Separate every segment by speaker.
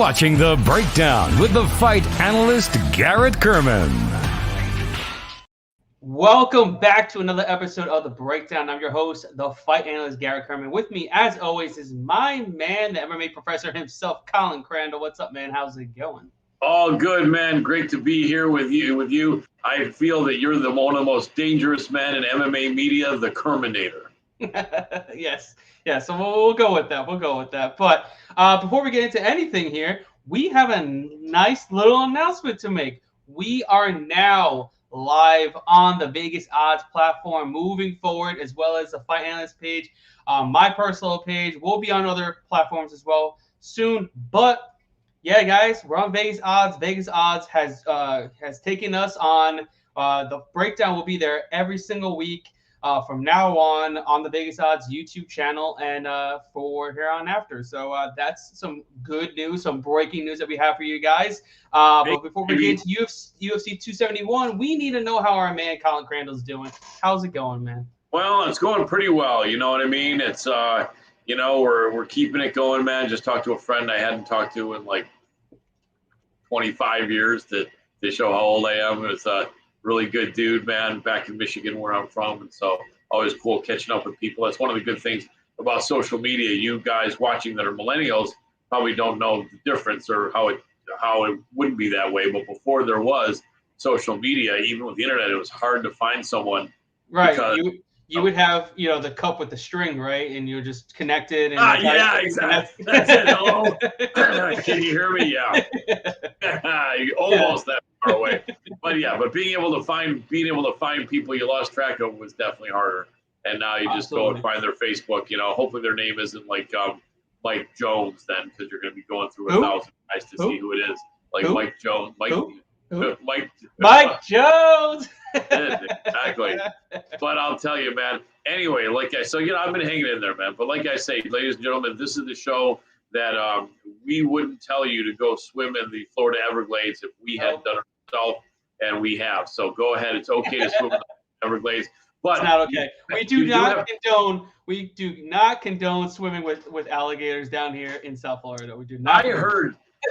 Speaker 1: watching The Breakdown with the fight analyst, Garrett Kerman.
Speaker 2: Welcome back to another episode of The Breakdown. I'm your host, the fight analyst, Garrett Kerman. With me, as always, is my man, the MMA professor himself, Colin Crandall. What's up, man? How's it going?
Speaker 3: All good, man. Great to be here with you. I feel that you're one of the most dangerous men in MMA media, the Kerminator.
Speaker 2: Yes. So we'll go with that. But before we get into anything here, we have a nice little announcement to make. We are now live on the VegasOdds platform moving forward, as well as the Fight Analyst page. My personal page will be on other platforms as well soon. But yeah, guys, we're on VegasOdds. VegasOdds has taken us on. The breakdown will be there every single week from now on the VegasOdds YouTube channel and for here on after. So that's some good news, some breaking news that we have for you guys. But before we get into UFC 271, we need to know how our man Colin Crandall's doing. How's it going, man?
Speaker 3: Well, it's going pretty well. You know what I mean? It's we're keeping it going, man. Just talked to a friend I hadn't talked to in like 25 years to show how old I am. It's a really good dude, man, back in Michigan where I'm from. And so always cool catching up with people. That's one of the good things about social media. You guys watching that are millennials probably don't know the difference or how it wouldn't be that way. But before there was social media, even with the internet, it was hard to find someone.
Speaker 2: Right. You would have, the cup with the string, right? And you're just connected. And
Speaker 3: yeah, exactly. That's it. Hello. Can you hear me? Yeah. Almost that far away. But being able to find people you lost track of was definitely harder. And now you just go and find their Facebook. Hopefully their name isn't like Mike Jones then, because you're going to be going through 1,000 guys to see who it is. Like who? Mike Jones.
Speaker 2: Mike Jones.
Speaker 3: Exactly. But I'll tell you, man. Anyway, I've been hanging in there, man. But like I say, ladies and gentlemen, this is the show that we wouldn't tell you to go swim in the Florida Everglades if we hadn't done it ourselves, and we have. So go ahead. It's okay to swim in the Everglades. But
Speaker 2: it's not okay. We do not condone swimming with alligators down here in South Florida. We do not.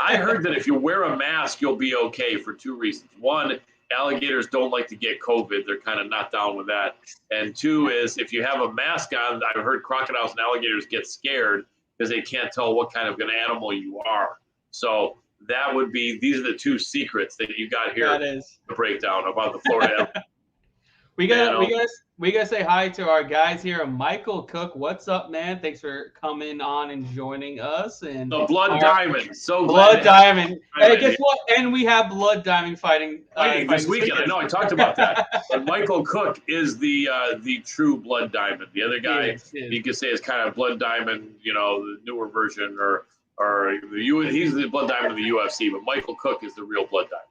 Speaker 3: I heard that if you wear a mask, you'll be okay for two reasons. One, alligators don't like to get COVID. They're kind of not down with that. And two is if you have a mask on, I've heard crocodiles and alligators get scared because they can't tell what kind of an animal you are. So these are the two secrets that you got here.
Speaker 2: That is
Speaker 3: the breakdown about the Florida.
Speaker 2: We gotta say hi to our guys here. Michael Cook, what's up, man? Thanks for coming on and joining us. And
Speaker 3: the Blood Diamond, so
Speaker 2: Blood Diamond. Hey, guess what? And we have Blood Diamond fighting
Speaker 3: this weekend. I know I talked about that. But Michael Cook is the true Blood Diamond. The other guy, you could say, is kind of Blood Diamond, the newer version, or he's the Blood Diamond of the UFC. But Michael Cook is the real Blood Diamond.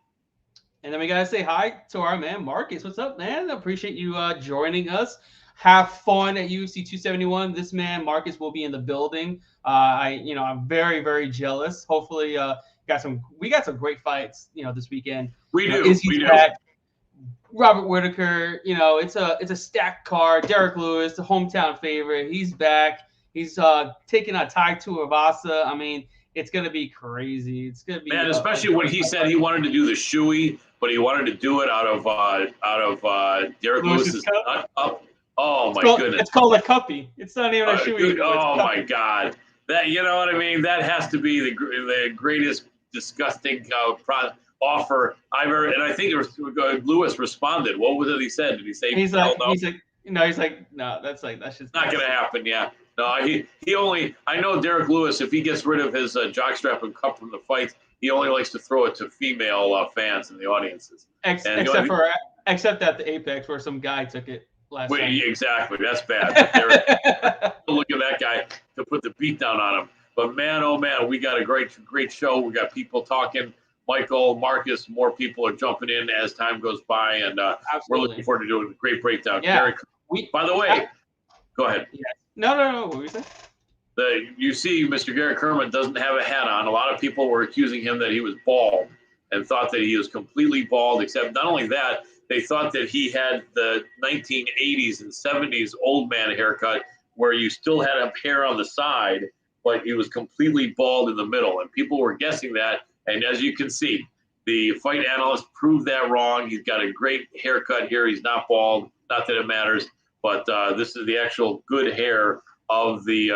Speaker 2: And then we gotta say hi to our man Marcus. What's up, man? I appreciate you joining us. Have fun at UFC 271. This man Marcus will be in the building. I'm very, very jealous. Hopefully, we got some great fights. This weekend.
Speaker 3: We do.
Speaker 2: Izzy's back. Robert Whittaker. It's a stacked card. Derek Lewis, the hometown favorite. He's back. He's taking on Tai Tuivasa. I mean, it's going to be crazy. It's going to be,
Speaker 3: man, especially when he said he wanted to do the shoey, but he wanted to do it out of Derek Lewis's cup. Oh my goodness!
Speaker 2: It's called a cuppy. It's not even a shoey.
Speaker 3: Oh my God! That, you know what I mean? That has to be the greatest disgusting offer I've ever. And I think Lewis responded. What was it he said? Did he say
Speaker 2: he's like no, that's just
Speaker 3: not going to happen. Yeah. No, I know Derek Lewis, if he gets rid of his jockstrap and cup from the fights, he only likes to throw it to female fans in the audiences.
Speaker 2: Except at the Apex where some guy took it last time.
Speaker 3: Exactly. That's bad. Look at that guy to put the beat down on him. But man, oh man, we got a great show. We got people talking. Michael, Marcus, more people are jumping in as time goes by, and we're looking forward to doing a great breakdown.
Speaker 2: Yeah.
Speaker 3: By the way, go ahead.
Speaker 2: Yeah. No. What were you saying?
Speaker 3: You see, Mr. Garrett Kerman doesn't have a hat on. A lot of people were accusing him that he was bald and thought that he was completely bald, except not only that, they thought that he had the 1980s and 70s old man haircut where you still had a hair on the side but he was completely bald in the middle, and people were guessing that. And as you can see, the fight analyst proved that wrong. He's got a great haircut here. He's not bald. Not that it matters, but this is the actual good hair of the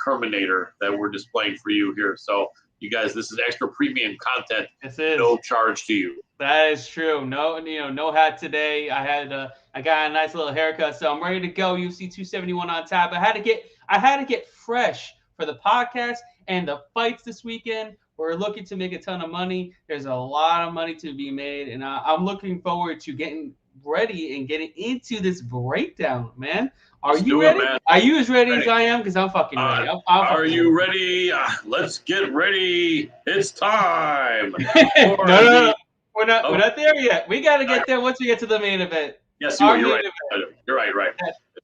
Speaker 3: Kermanator that we're displaying for you here. So you guys, this is extra premium content.
Speaker 2: This is
Speaker 3: no charge to you.
Speaker 2: That is true. No hat today. I got a nice little haircut, so I'm ready to go. UFC 271 on tap. I had to get fresh for the podcast and the fights this weekend. We're looking to make a ton of money. There's a lot of money to be made, and I'm looking forward to getting ready and getting into this breakdown, man. Are you ready? Are you as ready as I am? Because I'm fucking ready.
Speaker 3: Are you ready? Let's get ready. It's time.
Speaker 2: No. We're not there yet. We got to get there once we get to the main event.
Speaker 3: Yes, you're right. You're right.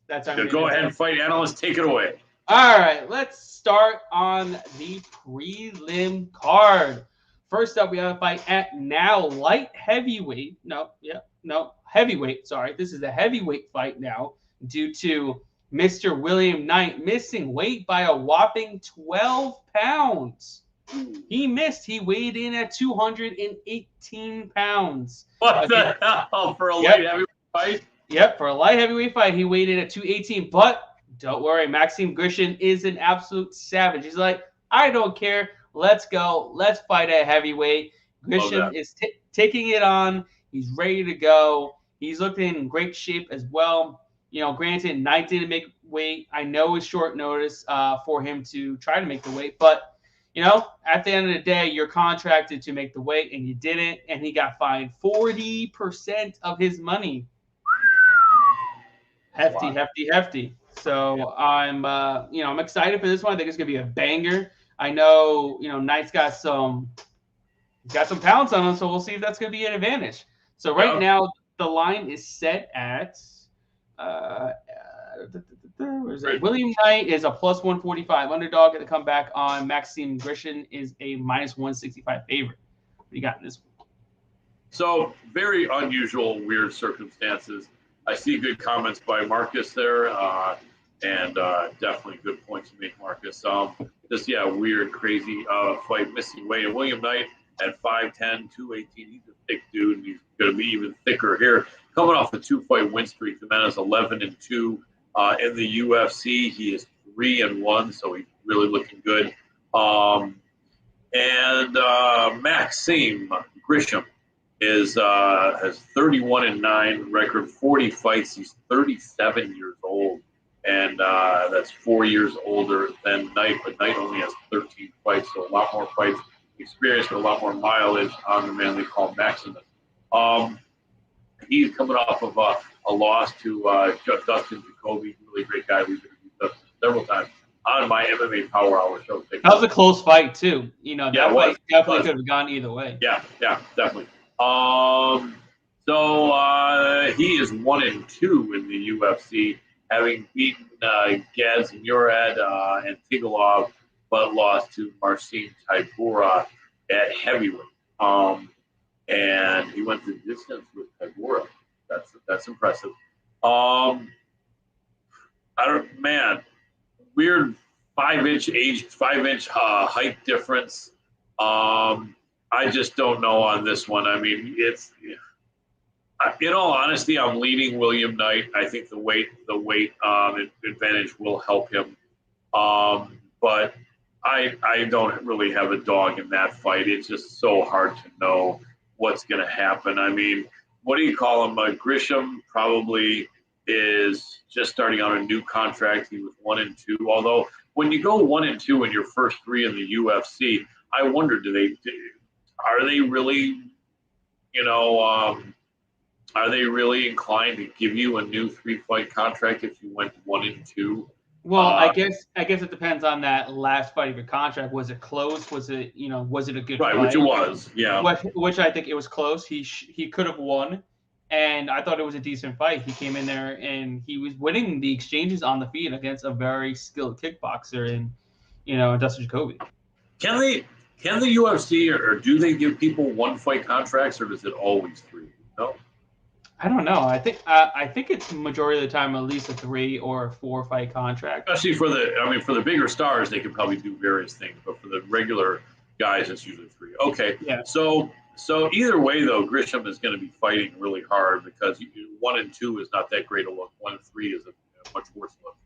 Speaker 2: That's our
Speaker 3: Go ahead and fight analyst. Take it away.
Speaker 2: All right, let's start on the prelim card. First up, we have a fight at now light heavyweight. Heavyweight. Sorry, this is a heavyweight fight now due to Mr. William Knight missing weight by a whopping 12 pounds. He missed. He weighed in at 218 pounds.
Speaker 3: What the hell for a light heavyweight fight?
Speaker 2: Yep, for a light heavyweight fight, he weighed in at 218. But don't worry, Maxime Grishin is an absolute savage. He's like, I don't care. Let's go. Let's fight at heavyweight. Grishin is taking it on. He's ready to go. He's looking in great shape as well. Granted, Knight didn't make weight. I know it's short notice for him to try to make the weight, but at the end of the day, you're contracted to make the weight, and you didn't, and he got fined 40% of his money. Hefty. So I'm excited for this one. I think it's gonna be a banger. I know, Knight's got some pounds on him, so we'll see if that's gonna be an advantage. So right now, the line is set at William Knight is a plus 145 underdog at the comeback on. Maxime Grishin is a minus 165 favorite. What do you got in this one?
Speaker 3: So very unusual, weird circumstances. I see good comments by Marcus there, and definitely good points to make, Marcus. Weird, crazy fight, missing weight. And William Knight at 5'10", 218. He's a thick dude, and he's going to be even thicker here. Coming off a 2-fight win streak, the man is 11-2 in the UFC. He is 3-1, so he's really looking good. Maxime Grishin has 31-9 record, 40 fights. He's 37 years old, and that's 4 years older than Knight. But Knight only has 13 fights, so a lot more fights experience, but a lot more mileage on the man they call Maximus. He's coming off of a loss to Dustin Jacoby, really great guy. We've interviewed Dustin several times on my MMA Power Hour show.
Speaker 2: That was a close fight too. That fight definitely could have gone either way.
Speaker 3: Yeah, definitely. He is 1-2 in the UFC, having beaten Gaz Murad and Tigalov, but lost to Marcin Tybura at heavyweight. And he went the distance with Tybura. That's impressive. Weird 5-inch height difference. I just don't know on this one. I mean, it's in all honesty, I'm leaning William Knight. I think the weight advantage will help him. But I don't really have a dog in that fight. It's just so hard to know what's going to happen. I mean, what do you call him? Grisham probably is just starting on a new contract. He was 1-2. Although when you go 1-2 in your first 3 in the UFC, I wonder, are they really inclined to give you a new 3-fight contract if you went 1-2?
Speaker 2: Well, I guess it depends on that last fight of your contract. Was it close? Was it a good fight?
Speaker 3: Right, which it was, yeah.
Speaker 2: Which I think it was close. He could have won, and I thought it was a decent fight. He came in there and he was winning the exchanges on the feet against a very skilled kickboxer and Dustin Jacoby.
Speaker 3: Can the UFC or do they give people 1-fight contracts, or does it always 3? No.
Speaker 2: I don't know. I think it's majority of the time at least a 3 or a 4 fight contract.
Speaker 3: Especially for the bigger stars, they can probably do various things, but for the regular guys, it's usually 3. Okay,
Speaker 2: Yeah.
Speaker 3: so either way though, Grisham is going to be fighting really hard because 1 and 2 is not that great a look. 1 and 3 is a much worse look.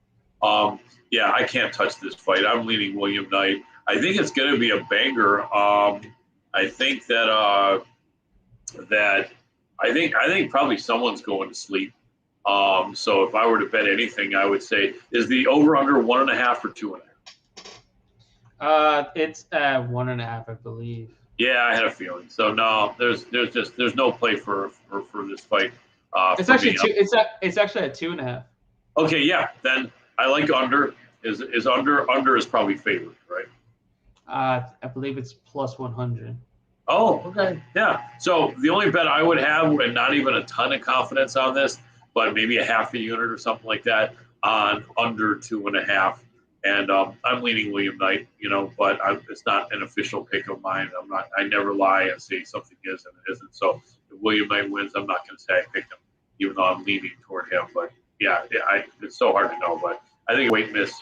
Speaker 3: Yeah, I can't touch this fight. I'm leaning William Knight. I think it's going to be a banger. I think that I think probably someone's going to sleep. So if I were to bet anything, I would say is the over under 1.5 or 2.5.
Speaker 2: It's 1.5, I believe.
Speaker 3: Yeah, I had a feeling. So no, there's no play for this fight.
Speaker 2: It's actually it's actually at 2.5.
Speaker 3: Okay, yeah. Then I like under. Is under is probably favored, right?
Speaker 2: I believe it's plus 100.
Speaker 3: Oh, okay. Yeah. So the only bet I would have, and not even a ton of confidence on this, but maybe a half a unit or something like that on under 2.5. And I'm leaning William Knight, but it's not an official pick of mine. I never lie and say something is and it isn't. So if William Knight wins, I'm not going to say I picked him, even though I'm leaning toward him. But yeah, it's so hard to know. But I think weight miss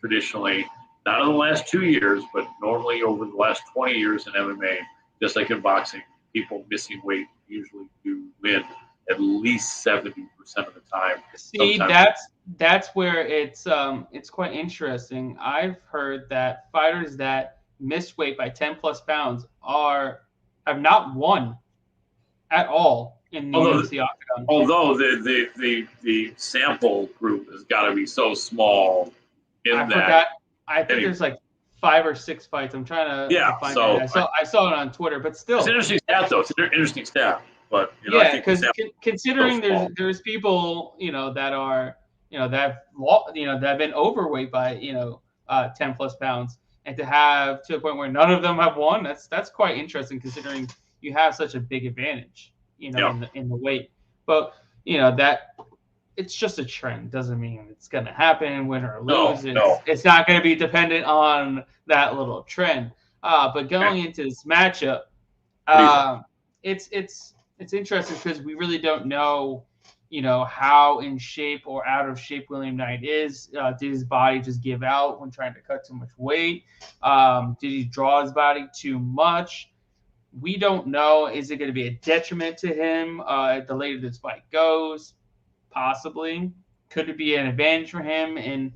Speaker 3: traditionally, not in the last 2 years, but normally over the last 20 years in MMA, just like in boxing, people missing weight usually do win at least 70% of the time.
Speaker 2: See, that's where it's quite interesting. I've heard that fighters that miss weight by 10 plus pounds have not won at all in the UFC octagon.
Speaker 3: Although the sample group has got to be so small
Speaker 2: I think there's like 5 or 6 fights. I'm trying to find that. I saw it on Twitter, but still.
Speaker 3: It's an interesting stat, though. It's an interesting stat. But
Speaker 2: yeah, because considering there's people that are that have been overweight by 10 plus pounds, and to have to a point where none of them have won, that's quite interesting considering you have such a big advantage in the weight. But that it's just a trend. Doesn't mean it's gonna happen, win or lose. It's not gonna be dependent on that little trend. But going into this matchup, it's interesting because we really don't know, how in shape or out of shape William Knight is. Did his body just give out when trying to cut too much weight? Did he draw his body too much? We don't know. Is it going to be a detriment to him the later this fight goes? Possibly. Could it be an advantage for him in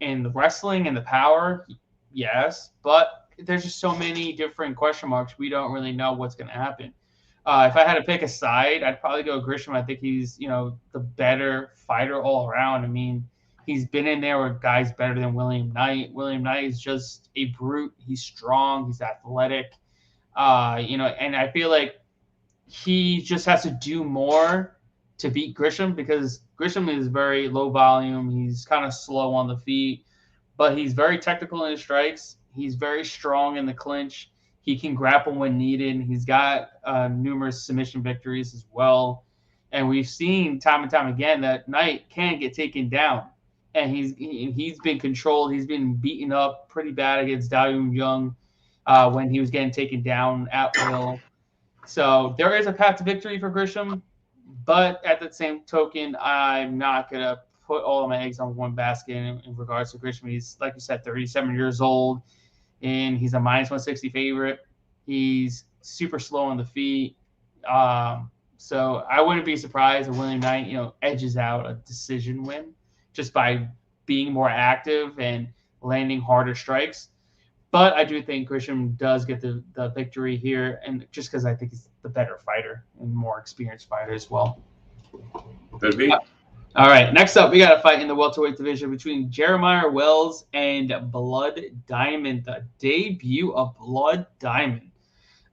Speaker 2: the wrestling and the power? Yes. But there's just so many different question marks. We don't really know what's going to happen. If I had to pick a side, I'd probably go Grisham. I think he's, the better fighter all around. I mean, he's been in there with guys better than William Knight. William Knight is just a brute. He's strong. He's athletic. And I feel like he just has to do more to beat Grisham because Grisham is very low volume. He's kind of slow on the feet, but he's very technical in his strikes. He's very strong in the clinch. He can grapple when needed. He's got numerous submission victories as well. And we've seen time and time again that Knight can get taken down. And he's been controlled. He's been beaten up pretty bad against Dao Young when he was getting taken down at will. So there is a path to victory for Grisham. But at the same token, I'm not going to put all of my eggs on one basket in regards to Grisham. He's, like you said, 37 years old. And he's a minus 160 favorite. He's super slow on the feet. So I wouldn't be surprised if William Knight, edges out a decision win just by being more active and landing harder strikes. But I do think Grisham does get the victory here, and just because I think he's the better fighter and more experienced fighter as well.
Speaker 3: Could be.
Speaker 2: All right, next up, we got a fight in the welterweight division between Jeremiah Wells and Blood Diamond, the debut of Blood Diamond.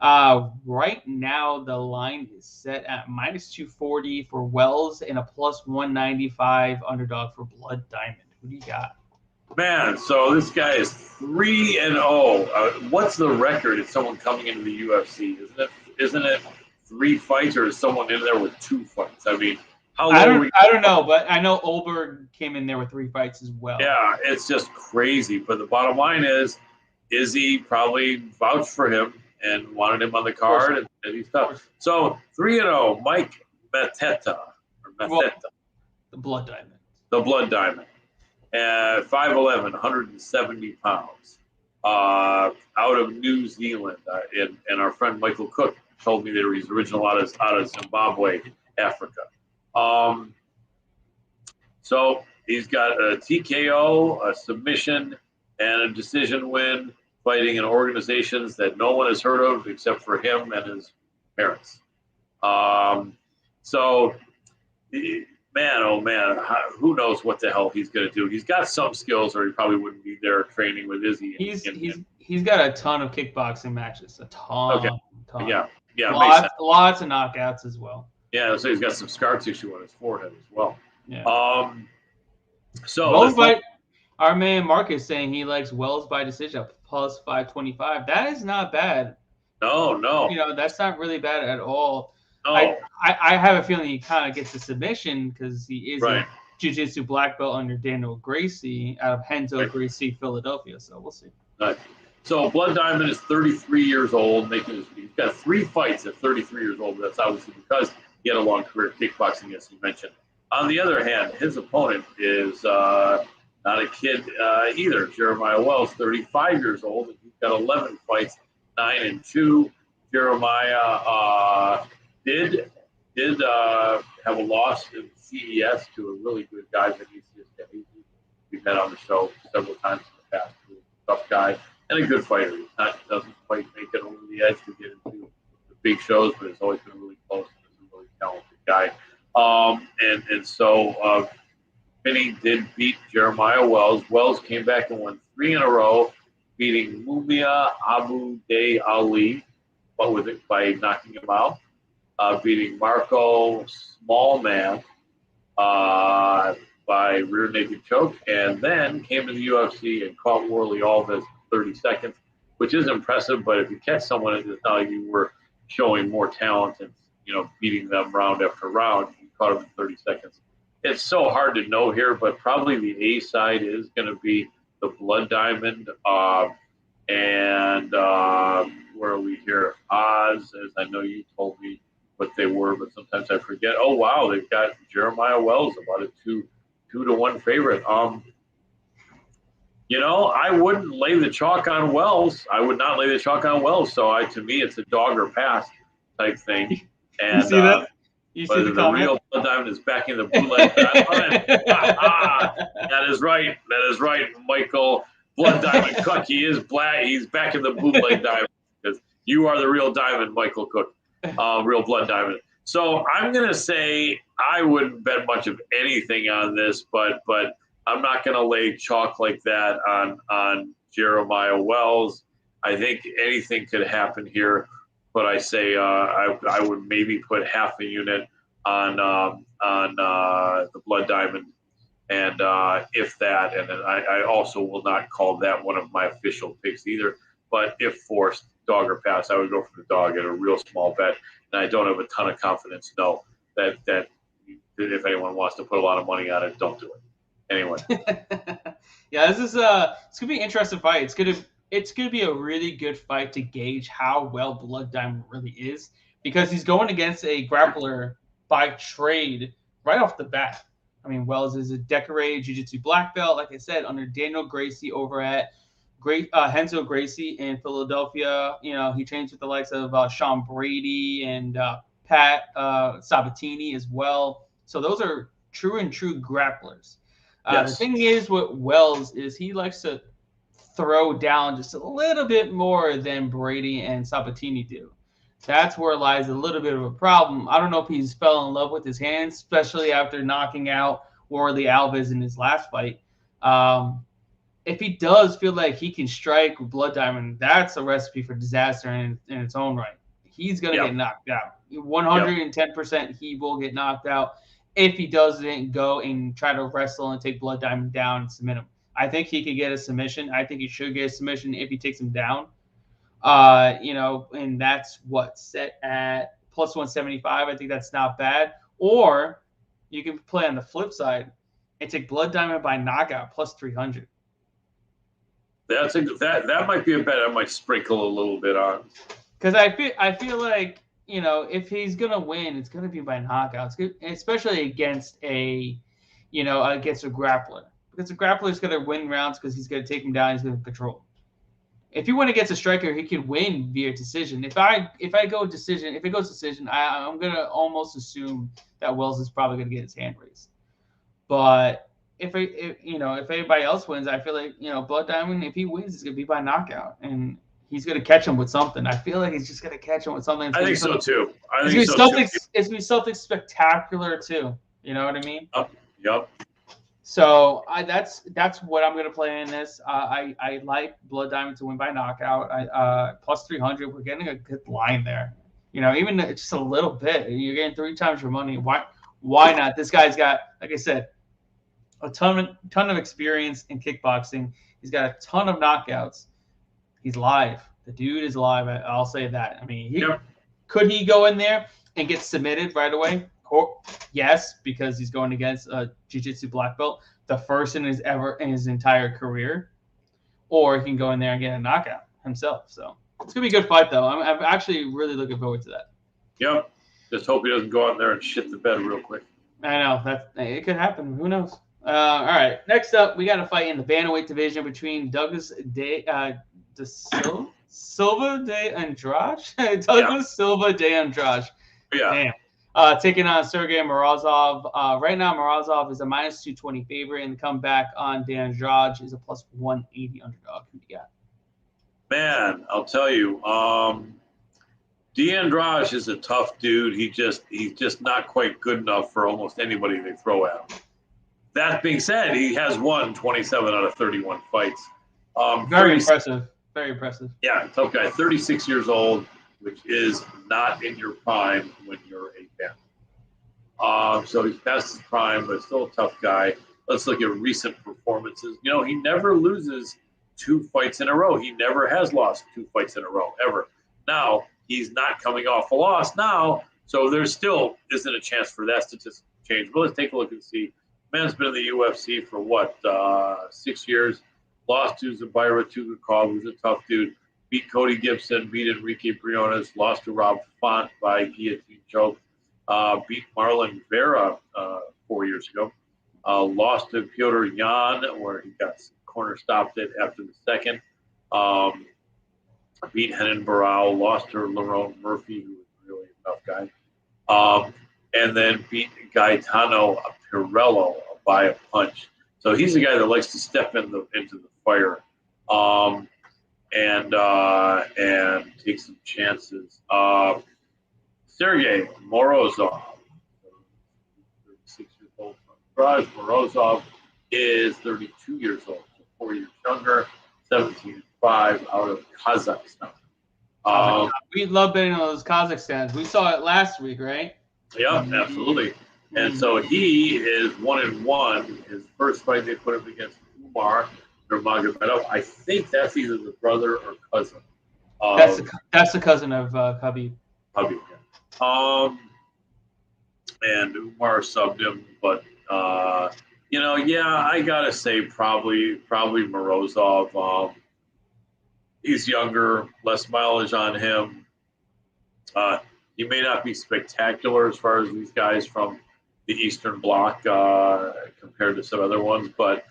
Speaker 2: Right now, the line is set at minus 240 for Wells and a plus 195 underdog for Blood Diamond. Who do you got?
Speaker 3: Man, so this guy is 3-0. What's the record? Is someone coming into the UFC? Isn't it 3 fights, or is someone in there with 2 fights? I mean,
Speaker 2: I don't know, but I know Albergue came in there with 3 fights as well.
Speaker 3: Yeah, it's just crazy. But the bottom line is he probably vouched for him and wanted him on the card, and he's tough. So 3-0, Mike Mateta.
Speaker 2: The Blood Diamond.
Speaker 3: The Blood Diamond. 5'11", 170 pounds. Out of New Zealand. And our friend Michael Cook told me that he's original out of Zimbabwe, Africa. So he's got a TKO, a submission, and a decision win, fighting in organizations that no one has heard of except for him and his parents. So, man, oh man, who knows what the hell he's going to do? He's got some skills, or he probably wouldn't be there training with Izzy.
Speaker 2: He's got a ton of kickboxing matches, a ton.
Speaker 3: Okay.
Speaker 2: Ton.
Speaker 3: Yeah,
Speaker 2: lots of knockouts as well.
Speaker 3: Yeah, so he's got some scar tissue on his forehead as well.
Speaker 2: Yeah.
Speaker 3: So
Speaker 2: Wells by our man Marcus saying he likes Wells by decision plus 525. That is not bad.
Speaker 3: No.
Speaker 2: You know, that's not really bad at all.
Speaker 3: No.
Speaker 2: I have a feeling he kind of gets a submission because he is
Speaker 3: Right.
Speaker 2: a jiu-jitsu black belt under Daniel Gracie out of Renzo
Speaker 3: Right.
Speaker 2: Gracie, Philadelphia. So we'll see.
Speaker 3: Right. So Blood Diamond is 33 years old. He's got 3 fights at 33 years old. But that's obviously because he had a long career kickboxing, as you mentioned. On the other hand, his opponent is not a kid either. Jeremiah Wells, 35 years old. And he's got 11 fights, 9-2. Jeremiah did have a loss in CES to a really good guy that we've had on the show several times in the past. Really tough guy and a good fighter. He doesn't quite make it over the edge to get into the big shows, but he's always been really close. He's a really talented guy. So Finney did beat Jeremiah Wells. Wells came back and won 3 in a row, beating Mumia Abu Day Ali, but with it by knocking him out. Beating Marco Smallman by rear naked choke, and then came to the UFC and caught Worley Alves in 30 seconds, which is impressive. But if you catch someone, it's not like you were showing more talent and beating them round after round. You caught them in 30 seconds. It's so hard to know here, but probably the A side is going to be the Blood Diamond. And where are we here? Oz, as I know you told me what they were, but sometimes I forget. Oh wow, they've got Jeremiah Wells about a 2-1 favorite. I wouldn't lay the chalk on Wells. I would not lay the chalk on Wells. So to me, it's a dog or pass type thing. And
Speaker 2: you see that? You see the comment?
Speaker 3: Real Blood Diamond is backing the bootleg. That is right. That is right, Michael. Blood Diamond Cook. He is black. He's backing the bootleg diamond because you are the real diamond, Michael Cook. Real Blood Diamond. So I'm going to say I wouldn't bet much of anything on this, but I'm not going to lay chalk like that on Jeremiah Wells. I think anything could happen here, but I say I would maybe put half a unit on the Blood Diamond, and if that, and then I also will not call that one of my official picks either. But if forced, dog or pass, I would go for the dog at a real small bet, and I don't have a ton of confidence. No, that if anyone wants to put a lot of money on it, don't do it. Anyway,
Speaker 2: yeah, this is it's gonna be an interesting fight. It's gonna be a really good fight to gauge how well Blood Diamond really is, because he's going against a grappler by trade right off the bat. I mean, Wells is a decorated jiu-jitsu black belt, like I said, under Daniel Gracie over at Renzo Gracie in Philadelphia. He trains with the likes of Sean Brady and Pat Sabatini as well. So those are true grapplers.
Speaker 3: Yes.
Speaker 2: The thing is with Wells is he likes to throw down just a little bit more than Brady and Sabatini do. That's where lies a little bit of a problem. I don't know if he's fell in love with his hands, especially after knocking out Worley Alves in his last fight. If he does feel like he can strike with Blood Diamond, that's a recipe for disaster in its own right. He's going to get knocked out. 110% he will get knocked out if he doesn't go and try to wrestle and take Blood Diamond down and submit him. I think he could get a submission. I think he should get a submission if he takes him down. And that's set at plus 175. I think that's not bad. Or you can play on the flip side and take Blood Diamond by knockout plus 300.
Speaker 3: That might be a bet I might sprinkle a little bit on.
Speaker 2: Because I feel like if he's gonna win, it's gonna be by knockouts, especially against a grappler, because the grappler is gonna win rounds because he's gonna take him down, he's gonna control. If you win against a striker, he can win via decision. If it goes decision, I'm gonna almost assume that Wells is probably gonna get his hand raised. But if anybody else wins, I feel like Blood Diamond, if he wins, it's gonna be by knockout, and he's gonna catch him with something. I feel like he's just gonna catch him with something.
Speaker 3: I think so too.
Speaker 2: It's gonna be something spectacular too. You know what I mean?
Speaker 3: Yep.
Speaker 2: So that's what I'm gonna play in this. I like Blood Diamond to win by knockout. Plus 300. We're getting a good line there. Even just a little bit. You're getting 3 times your money. Why not? This guy's got, like I said, a ton of experience in kickboxing. He's got a ton of knockouts. He's live. The dude is live. I'll say that. I mean, could he go in there and get submitted right away? Yes, because he's going against a jiu-jitsu black belt, the first in his entire career. Or he can go in there and get a knockout himself. So it's gonna be a good fight, though. I'm actually really looking forward to that.
Speaker 3: Yep. Just hope he doesn't go out there and shit the bed real quick.
Speaker 2: I know that it could happen. Who knows? All right. Next up, we got a fight in the bantamweight division between Douglas Silva de Andrade. Silva de Andrade.
Speaker 3: Yeah.
Speaker 2: Damn. Taking on Sergey Morozov. Right now, Morozov is a minus 220 favorite, and the comeback on De Andrade is a plus 180 underdog. Who do you got?
Speaker 3: Man, I'll tell you. De Andrade is a tough dude. He's just not quite good enough for almost anybody they throw at him. That being said, he has won 27 out of 31 fights.
Speaker 2: Very impressive. Very impressive.
Speaker 3: Yeah, tough guy. 36 years old, which is not in your prime when you're a fan. So he's past his prime, but still a tough guy. Let's look at recent performances. He never loses 2 fights in a row. He never has lost 2 fights in a row, ever. Now, he's not coming off a loss now, so there still isn't a chance for that statistic to change. But let's take a look and see. Man's been in the UFC for 6 years. Lost to Zabira Tugakov, who's a tough dude. Beat Cody Gibson, beat Enrique Briones, lost to Rob Font by guillotine choke. Beat Marlon Vera 4 years ago. Lost to Piotr Jan, where he got corner stopped it after the second. Beat Henan Barao, lost to Lerone Murphy, who was really a tough guy. And then beat Gaetano Pirello by a punch. So he's a guy that likes to step into the fire and take some chances. Sergey Morozov, 36 years old. Morozov is 32 years old, so 4 years younger, 17-5 out of Kazakhstan.
Speaker 2: We love betting on those Kazakhstans. We saw it last week, right?
Speaker 3: Yeah, absolutely. And so he is 1-1. His first fight they put him against Umar Nurmagomedov. I think that's either the brother or cousin.
Speaker 2: That's the cousin of Khabib.
Speaker 3: Khabib, yeah. And Umar subbed him, but I gotta say probably Morozov. He's younger, less mileage on him. He may not be spectacular as far as these guys from the Eastern Bloc compared to some other ones, but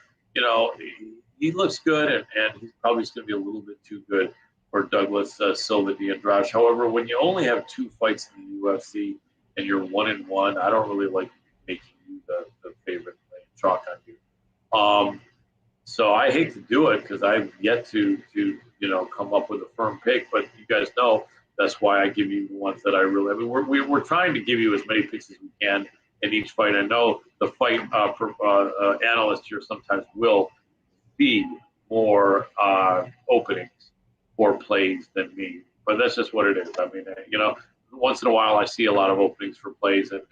Speaker 3: he looks good, and he's probably going to be a little bit too good for Douglas Silva de Andrade. However, when you only have 2 fights in the UFC and you're 1-1, I don't really like making you the favorite and chalk on you. So I hate to do it because I've yet to come up with a firm pick, but you guys know that's why I give you the ones that I really. I mean, we're trying to give you as many picks as we can in each fight. I know the fight analyst here sometimes will feed more openings or plays than me, but that's just what it is. I mean, once in a while I see a lot of openings for plays, and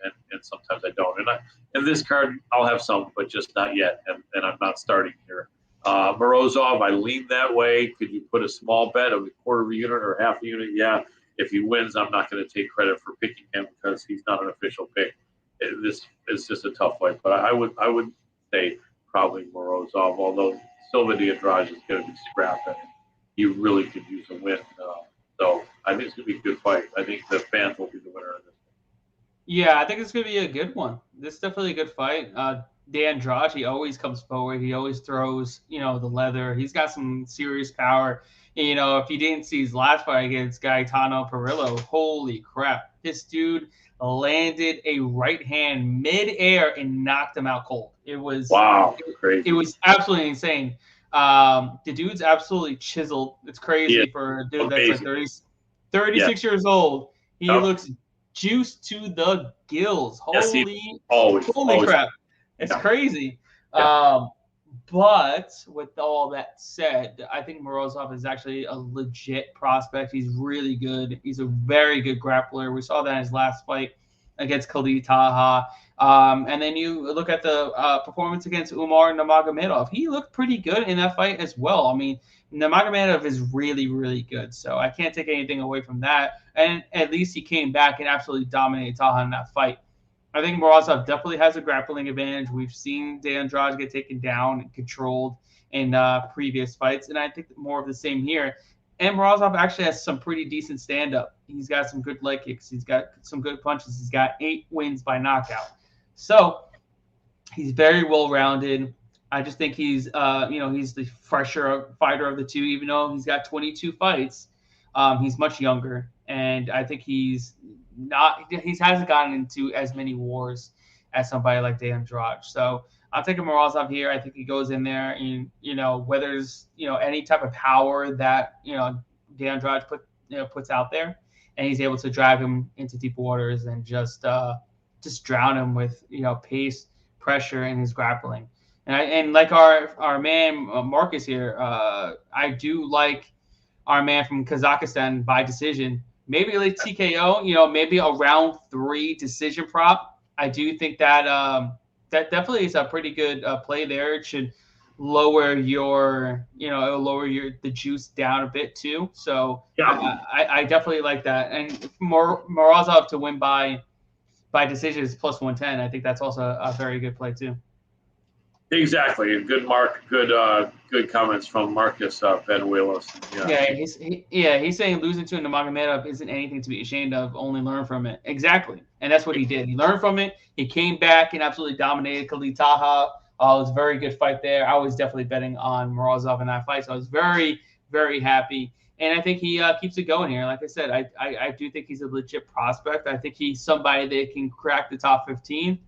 Speaker 3: sometimes I don't. And in this card, I'll have some, but just not yet, and I'm not starting here. Morozov, I lean that way. Could you put a small bet of a quarter of a unit or half a unit? Yeah. If he wins, I'm not going to take credit for picking him because he's not an official pick. This is just a tough fight, but I would say probably Morozov, although Silva de Andrade is going to be scrapped, and he really could use a win. So I think it's going to be a good fight. I think the fans will be the winner of this.
Speaker 2: Yeah, I think it's going to be a good one. This is definitely a good fight. Andrade, he always comes forward. He always throws, the leather. He's got some serious power. And, if you didn't see his last fight against Gaetano Perillo, holy crap. This dude landed a right hand mid-air and knocked him out cold. It was
Speaker 3: crazy.
Speaker 2: It was absolutely insane. The dude's absolutely chiseled. It's crazy for a dude that's like 36 years old. He looks juiced to the gills. Holy crap. It's crazy. But with all that said, I think Morozov is actually a legit prospect. He's really good. He's a very good grappler. We saw that in his last fight against Khalid Taha. And then you look at the performance against Umar Nurmagomedov. He looked pretty good in that fight as well. I mean, Nurmagomedov is really, really good. So I can't take anything away from that. And at least he came back and absolutely dominated Taha in that fight. I think Morozov definitely has a grappling advantage. We've seen De Andrade get taken down and controlled in previous fights, and I think more of the same here. And Morozov actually has some pretty decent stand-up. He's got some good leg kicks. He's got some good punches. He's got 8 wins by knockout. So he's very well-rounded. I just think he's the fresher fighter of the two, even though he's got 22 fights. He's much younger, and I think he hasn't gotten into as many wars as somebody like De Andrade. So I'll take Morozov here. I think he goes in there and, whether there's, any type of power that, De Andrade puts out there, and he's able to drag him into deep waters and just drown him with, pace, pressure, and his grappling. And like our man Marcus here, I do like our man from Kazakhstan by decision. Maybe like TKO, maybe a round 3 decision prop. I do think that that definitely is a pretty good play there. It should lower the juice down a bit too. So I definitely like that. And Morozov to win by decision is plus 110. I think that's also a very good play too.
Speaker 3: Exactly. Good comments from Marcus Benuelos.
Speaker 2: He's saying losing to Nurmagomedov isn't anything to be ashamed of, only learn from it. Exactly. And that's what he did. He learned from it. He came back and absolutely dominated Khalid Taha. It was a very good fight there. I was definitely betting on Morozov in that fight, so I was very, very happy. And I think he keeps it going here. Like I said, I do think he's a legit prospect. I think he's somebody that can crack the top 15.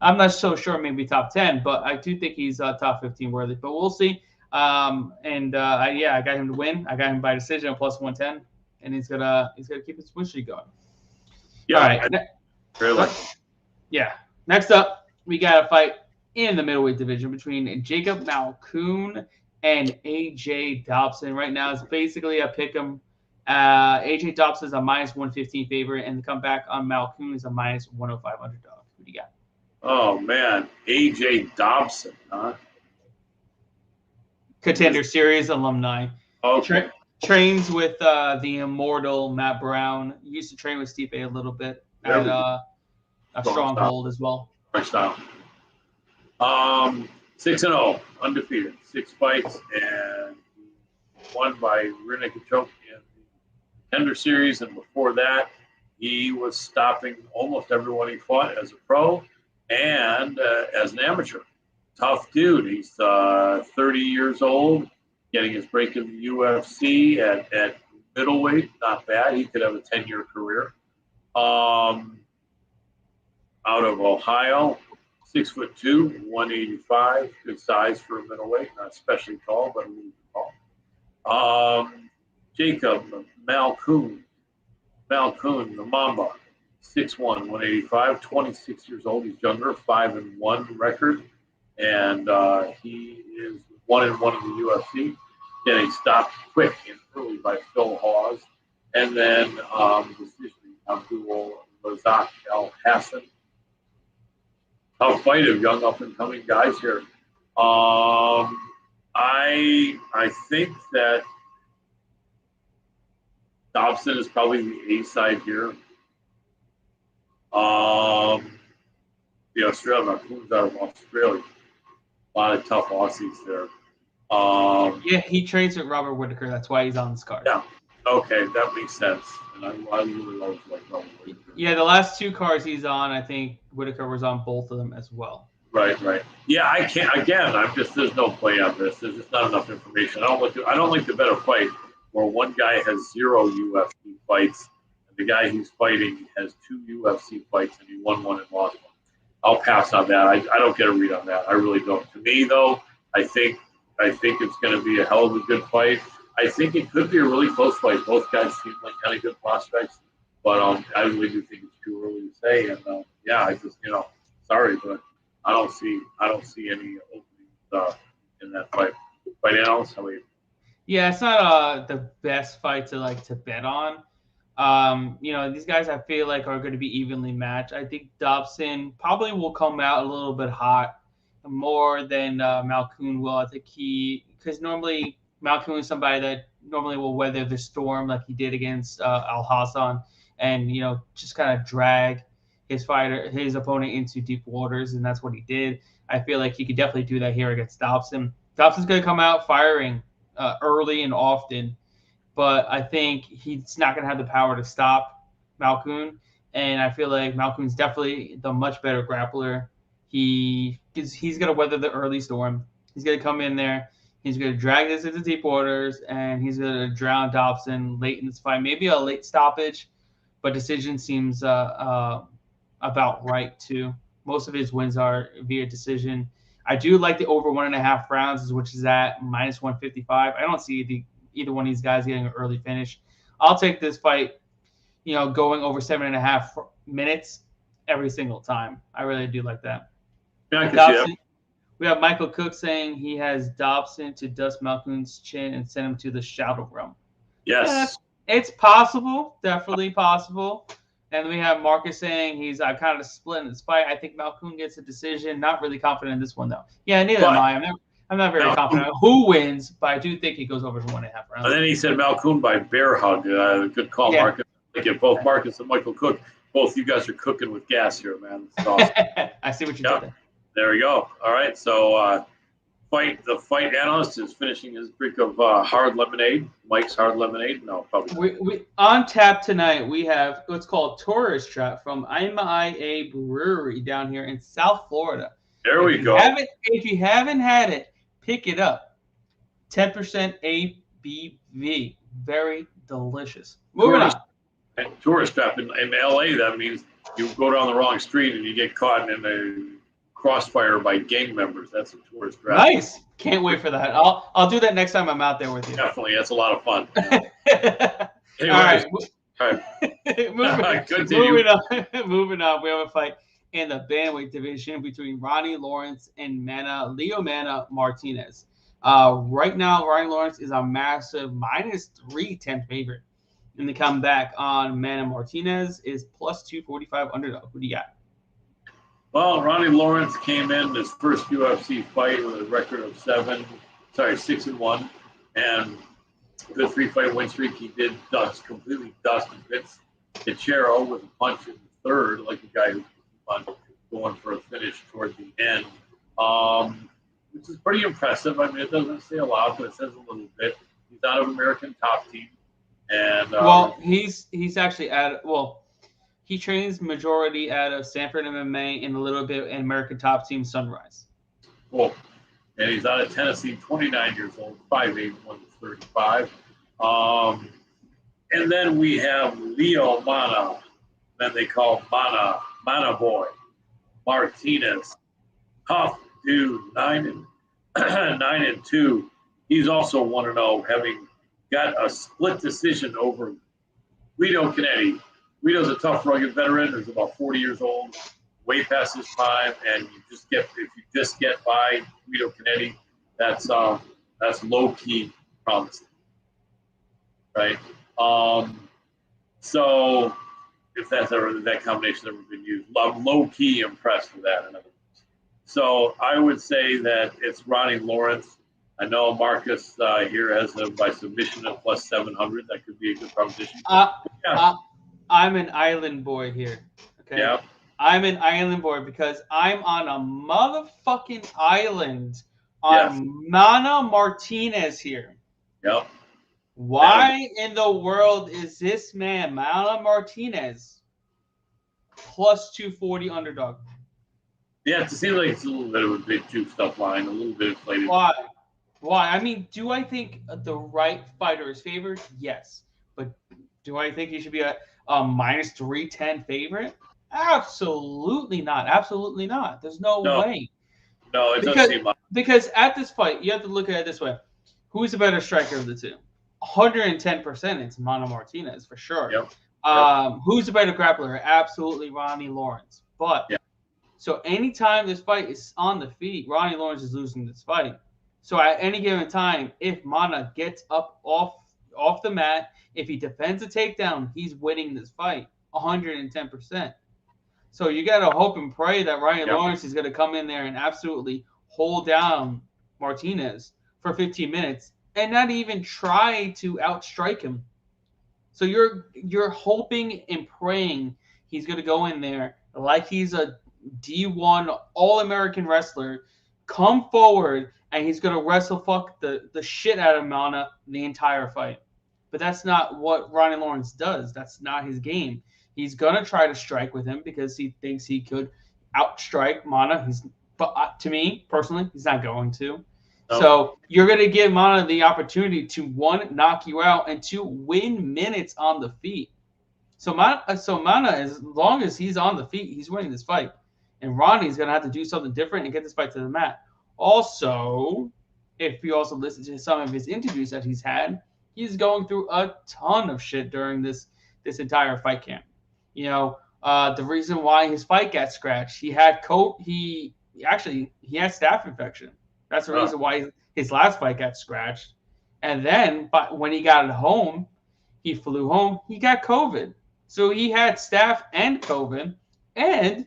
Speaker 2: I'm not so sure, maybe top 10, but I do think he's top 15 worthy. But we'll see. I got him to win. I got him by decision at plus 110, and he's gonna keep his win streak going.
Speaker 3: Yeah.
Speaker 2: All right.
Speaker 3: Really?
Speaker 2: Yeah. Next up, we got a fight in the middleweight division between Jacob Malkoun and AJ Dobson. Right now, it's basically a pick 'em. AJ Dobson is a minus 115 favorite, and the comeback on Malkoun is a minus 105 underdog. Who do you got?
Speaker 3: Oh, man. AJ Dobson, huh?
Speaker 2: Contender Series alumni.
Speaker 3: Okay.
Speaker 2: Trains with the immortal Matt Brown. Used to train with Stipe a little bit at a Stronghold as well.
Speaker 3: First down. 6-0, undefeated. 6 fights, and won by rear naked choke in the Contender Series. And before that, he was stopping almost everyone he fought as a pro and as an amateur. Tough dude. He's 30 years old, getting his break in the UFC at middleweight. Not bad. He could have a 10-year career. Out of Ohio, 6'2", 185. Good size for a middleweight. Not especially tall, but a little bit tall. Jacob Malkoun, the Mamba. 6'1", 185, 26 years old. He's younger, 5-1 record. And he is 1-1 in the UFC. Getting stopped quick and early by Phil Hawes. And then decision Abdul Razak El Hassan. Tough fight of young up-and-coming guys here. I think that Dobson is probably the A side here. The Australian, who's out of Australia. A lot of tough Aussies there.
Speaker 2: He trains with Robert Whittaker. That's why he's on this card.
Speaker 3: Yeah. Okay, that makes sense. And I really love Whittaker.
Speaker 2: Yeah, the last 2 cards he's on, I think Whittaker was on both of them as well.
Speaker 3: Right. Yeah, I can't. Again, there's no play on this. There's just not enough information. I don't like to bet a fight where one guy has 0 UFC fights and the guy he's fighting has 2 UFC fights and he won 1 and lost 1. I'll pass on that. I don't get a read on that. I really don't. To me, though, I think it's going to be a hell of a good fight. I think it could be a really close fight. Both guys seem like kind of good prospects, but I really do think it's too early to say. And yeah, I just sorry, but I don't see any openings in that fight. Fight Analyst, how about you?
Speaker 2: Yeah, it's not the best fight to bet on. These guys I feel like are going to be evenly matched. I think Dobson probably will come out a little bit hot more than Malkoun will. I think because normally Malkoun is somebody that normally will weather the storm like he did against Al Hassan and, just kind of drag his opponent into deep waters, and that's what he did. I feel like he could definitely do that here against Dobson. Dobson's going to come out firing early and often, but I think he's not going to have the power to stop Malkoun, and I feel like Malkoun's definitely the much better grappler. He's going to weather the early storm. He's going to come in there. He's going to drag this into deep waters, and he's going to drown Dobson late in this fight. Maybe a late stoppage, but decision seems about right too. Most of his wins are via decision. I do like the over 1.5 rounds, which is at -155. I don't see either one of these guys getting an early finish. I'll take this fight, going over 7.5 minutes every single time. I really do like that.
Speaker 3: Yeah, I can see that.
Speaker 2: We have Michael Cook saying he has Dobson to dust Malkoun's chin and send him to the shadow realm.
Speaker 3: Yes.
Speaker 2: It's possible. Definitely possible. And we have Marcus saying he's kind of split in this fight. I think Malkoun gets a decision. Not really confident in this one, though. Yeah, neither am I. I'm not very confident who wins, but I do think he goes over 1.5 rounds.
Speaker 3: And then he said Malkoun by bear hug. Good call, yeah. Marcus. I get both Marcus and Michael Cook. Both you guys are cooking with gas here, man. It's awesome.
Speaker 2: I see what you did there.
Speaker 3: There we go. All right, so the fight analyst is finishing his drink of hard lemonade. Mike's hard lemonade. No, probably.
Speaker 2: We on tap tonight. We have what's called Tourist Trap from IMIA Brewery down here in South Florida.
Speaker 3: There we go.
Speaker 2: If you haven't had it, pick it up. 10% ABV. Very delicious. Moving on.
Speaker 3: And Tourist Trap in LA. That means you go down the wrong street and you get caught in a crossfire by gang members. That's a Tourist Trap.
Speaker 2: Nice. Can't wait for that. I'll do that next time I'm out there with you.
Speaker 3: Definitely. That's a lot of fun.
Speaker 2: Anyways,
Speaker 3: All right.
Speaker 2: Moving on. We have a fight in the bantamweight division between Ronnie Lawrence and Manna Martinez. Right now, Ronnie Lawrence is a massive -310 favorite. And the comeback on Manna Martinez is +245 underdog. Who do you got?
Speaker 3: Well, Ronnie Lawrence came in his first UFC fight with a record of 6-1, and the 3-fight win streak. He did completely dust Vince Pichero with a punch in the third, like a guy who's going for a finish toward the end, which is pretty impressive. I mean, it doesn't say a lot, but it says a little bit. He's out of American Top Team, and
Speaker 2: he's actually he trains majority out of Sanford MMA and a little bit in American Top Team Sunrise.
Speaker 3: Cool. And he's out of Tennessee, 29 years old, 5'8", 135. And then we have Leo Manna, then they call Manna Boy, Martinez. Tough dude, 9-2. He's also 1-0, having got a split decision over Guido Canetti. Guido's a tough, rugged veteran. He's about 40 years old, way past his prime, and if you just get by Guido Canetti, that's low key promising, right? So if that combination ever been used, I'm low key impressed with that. In other words, so I would say that it's Ronnie Lawrence. I know Marcus here has him by submission at +700. That could be a good proposition.
Speaker 2: I'm an island boy here. Okay.
Speaker 3: Yeah.
Speaker 2: I'm an island boy because I'm on a motherfucking island on Manna Martinez here.
Speaker 3: Yep.
Speaker 2: Why in the world is this man, Manna Martinez, plus 240 underdog?
Speaker 3: Yeah, to see like it's a little bit of a big juiced up line, a little bit inflated.
Speaker 2: Why? Why? I mean, do I think the right fighter is favored? Yes. But do I think he should be a minus 310 favorite? Absolutely not. Absolutely not. There's no way.
Speaker 3: No, it doesn't seem like.
Speaker 2: Because at this fight, you have to look at it this way. Who's the better striker of the two? 110%, it's Manna Martinez for sure.
Speaker 3: Yep.
Speaker 2: Who's the better grappler? Absolutely Ronnie Lawrence. But so anytime this fight is on the feet, Ronnie Lawrence is losing this fight. So at any given time, if Manna gets up off the mat, if he defends a takedown, he's winning this fight 110%. So you got to hope and pray that Ronnie Lawrence is going to come in there and absolutely hold down Martinez for 15 minutes and not even try to outstrike him. So you're hoping and praying he's going to go in there like he's a D1 All-American wrestler, come forward, and he's going to wrestle fuck the shit out of Manna the entire fight. But that's not what Ronnie Lawrence does. That's not his game. He's going to try to strike with him because he thinks he could outstrike Manna. But to me, personally, he's not going to. No. So you're going to give Manna the opportunity to, one, knock you out, and two, win minutes on the feet. So Manna, as long as he's on the feet, he's winning this fight. And Ronnie's going to have to do something different and get this fight to the mat. Also, if you also listen to some of his interviews that he's had, he's going through a ton of shit during this entire fight camp. You know, the reason why his fight got scratched, he had he had staph infection. That's the reason why his last fight got scratched. And then, but when he got home, he flew home. He got COVID. So he had staph and COVID, and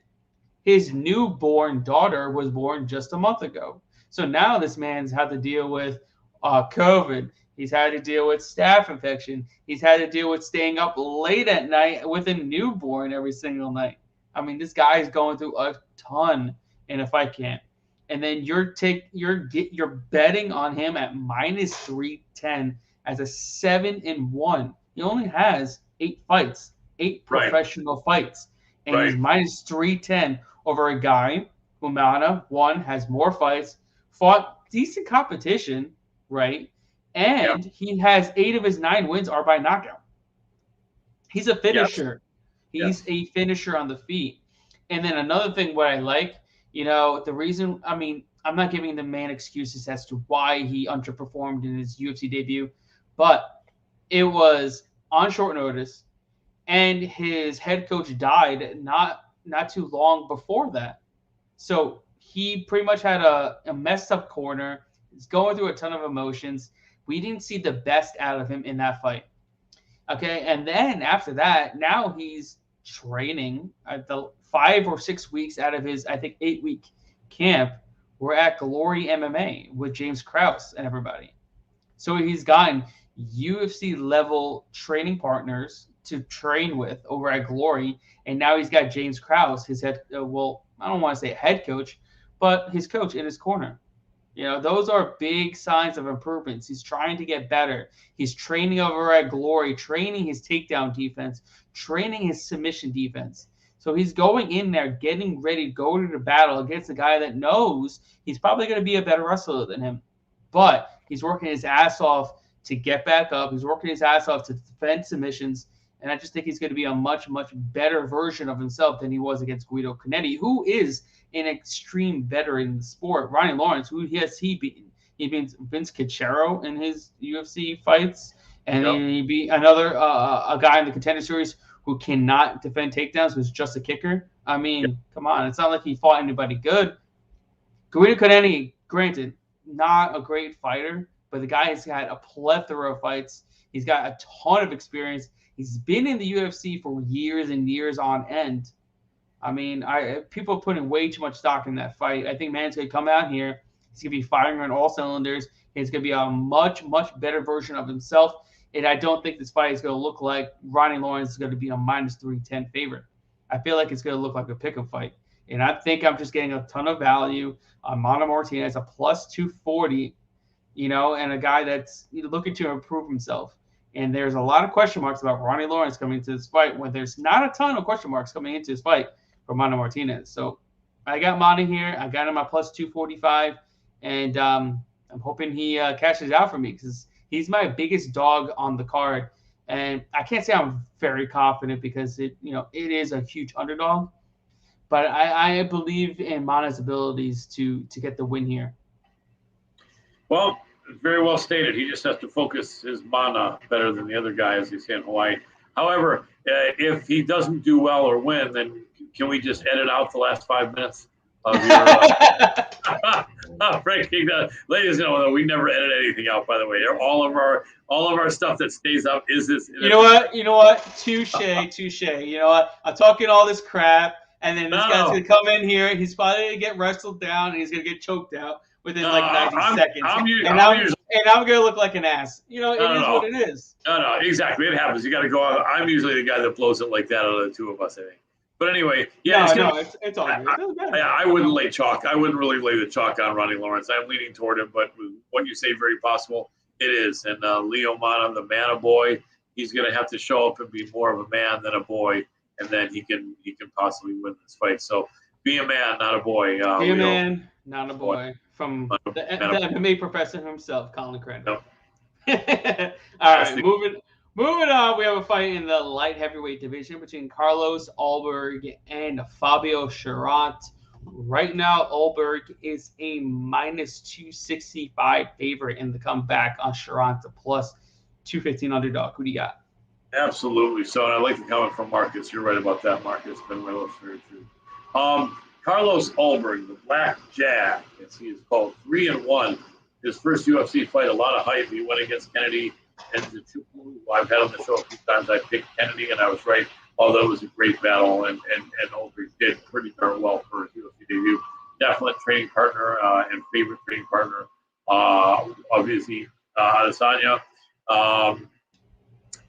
Speaker 2: his newborn daughter was born just a month ago. So now this man's had to deal with COVID. He's had to deal with staph infection. He's had to deal with staying up late at night with a newborn every single night. I mean, this guy is going through a ton in a fight camp. And then you're betting on him at minus 310 as a 7-1. He only has 8 fights, 8 professional fights. And he's minus 310 over a guy who Manna, one, has more fights, fought decent competition, right? And he has 8 of his 9 wins are by knockout. He's a finisher. He's a finisher on the feet. And then another thing, what I like, you know, the reason, I mean, I'm not giving the man excuses as to why he underperformed in his UFC debut, but it was on short notice, and his head coach died not too long before that. So he pretty much had a messed up corner. He's going through a ton of emotions. We didn't see the best out of him in that fight. Okay, and then after that, now he's training at the 5 or 6 weeks out of his, I think, 8-week camp. We're at Glory MMA with James Krause and everybody. So he's gotten UFC level training partners to train with over at Glory, and now he's got James Krause, his head. Well, I don't want to say head coach, but his coach in his corner. You know, those are big signs of improvements. He's trying to get better. He's training over at Glory, training his takedown defense, training his submission defense. So he's going in there, getting ready to go to the battle against a guy that knows he's probably going to be a better wrestler than him. But he's working his ass off to get back up. He's working his ass off to defend submissions. And I just think he's going to be a much, much better version of himself than he was against Guido Canetti, who is an extreme veteran in the sport. Ronnie Lawrence, who has he beaten? He beat Vince Cachero in his UFC fights, and he beat another a guy in the Contender Series who cannot defend takedowns, who's just a kicker. I mean, come on, it's not like he fought anybody good. Guido Canetti, granted, not a great fighter, but the guy has had a plethora of fights. He's got a ton of experience. He's been in the UFC for years and years on end. I mean, people are putting way too much stock in that fight. I think Man's going to come out here. He's going to be firing on all cylinders. He's going to be a much, much better version of himself. And I don't think this fight is going to look like Ronnie Lawrence is going to be a minus 310 favorite. I feel like it's going to look like a pick-up fight. And I think I'm just getting a ton of value on Manna Martinez, a plus 240 and a guy that's looking to improve himself. And there's a lot of question marks about Ronnie Lawrence coming into this fight when there's not a ton of question marks coming into this fight for Manna Martinez. So I got Manna here. I got him at plus 245, and I'm hoping he cashes out for me because he's my biggest dog on the card. And I can't say I'm very confident because it is a huge underdog, but I believe in Manna's abilities to get the win here.
Speaker 3: Well, very well stated. He just has to focus his mana better than the other guy, as they say in Hawaii. However, if he doesn't do well or win, then can we just edit out the last 5 minutes of your breaking down? Ladies and gentlemen, we never edit anything out, by the way. All of our stuff that stays up is this.
Speaker 2: You know what? Touche. You know what? I'm talking all this crap, and then this guy's going to come in here. He's probably going to get wrestled down, and he's going to get choked out within 90 seconds. I'm going to look like an ass. It is what it is.
Speaker 3: No, exactly. It happens. You got to go out. I'm usually the guy that blows it like that out of the two of us, I think. But anyway, yeah.
Speaker 2: It's all good.
Speaker 3: I wouldn't lay chalk. I wouldn't really lay the chalk on Ronnie Lawrence. I'm leaning toward him, but what you say, very possible. It is. And Leo Manna, the Manna boy, he's going to have to show up and be more of a man than a boy, and then he can possibly win this fight. So be a man, not a boy.
Speaker 2: Be a man, not a boy. From the MMA professor himself, Colin Crandall.
Speaker 3: Yep.
Speaker 2: All right, moving on. We have a fight in the light heavyweight division between Carlos Albergue and Fabio Sharon. Right now, Albergue is a minus 265 favorite in the comeback on Sharon to plus 215 underdog. Who do you got?
Speaker 3: Absolutely. So, and I like the comment from Marcus. You're right about that, Marcus. It's been well fair too. Carlos Albergue, the Black Jag, as he is called, 3-1. His first UFC fight, a lot of hype. He went against Kennedy and Chupu. I've had on the show a few times. I picked Kennedy, and I was right. Although it was a great battle, and Albergue did pretty darn well for his UFC debut. Definite training partner and favorite training partner, obviously, Adesanya.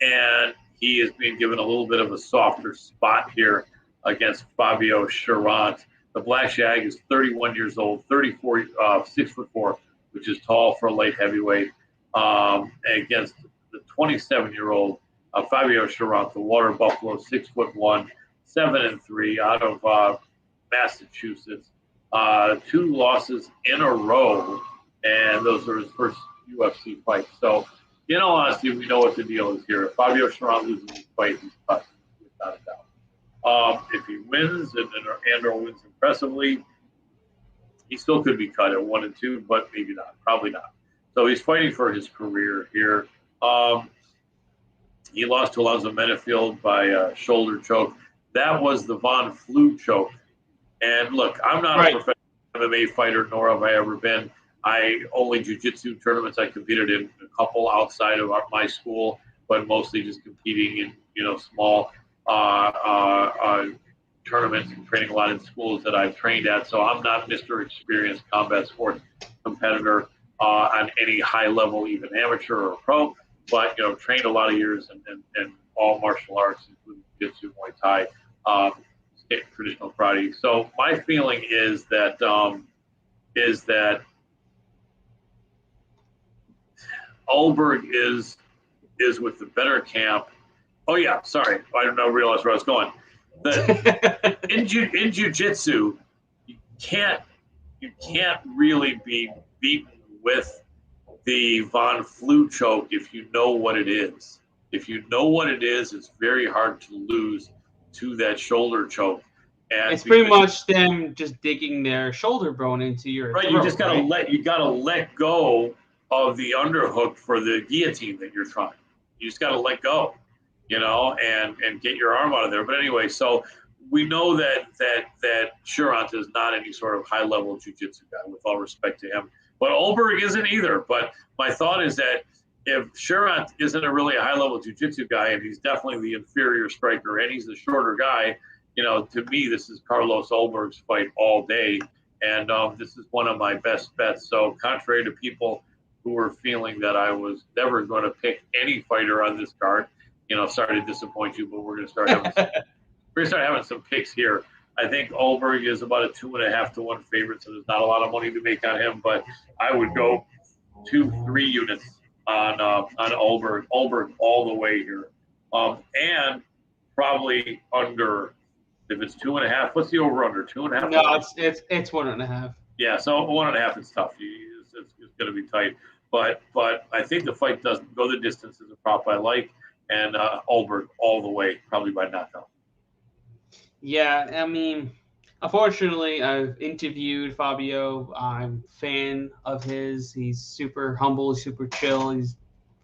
Speaker 3: And he is being given a little bit of a softer spot here against Fabio Sharon. The Black Jag is 31 years old, 6'4", which is tall for a light heavyweight, against the 27-year-old Fabio Sharon, the Water Buffalo, 6'1", 7-3 out of Massachusetts. 2 losses in a row, and those are his first UFC fights. So, in all honesty, we know what the deal is here. If Fabio Sharon loses this fight, he's cut, without a doubt. If he wins and/or wins impressively, he still could be cut at 1-2, but maybe not, probably not. So he's fighting for his career here. He lost to Alonzo Menafield by shoulder choke. That was the Von Flue choke. And look, I'm not a professional MMA fighter, nor have I ever been. I only jiu-jitsu tournaments I competed in, a couple outside of my school, but mostly just competing in small tournaments and training a lot in schools that I've trained at. So I'm not Mr. Experienced combat sports competitor on any high level, even amateur or pro, but trained a lot of years and all martial arts, including jiu-jitsu, Muay Thai, traditional karate. So my feeling is that Albergue is with the better camp. Oh yeah, sorry, I didn't realize where I was going. In jiu-jitsu, you can't really be beaten with the Von Flue choke if you know what it is. If you know what it is, it's very hard to lose to that shoulder choke. And
Speaker 2: it's pretty much them just digging their shoulder bone into your throat,
Speaker 3: you just gotta let go of the underhook for the guillotine that you're trying. You just gotta let go, and get your arm out of there. But anyway, so we know that Sharon is not any sort of high level jiu-jitsu guy, with all respect to him. But Albergue isn't either. But my thought is that if Sharon isn't a really high level jiu-jitsu guy, and he's definitely the inferior striker, and he's the shorter guy, to me, this is Carlos Albergue's fight all day. And this is one of my best bets. So contrary to people who were feeling that I was never going to pick any fighter on this card, sorry to disappoint you, but we're going to start having some picks here. I think Albergue is about a 2.5 to 1 favorite, so there's not a lot of money to make on him. But I would go 2-3 units on Albergue all the way here, and probably under. If it's 2.5, what's the over under? 2.5.
Speaker 2: No, it's 1.5.
Speaker 3: Yeah, so 1.5 is tough. It's going to be tight. But I think the fight doesn't go the distance as a prop I like, and Albergue all the way, probably by knockout.
Speaker 2: Yeah, I mean, unfortunately, I've interviewed Fabio. I'm a fan of his. He's super humble, super chill. He's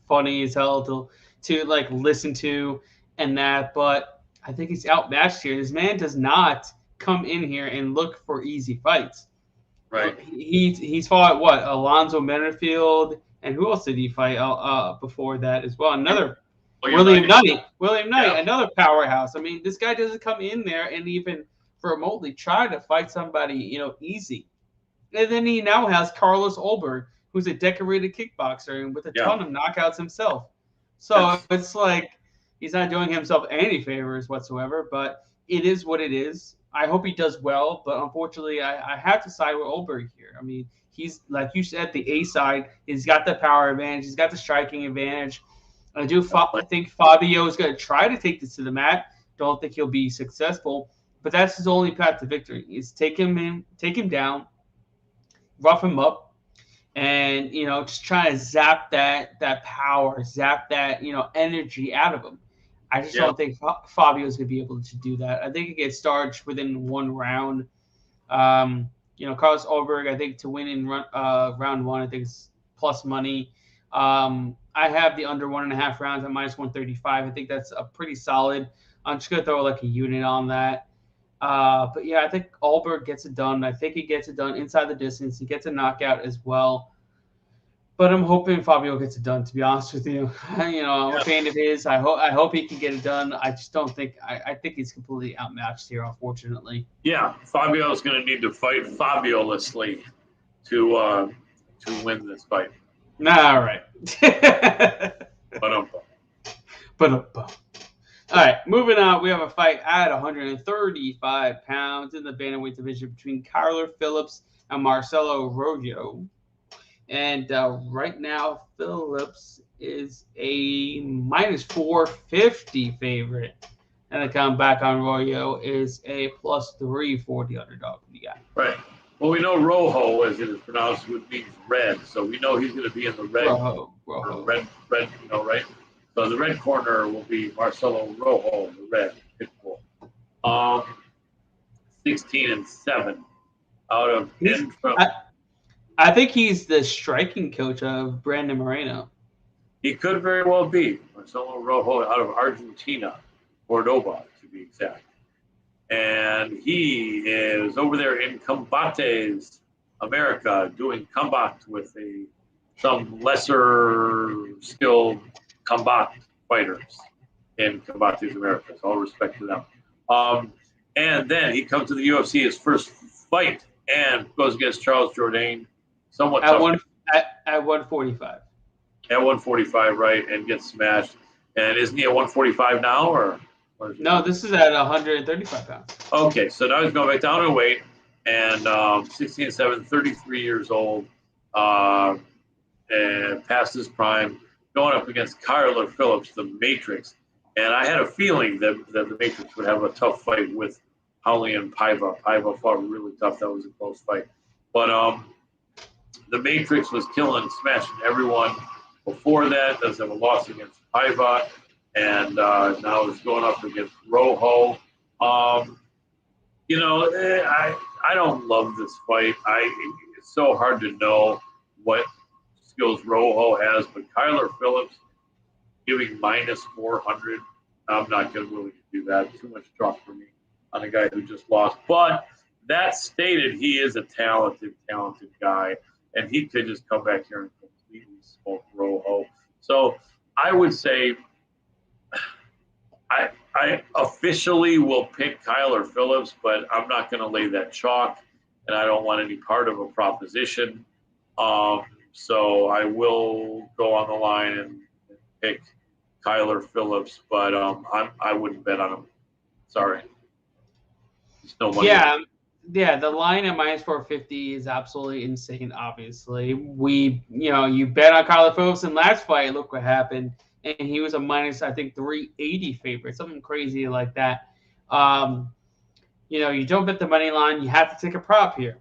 Speaker 2: funny as hell to like listen to and that. But I think he's outmatched here. This man does not come in here and look for easy fights.
Speaker 3: Right.
Speaker 2: He's fought what? Alonzo Mennerfield, and who else did he fight before that as well? Another William Knight.
Speaker 3: Yeah.
Speaker 2: Another powerhouse. I mean, this guy doesn't come in there and even remotely try to fight somebody, easy. And then he now has Carlos Ulberg, who's a decorated kickboxer and with a ton of knockouts himself. So it's like he's not doing himself any favors whatsoever, but it is what it is. I hope he does well, but unfortunately, I have to side with Ulberg here. I mean, he's, like you said, the A side. He's got the power advantage. He's got the striking advantage. I think Fabio is going to try to take this to the mat. Don't think he'll be successful, but that's his only path to victory. Is take him down, rough him up, and just try to zap that power, zap that energy out of him. I just don't think Fabio is going to be able to do that. I think it gets started within one round. Carlos Ulberg, I think to win in round one, I think is plus money. I have the under 1.5 rounds at minus 135. I think that's a pretty solid. I'm just going to throw like a unit on that. But yeah, I think Ulberg gets it done. I think he gets it done inside the distance. He gets a knockout as well. But I'm hoping Fabio gets it done, to be honest with you. I'm a fan of his. I hope he can get it done. I just don't think – I think he's completely outmatched here, unfortunately.
Speaker 3: Yeah, Fabio's going to need to fight fabulously to win this fight.
Speaker 2: All right. All right, moving on. We have a fight at 135 pounds in the bantamweight division between Kyler Phillips and Marcelo Rojo. And right now, Phillips is a minus 450 favorite. And the comeback on Rojo is a plus 340 underdog. What do you got?
Speaker 3: Right. Well, we know Rojo, as it is pronounced, would mean red. So we know he's going to be in the red.
Speaker 2: Rojo.
Speaker 3: Red, right? So the red corner will be Marcelo Rojo, the red pitbull. 16-7 out of 10 from.
Speaker 2: I think he's the striking coach of Brandon Moreno.
Speaker 3: He could very well be Marcelo Rojo out of Argentina, Cordoba to be exact. And he is over there in Combates, America, doing combat with some lesser skilled combat fighters in Combates, America. So all respect to them. And then he comes to the UFC, his first fight, and goes against Charles Jourdain. Somewhat
Speaker 2: at
Speaker 3: tough.
Speaker 2: 145.
Speaker 3: At 145, right, and gets smashed. And isn't he at 145 now, or
Speaker 2: no? This is at 135 pounds.
Speaker 3: Okay, so now he's going back down in weight, and 16-7, 33 years old, and past his prime, going up against Kyler Phillips, the Matrix. And I had a feeling that the Matrix would have a tough fight with Raulian Paiva. Paiva fought really tough. That was a close fight. But the Matrix was killing, smashing everyone before that. Does have a loss against Paiva, and now is going up against Rojo. I don't love this fight. It's so hard to know what skills Rojo has, but Kyler Phillips giving minus 400. I'm not going to willing to do that. Too much drop for me on a guy who just lost. But that stated, he is a talented guy, and he could just come back here and completely smoke Rojo. So I would say I officially will pick Kyler Phillips, but I'm not going to lay that chalk, and I don't want any part of a proposition. So I will go on the line and pick Kyler Phillips, but I wouldn't bet on him. Sorry. There's no money.
Speaker 2: Yeah, Yeah, the line at minus 450 is absolutely insane, obviously. You bet on Carla Phillips in last fight. Look what happened. And he was a minus, I think, 380 favorite, something crazy like that. You don't bet the money line. You have to take a prop here.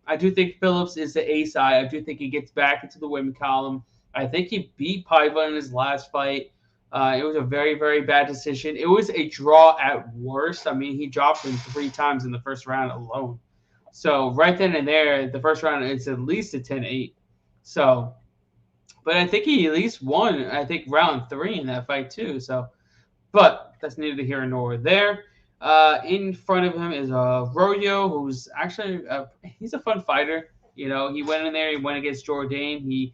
Speaker 2: I do think Phillips is the A side. I do think he gets back into the women column. I think he beat Paiva in his last fight. It was a very, very bad decision. It was a draw at worst. I mean, he dropped him 3 times in the first round alone. So right then and there, the first round, it's at least a 10-8. So, but I think he at least won, I think, round 3 in that fight too. So, but that's neither here nor there. In front of him is Rojo, who's actually he's a fun fighter. He went in there. He went against Jourdain. He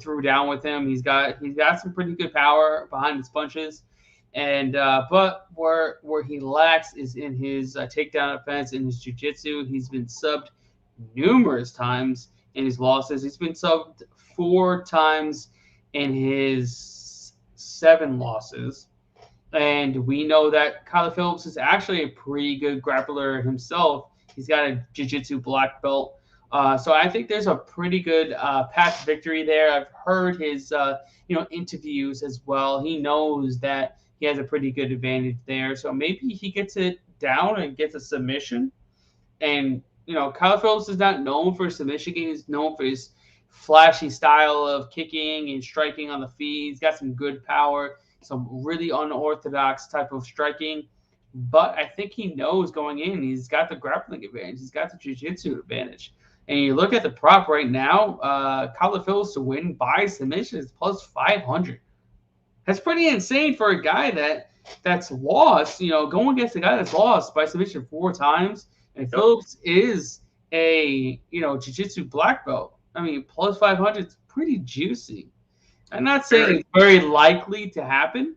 Speaker 2: threw down with him. He's got some pretty good power behind his punches, and but where he lacks is in his takedown defense, in his jiu-jitsu. He's been subbed numerous times in his losses. He's been subbed 4 times in his 7 losses. And we know that Carla Phillips is actually a pretty good grappler himself. He's got a jiu-jitsu black belt. So I think there's a pretty good path to victory there. I've heard his interviews as well. He knows that he has a pretty good advantage there. So maybe he gets it down and gets a submission. And, Carla Phillips is not known for submission games. He's known for his flashy style of kicking and striking on the feet. He's got some good power, some really unorthodox type of striking. But I think he knows going in, he's got the grappling advantage. He's got the jiu-jitsu advantage. And you look at the prop right now, Carla Phillips to win by submission is plus 500. That's pretty insane for a guy that's lost, going against a guy that's lost by submission 4 times. And Phillips is a, jiu-jitsu black belt. I mean, plus 500 is pretty juicy. I'm not saying it's very likely to happen,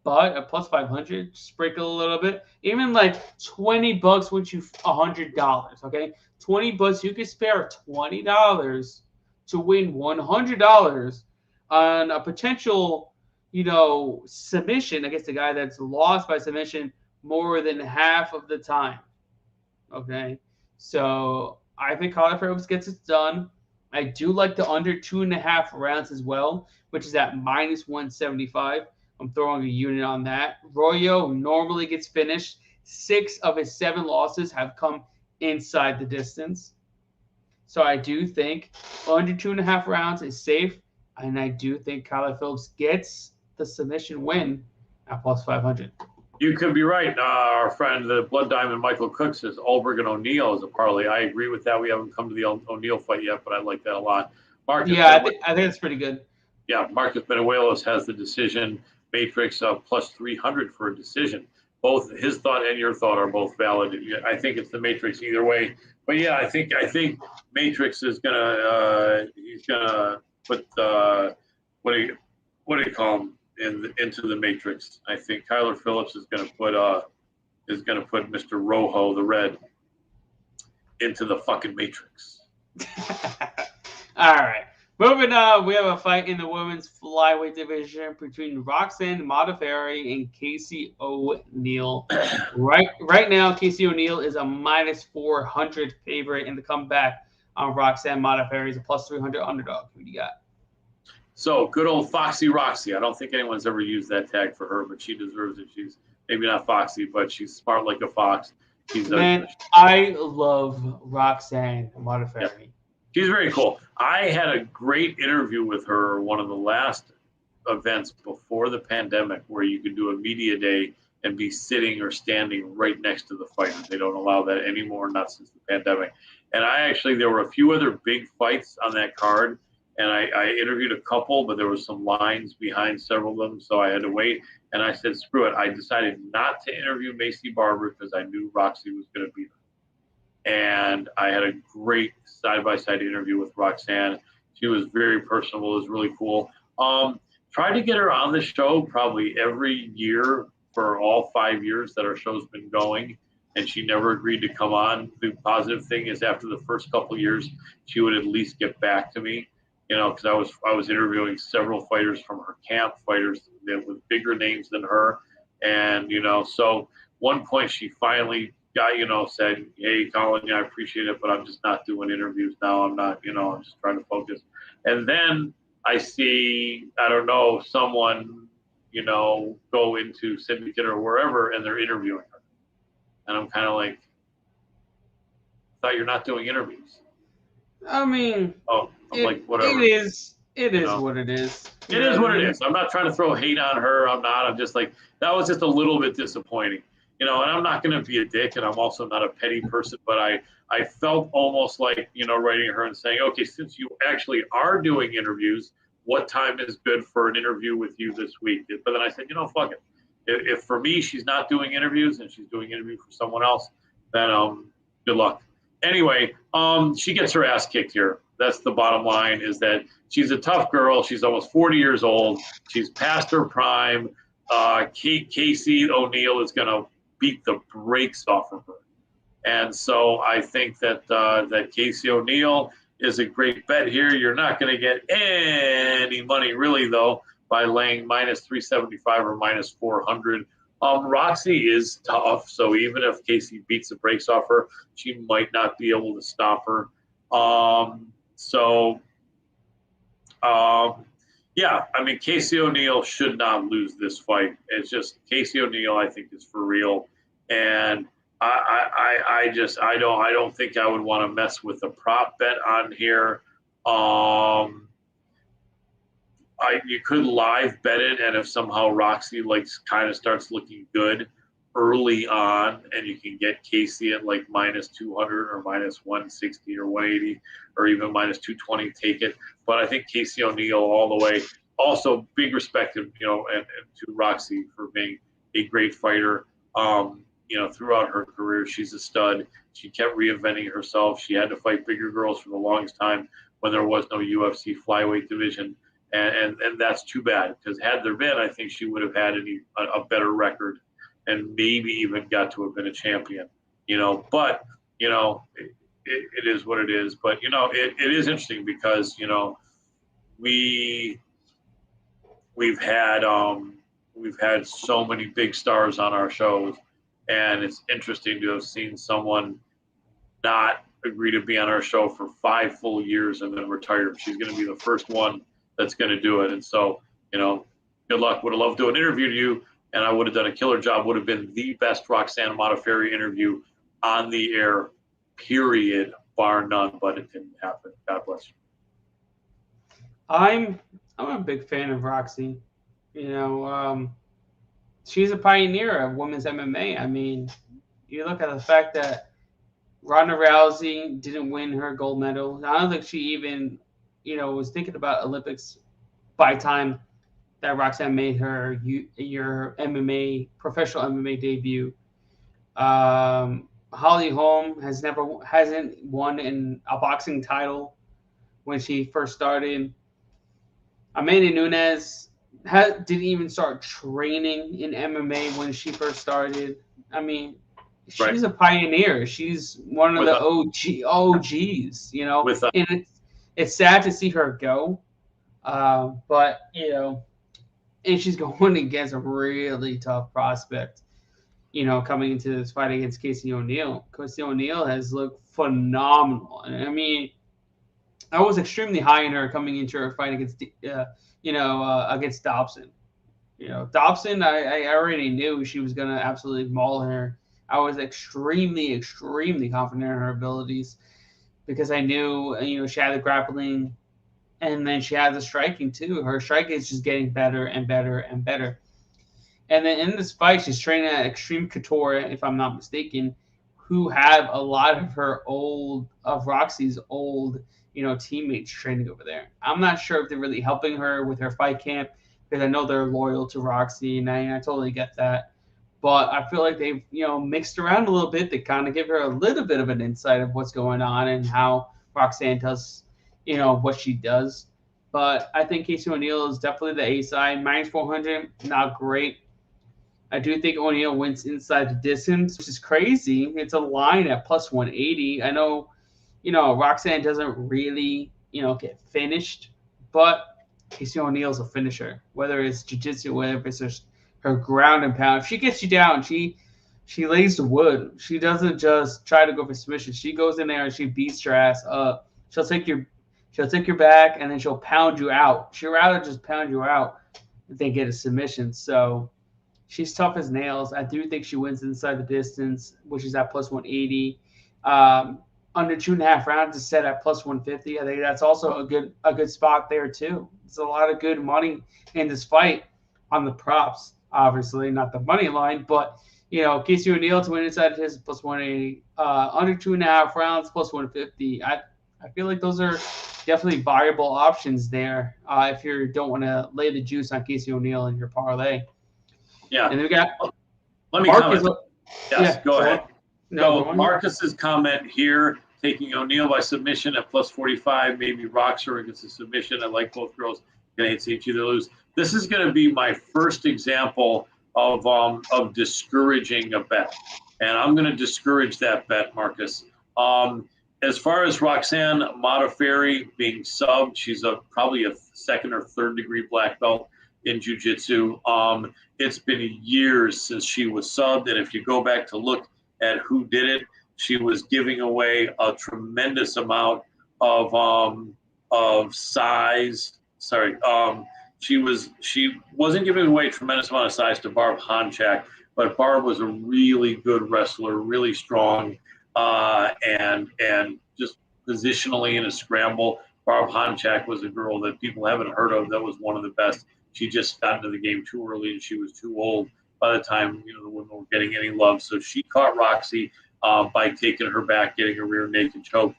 Speaker 2: but at plus 500, sprinkle a little bit. Even like $20 wins you $100. Okay, $20, you could spare $20 to win $100 on a potential, submission against a guy that's lost by submission more than half of the time. Okay, so I think Carla Phillips gets it done. I do like the under 2.5 rounds as well, which is at minus 175. I'm throwing a unit on that. Rojo normally gets finished. 6 of his 7 losses have come inside the distance. So I do think under 2.5 rounds is safe. And I do think Carla Phillips gets the submission win at plus 500.
Speaker 3: You could be right. Our friend, the Blood Diamond Michael Cook, says Albergue and O'Neal is a parlay. I agree with that. We haven't come to the O'Neal fight yet, but I like that a lot.
Speaker 2: I think it's pretty good.
Speaker 3: Yeah, Marcus Benuelos has the decision matrix of plus 300 for a decision. Both his thought and your thought are both valid. I think it's the matrix either way. But yeah, I think matrix is he's gonna put what do you call him into the matrix. I think Kyler Phillips is gonna put Mr. Rojo, the red, into the fucking matrix.
Speaker 2: All right. Moving on, we have a fight in the women's flyweight division between Roxanne Modafferi and Casey O'Neill. Right now, Casey O'Neill is a minus 400 favorite in the comeback on Roxanne Modafferi is a plus 300 underdog. Who do you got?
Speaker 3: So, good old Foxy Roxy. I don't think anyone's ever used that tag for her, but she deserves it. She's maybe not foxy, but she's smart like a fox.
Speaker 2: I love Roxanne Modafferi.
Speaker 3: Yeah. She's very cool. I had a great interview with her, one of the last events before the pandemic, where you could do a media day and be sitting or standing right next to the fighter. They don't allow that anymore, not since the pandemic. And there were a few other big fights on that card, and I interviewed a couple, but there was some lines behind several of them, so I had to wait. And I said, screw it. I decided not to interview Macy Barber because I knew Roxy was going to beat her. And I had a great side-by-side interview with Roxanne. She was very personable. It was really cool. Tried to get her on the show probably every year for all 5 years that our show's been going, and she never agreed to come on. The positive thing is after the first couple of years, she would at least get back to me, because I was interviewing several fighters from her camp, fighters with bigger names than her. And, so one point she finally guy, said, "Hey, Colin, yeah, I appreciate it, but I'm just not doing interviews now. I'm not, I'm just trying to focus." And then I see, I don't know, someone, go into Syndicate or wherever, and they're interviewing her, and I'm kind of like, "I thought you're not doing interviews."
Speaker 2: I mean,
Speaker 3: whatever.
Speaker 2: It is what it is.
Speaker 3: It is what it is. I'm not trying to throw hate on her. I'm just like, that was just a little bit disappointing. And I'm not going to be a dick, and I'm also not a petty person, but I felt almost like, writing her and saying, okay, since you actually are doing interviews, what time is good for an interview with you this week? But then I said, fuck it. If for me, she's not doing interviews and she's doing interviews for someone else, then good luck. Anyway, she gets her ass kicked here. That's the bottom line, is that she's a tough girl. She's almost 40 years old. She's past her prime. Casey O'Neill is going to beat the brakes off of her. And so I think that Casey O'Neill is a great bet here. You're not going to get any money, really, though, by laying minus 375 or minus 400. Roxy is tough, so even if Casey beats the brakes off her, she might not be able to stop her. Yeah, I mean, Casey O'Neill should not lose this fight. It's just Casey O'Neill, I think, is for real, and I don't think I would want to mess with a prop bet on here. You could live bet it, and if somehow Roxy kind of starts looking good early on, and you can get Casey at minus 200 or minus 160 or 180 or even minus 220, take it. But I think Casey O'Neill all the way. Also, big respect, and to Roxy for being a great fighter. Throughout her career, she's a stud. She kept reinventing herself. She had to fight bigger girls for the longest time when there was no UFC flyweight division. And that's too bad, because had there been, I think she would have had a better record and maybe even got to have been a champion, but, it is what it is. But, it is interesting because, we've had so many big stars on our shows, and it's interesting to have seen someone not agree to be on our show for 5 full years and then retire. She's going to be the first one that's going to do it. And so, good luck. Would have loved to do an interview to you, and I would have done a killer job. Would have been the best Roxanne Modafferi interview on the air, period, bar none, but it didn't happen. God bless you.
Speaker 2: I'm a big fan of Roxy. She's a pioneer of women's MMA. I mean, you look at the fact that Ronda Rousey didn't win her gold medal. I don't think she even, was thinking about Olympics by the time that Roxanne made her your professional MMA debut. Holly Holm hasn't won a boxing title when she first started. Amanda Nunes didn't even start training in MMA when she first started. I mean, she's a pioneer. She's one of the OGs, and it's sad to see her go. But, and she's going against a really tough prospect, coming into this fight against Casey O'Neill. Casey O'Neill has looked phenomenal. I mean, I was extremely high in her coming into her fight against, against Dobson. Dobson, I already knew she was going to absolutely maul her. I was extremely, extremely confident in her abilities because I knew, she had the grappling and then she had the striking too. Her striking is just getting better and better and better. And then in this fight, she's training at Extreme Couture, if I'm not mistaken, who have a lot of Roxy's old, teammates training over there. I'm not sure if they're really helping her with her fight camp because I know they're loyal to Roxy, and I totally get that. But I feel like they've, mixed around a little bit. They kind of give her a little bit of an insight of what's going on and how Roxanne does, what she does. But I think Casey O'Neill is definitely the A side. Minus 400, not great. I do think O'Neill wins inside the distance, which is crazy. It's a line at plus 180. I know, Roxanne doesn't really, get finished, but Casey O'Neill's a finisher. Whether it's jiu-jitsu, whether it's her ground and pound. If she gets you down, she she lays the wood. She doesn't just try to go for submission. She goes in there and she beats your ass up. She'll take your back and then she'll pound you out. She'd rather just pound you out than get a submission. So she's tough as nails. I do think she wins inside the distance, which is at plus 180. Under 2.5 rounds is set at plus 150. I think that's also a good spot there too. There's a lot of good money in this fight on the props. Obviously, not the money line, but Casey O'Neill to win inside of his plus 180. Under 2.5 rounds plus 150. I feel like those are definitely viable options there if you don't want to lay the juice on Casey O'Neill in your parlay.
Speaker 3: Yeah.
Speaker 2: And we got
Speaker 3: Let me
Speaker 2: Marcus.
Speaker 3: comment. Yes, go ahead.
Speaker 2: No,
Speaker 3: So Marcus's comment here, taking O'Neill by submission at plus 45, maybe rocks her against a submission. I like both girls. Gonna hate to see each other lose. This is going to be my first example of discouraging a bet, and I'm going to discourage that bet, Marcus. As far as Roxanne Modafferi being subbed, she's probably a second or third degree black belt in jiu-jitsu. It's been years since she was subbed, and if you go back to look at who did it, she was giving away a tremendous amount of size. She wasn't giving away a tremendous amount of size to Barb Honchak, but Barb was a really good wrestler, really strong, and just positionally in a scramble. Barb Honchak was a girl that people haven't heard of that was one of the best. She just got into the game too early, and she was too old by the time the women were getting any love. So she caught Roxy by taking her back, getting a rear naked choke.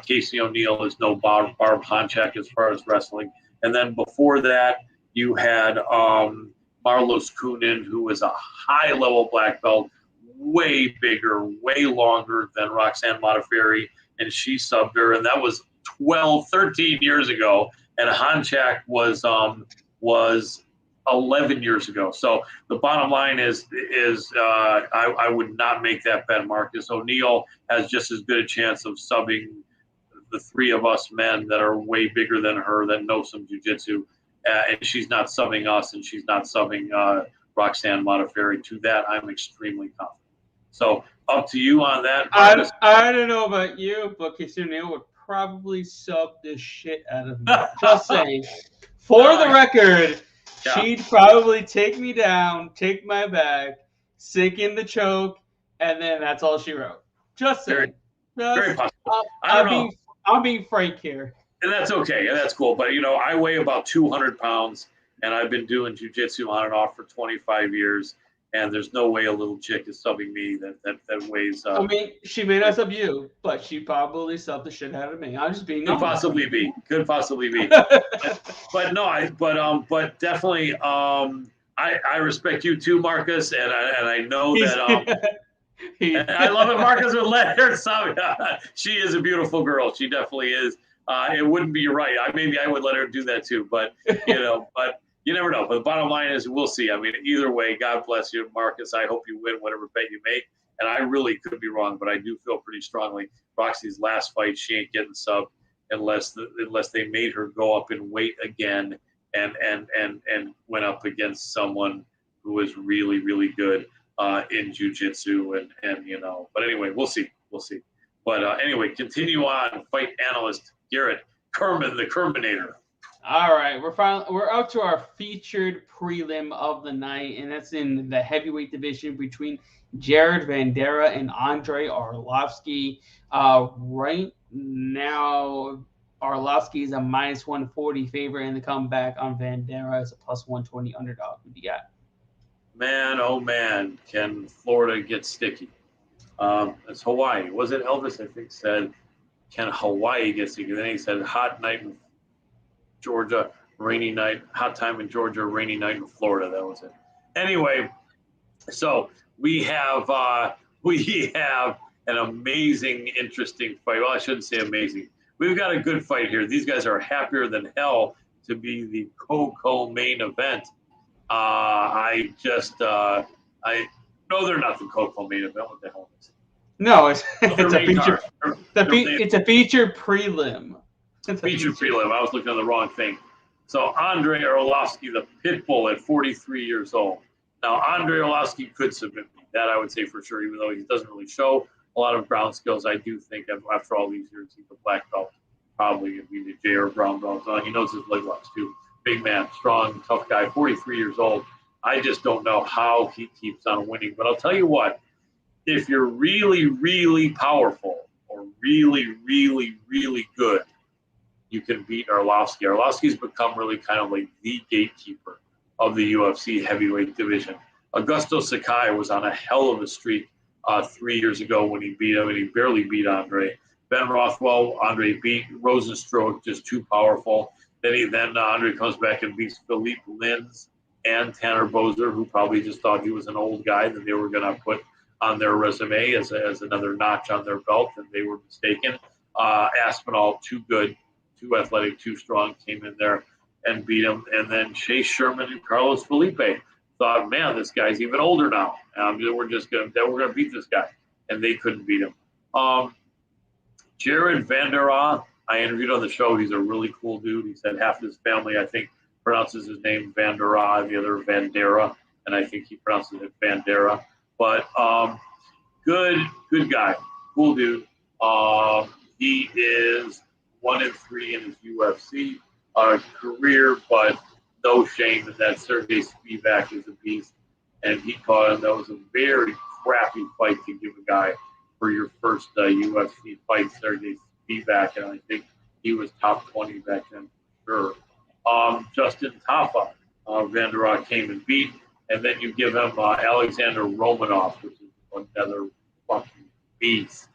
Speaker 3: Casey O'Neill is no Barb Honchak as far as wrestling. And then before that, you had Marlos Kunin, who was a high-level black belt, way bigger, way longer than Roxanne Modafferi, and she subbed her, and that was 13 years ago, and Honchak was 11 years ago. So the bottom line is I would not make that bet, Marcus. O'Neill has just as good a chance of subbing the three of us men that are way bigger than her that know some jiu-jitsu, and she's not subbing us, and she's not subbing Roxanne Modafferi. To that, I'm extremely confident. So up to you on that.
Speaker 2: I don't know about you, but Casey O'Neill would probably sub the shit out of me. Just saying. For the record, she'd probably take me down, take my back, sink in the choke, and then that's all she wrote. Just saying.
Speaker 3: Very possible.
Speaker 2: I'm being frank here.
Speaker 3: And that's okay. And that's cool. But, I weigh about 200 pounds, and I've been doing jiu-jitsu on and off for 25 years, and there's no way a little chick is subbing me that weighs.
Speaker 2: She may not sub you, but she probably subbed the shit out of me. I'm just being
Speaker 3: Could possibly be. But definitely, I respect you too, Marcus, and I know that. I love it. Marcus would let her sub. She is a beautiful girl. She definitely is. It wouldn't be right. Maybe I would let her do that too, but but you never know. But the bottom line is, we'll see. Either way, God bless you, Marcus. I hope you win whatever bet you make. And I really could be wrong, but I do feel pretty strongly. Roxy's last fight, she ain't getting subbed unless they made her go up in weight again and went up against someone who is really, really good in jiu-jitsu and But anyway, we'll see. But anyway, continue on. Fight analyst Garrett Kerman, the Kerminator.
Speaker 2: All right, we're up to our featured prelim of the night, and that's in the heavyweight division between Jared Van Dara and Andre Arlovski. Right now, Arlovski is a minus 140 favorite in the comeback on Van Dara as a plus 120 underdog. Who do you got?
Speaker 3: Man, oh man, can Florida get sticky? It's Hawaii. Was it Elvis, I think, said, can Hawaii get sticky? Then he said, hot night in Georgia, rainy night, hot time in Georgia, rainy night in Florida. That was it. Anyway, so we have an amazing, interesting fight. Well, I shouldn't say amazing. We've got a good fight here. These guys are happier than hell to be the co-main event. No, they're not the co-main event. What the hell is it?
Speaker 2: No, it's a feature. It's a featured prelim.
Speaker 3: Featured prelim. I was looking at the wrong thing. So Andre Arlovski, the pit bull at 43 years old. Now Andre Arlovski could submit me. That I would say for sure, even though he doesn't really show a lot of ground skills. I do think after all these years, he's a black belt, probably going to be the J or brown belt. He knows his leg locks too. Big man, strong, tough guy, 43 years old. I just don't know how he keeps on winning. But I'll tell you what, if you're really, really powerful or really, really, really good, you can beat Arlovski. Arlovski's become really kind of like the gatekeeper of the UFC heavyweight division. Augusto Sakai was on a hell of a streak 3 years ago when he beat him, and he barely beat Andre. Ben Rothwell, Andre beat. Rosenstruck, just too powerful. Then Andre comes back and beats Philippe Lins and Tanner Boser, who probably just thought he was an old guy that they were going to put on their resume as another notch on their belt, and they were mistaken. Aspinall, too good, too athletic, too strong, came in there and beat him. And then Chase Sherman and Carlos Felipe thought, man, this guy's even older now. We're gonna beat this guy, and they couldn't beat him. Jared Vandera, I interviewed on the show. He's a really cool dude. He said half his family, I think, pronounces his name Vandera, and the other Vandera, and I think he pronounces it Vandera. But good guy, cool dude. He is 1-3 in his UFC career, but no shame in that. Sergey Spivak is a beast, and he caught him. That was a very crappy fight to give a guy for your first UFC fight, Sergey Spivak, and I think he was top 20 back then for sure. Justin Tafa, Vandera came and beat, and then you give him Alexander Romanov, which is another fucking beast.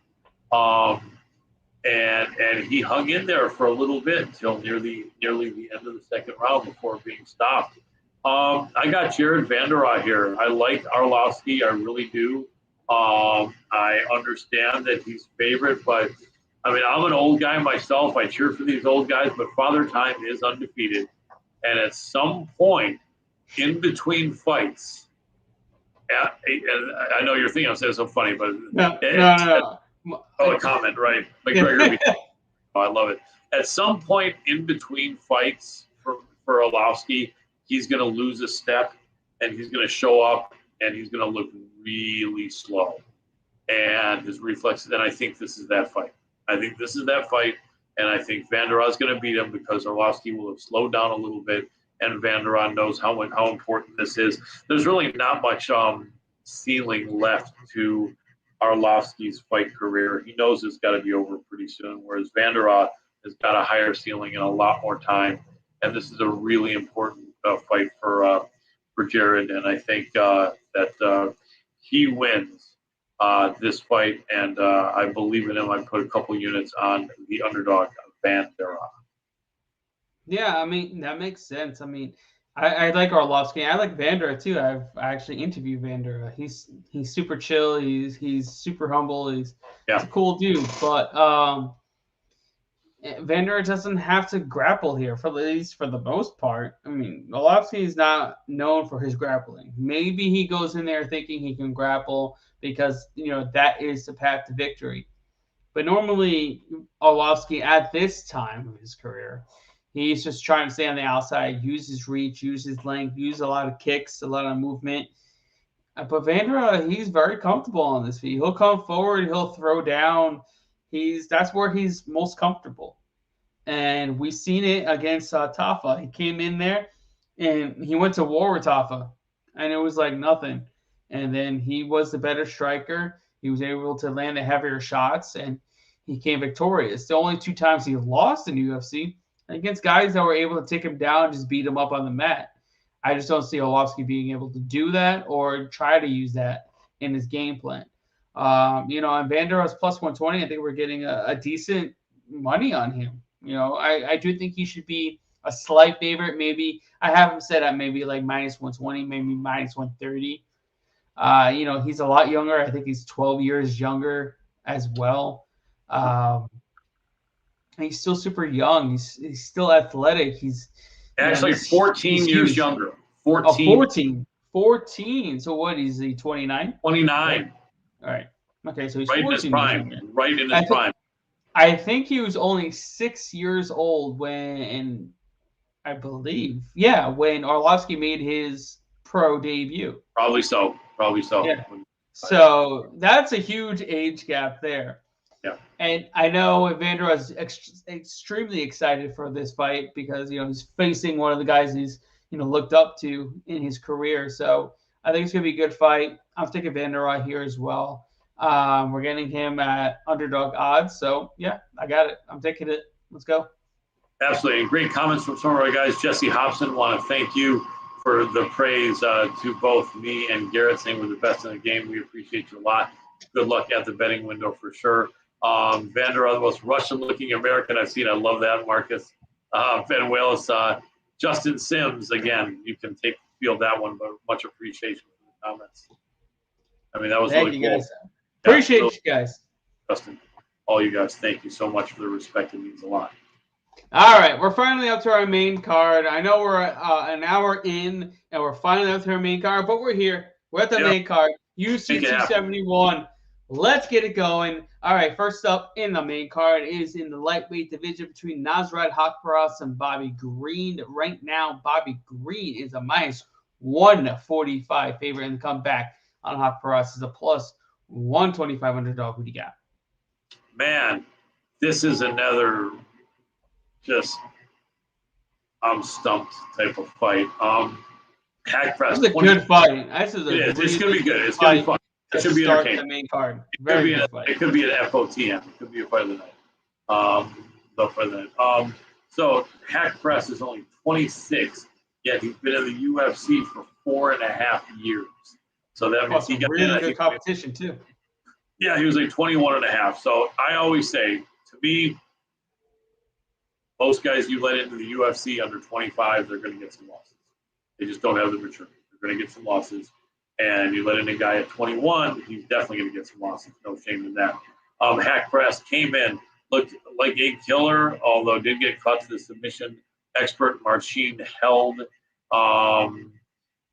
Speaker 3: And he hung in there for a little bit until nearly the end of the second round before being stopped. I got Jared Vandera here. I like Arlovski, I really do. I understand that he's favorite, but I mean, I'm an old guy myself. I cheer for these old guys, but Father Time is undefeated. And at some point in between fights, and I know you're thinking I'm saying something funny, but
Speaker 2: no.
Speaker 3: Oh, a comment, right? McGregor. Oh, I love it. At some point in between fights for Orlowski, he's going to lose a step, and he's going to show up, and he's going to look really slow. And his reflexes, and I think this is that fight. And I think Vandera is going to beat him because Orlowski will have slowed down a little bit, and Vandera knows how important this is. There's really not much ceiling left to Arlovski's fight career. He knows it's got to be over pretty soon, whereas Vandera has got a higher ceiling and a lot more time. And this is a really important fight for Jared. And I think that he wins this fight, and I believe in him. I put a couple units on the underdog, Vandera.
Speaker 2: Yeah, I mean, that makes sense. I mean, I like Arlovski. I like Vandera too. I actually interviewed Vandera. He's super chill. He's super humble. He's a cool dude. But Vandera doesn't have to grapple here, for at least for the most part. I mean, Arlovski is not known for his grappling. Maybe he goes in there thinking he can grapple because that is the path to victory. But normally, Arlovski at this time of his career, he's just trying to stay on the outside, use his reach, use his length, use a lot of kicks, a lot of movement. But Vandera, he's very comfortable on this feet. He'll come forward, he'll throw down. That's where he's most comfortable. And we've seen it against Tafa. He came in there, and he went to war with Tafa, and it was like nothing. And then he was the better striker. He was able to land the heavier shots, and he came victorious. The only 2 times he lost in UFC, against guys that were able to take him down and just beat him up on the mat. I just don't see Orlowski being able to do that or try to use that in his game plan. And Vandera's plus 120, I think we're getting a decent money on him. I do think he should be a slight favorite. Maybe I have him set at maybe like minus 120, maybe minus 130. He's a lot younger. I think he's 12 years younger as well. He's still super young. He's still athletic. He's
Speaker 3: actually 14 years huge. Younger. 14.
Speaker 2: 14. So what? Is he 29?
Speaker 3: 29.
Speaker 2: All right. Okay, so he's
Speaker 3: right
Speaker 2: 14
Speaker 3: in his prime. Right in his prime.
Speaker 2: I think he was only 6 years old when Arlovski made his pro debut.
Speaker 3: Probably so.
Speaker 2: Yeah. So that's a huge age gap there.
Speaker 3: Yeah.
Speaker 2: And I know Evander is extremely excited for this fight because, he's facing one of the guys he's, looked up to in his career. So I think it's going to be a good fight. I'm taking Evander here as well. We're getting him at underdog odds. So, yeah, I got it. I'm taking it. Let's go.
Speaker 3: Absolutely. And great comments from some of our guys. Jesse Hobson, want to thank you for the praise to both me and Garrett, saying we're the best in the game. We appreciate you a lot. Good luck at the betting window for sure. Vander, the most Russian-looking American I've seen. I love that, Marcus. Ben Wales, Justin Sims, again, you can field that one, but much appreciation for the comments. I mean, that was
Speaker 2: Thank
Speaker 3: really
Speaker 2: you
Speaker 3: cool.
Speaker 2: guys. Appreciate you guys.
Speaker 3: Justin, all you guys, thank you so much for the respect. It means a lot.
Speaker 2: All right, we're finally up to our main card. I know we're an hour in, and we're finally up to our main card, but we're here. We're at the main card, UFC 271. Let's get it going. All right, first up in the main card is in the lightweight division between Nasrat Haqparast and Bobby Green. Right now, Bobby Green is a minus 145 favorite, and the comeback on Haqparast is a plus 125 underdog. Who do you got?
Speaker 3: Man, this is another just I'm stumped type of fight. Haqparast.
Speaker 2: This is a good fight.
Speaker 3: It's going to be good. It's going to be fun. It should be entertaining.
Speaker 2: The main card.
Speaker 3: It could be an FOTM. It could be a fight of the night. So Haqparast is only 26, yet he's been in the UFC for 4.5 years. So that means he got
Speaker 2: really good competition too.
Speaker 3: Yeah, he was like 21.5. So I always say, to me, most guys you let into the UFC under 25, they're going to get some losses. They just don't have the maturity. They're going to get some losses. And you let in a guy at 21, he's definitely going to get some losses. No shame in that. Haqparast came in, looked like a killer, although did get caught to the submission. Expert Marcin held.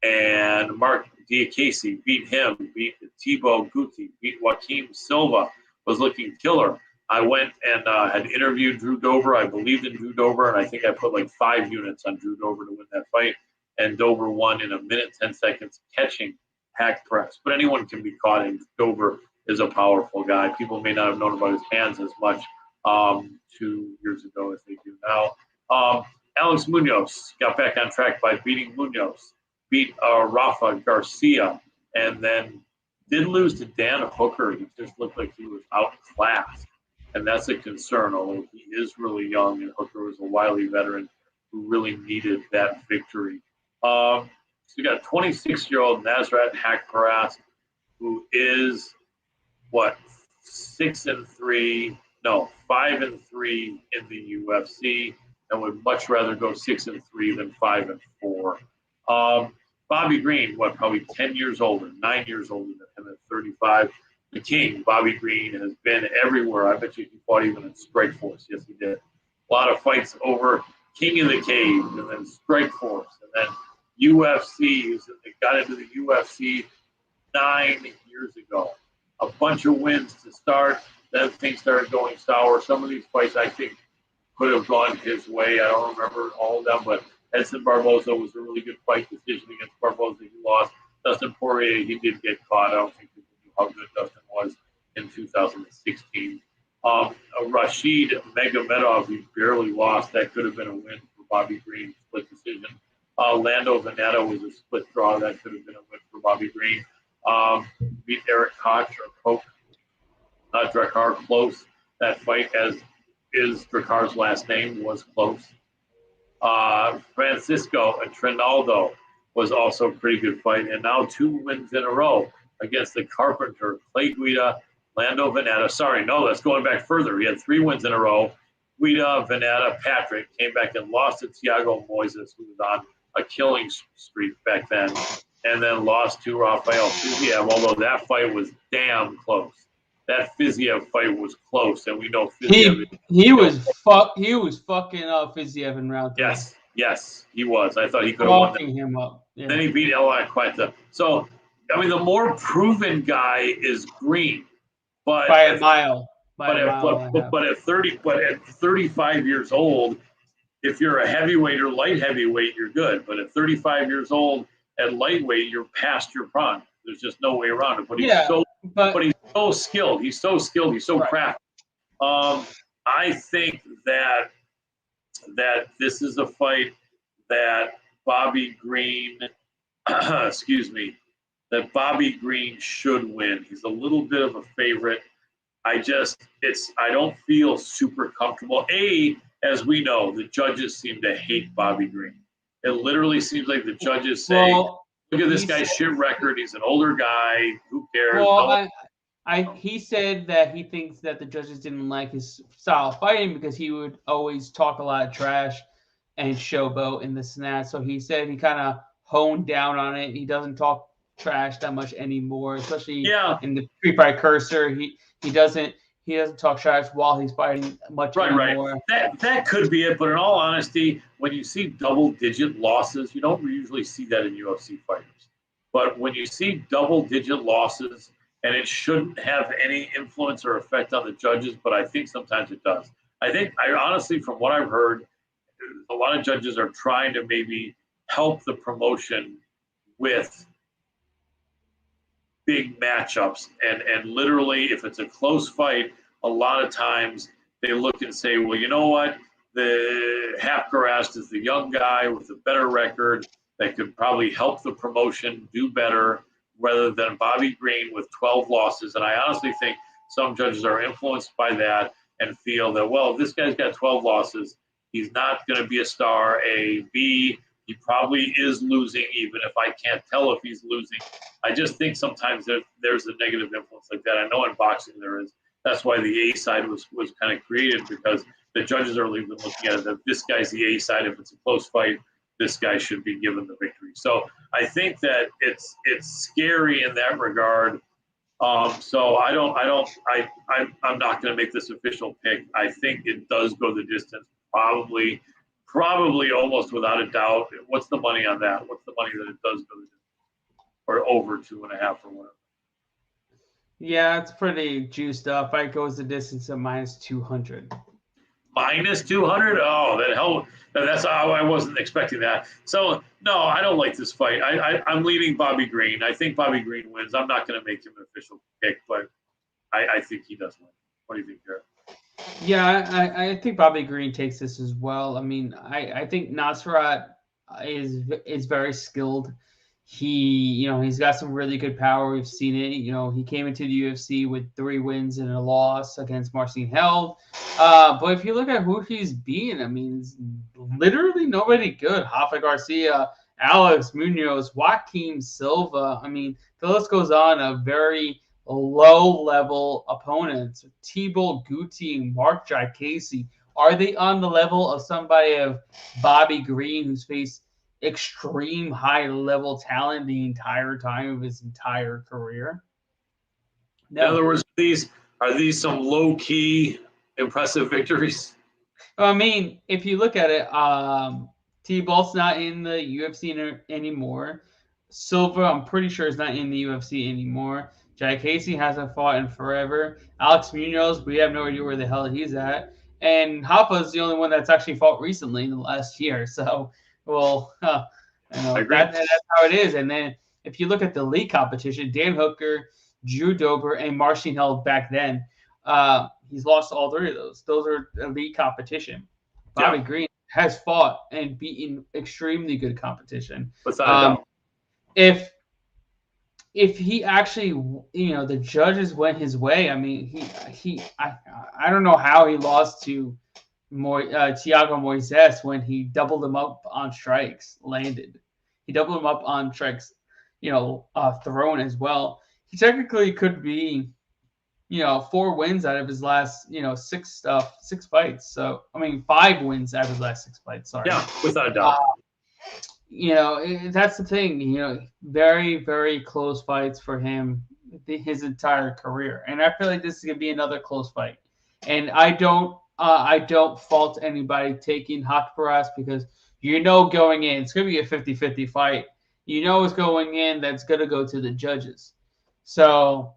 Speaker 3: And Mark Diakese beat him, beat Thibaut Guti, beat Joaquim Silva, was looking killer. I went and had interviewed Drew Dober. I believed in Drew Dober, and I think I put like 5 units on Drew Dober to win that fight. And Dober won in 1 minute, 10 seconds, catching Haqparast. But anyone can be caught, and Dober is a powerful guy. People may not have known about his hands as much 2 years ago as they do now. Alex Munoz got back on track by beating Munoz, beat Rafa Garcia, and then did lose to Dan Hooker. He just looked like he was outclassed. And that's a concern, although he is really young, and Hooker was a wily veteran who really needed that victory. So you got 26-year-old Nasrat Haqparast, who is, 5-3 in the UFC, and would much rather go 6-3 than 5-4. Bobby Green, probably 10 years older, 9 years older than him at 35. The King, Bobby Green, has been everywhere. I bet you he fought even in Strikeforce. Yes, he did. A lot of fights over King of the Cage, and then Strikeforce, and then UFC. They got into the UFC 9 years ago. A bunch of wins to start. Then things started going sour. Some of these fights, I think, could have gone his way. I don't remember all of them, but Edson Barboza was a really good fight decision against Barboza. He lost. Dustin Poirier, he did get caught. I don't think people knew how good Dustin was in 2016. Rashid Magomedov, he barely lost. That could have been a win for Bobby Green, split decision. Lando Veneta was a split draw. That could have been a win for Bobby Green. Beat Eric Koch or Koch. Drakkar close. That fight, as is Drakkar's last name, was close. Francisco Trinaldo was also a pretty good fight. And now 2 wins in a row against the Carpenter, Clay Guida, Lando Veneta. Sorry, no, that's going back further. He had 3 wins in a row. Guida, Veneta, Patrick came back and lost to Thiago Moises, who was on a killing streak back then, and then lost to Rafael Fiziev, although that fight was damn close. That Fiziev fight was close, and we know Fiziev.
Speaker 2: He was fucking up Fiziev in round 3.
Speaker 3: Yes, he was. I thought he could have won that.
Speaker 2: Him up. Yeah.
Speaker 3: Then he beat Eli Quetta. So, I mean, the more proven guy is Green, but
Speaker 2: by a mile.
Speaker 3: But at 35 years old, if you're a heavyweight or light heavyweight, you're good. But at 35 years old, at lightweight, you're past your prime. There's just no way around it. But
Speaker 2: but
Speaker 3: he's so skilled. He's so skilled. He's so crafty. I think that this is a fight that Bobby Green, excuse me, that Bobby Green should win. He's a little bit of a favorite. I don't feel super comfortable. As we know, the judges seem to hate Bobby Green. It literally seems like the judges say, look at this guy's shit record. He's an older guy. Who cares?
Speaker 2: Well, he said that he thinks that the judges didn't like his style of fighting because he would always talk a lot of trash and showboat in this and that. So he said he kind of honed down on it. He doesn't talk trash that much anymore, especially in the pre-fight cursor. He doesn't talk trash while he's fighting much anymore.
Speaker 3: Right. That could be it. But in all honesty, when you see double-digit losses, you don't usually see that in UFC fighters. But when you see double-digit losses, and it shouldn't have any influence or effect on the judges, but I think sometimes it does. I honestly, from what I've heard, a lot of judges are trying to maybe help the promotion with big matchups. And literally, if it's a close fight, a lot of times they look and say, well, you know what? The Hapkarast is the young guy with a better record that could probably help the promotion do better rather than Bobby Green with 12 losses. And I honestly think some judges are influenced by that and feel that, well, this guy's got 12 losses. He's not going to be a star. A, B, he probably is losing, even if I can't tell if he's losing. I just think sometimes there's a negative influence like that. I know in boxing there is. That's why the A side was kind of created, because the judges are even looking at it that this guy's the A side. If it's a close fight, this guy should be given the victory. So I think that it's scary in that regard. So I'm not going to make this official pick. I think it does go the distance, probably almost without a doubt. What's the money on that? What's the money that it does go the distance, or over 2.5 or whatever?
Speaker 2: Yeah, it's pretty juiced up. Fight goes the distance of -200.
Speaker 3: -200? Oh, that hell! That's how I wasn't expecting that. So no, I don't like this fight. I'm leading Bobby Green. I think Bobby Green wins. I'm not going to make him an official pick, but I think he does win. What do you think, Garrett?
Speaker 2: Yeah, I think Bobby Green takes this as well. I mean, I think Nasrat is very skilled. He's got some really good power. We've seen it. He came into the UFC with 3 wins and a loss against Marcin Held. But if you look at who he's beaten, I mean, it's literally nobody good. Rafa Garcia, Alex Munoz, Joaquim Silva. I mean, the list goes on of very low-level opponents. Thibault Guti, Mark Jacasey. Are they on the level of somebody of Bobby Green, who's faced extreme high-level talent the entire time of his entire career?
Speaker 3: No. In other words, are these some low-key impressive victories?
Speaker 2: I mean, if you look at it, Thibault's not in the UFC anymore. Silva, I'm pretty sure, is not in the UFC anymore. Jacasey hasn't fought in forever. Alex Munoz, we have no idea where the hell he's at. And Rafa's the only one that's actually fought recently in the last year. So, that's how it is. And then if you look at the league competition, Dan Hooker, Drew Dober, and Marcin Held back then, he's lost all 3 of those. Those are elite competition. Bobby Green has fought and beaten extremely good competition. If he actually, the judges went his way. I mean, I don't know how he lost to Thiago Moises when he doubled him up on strikes landed. He doubled him up on strikes, thrown as well. He technically could be, 4 wins out of his last, 6 fights. So, I mean, 5 wins out of his last 6 fights. Sorry.
Speaker 3: Yeah, without a doubt.
Speaker 2: That's the thing. Very, very close fights for him his entire career, and I feel like this is gonna be another close fight. And I don't fault anybody taking Hapkarast because going in it's gonna be a 50-50 fight. It's going in that's gonna go to the judges. So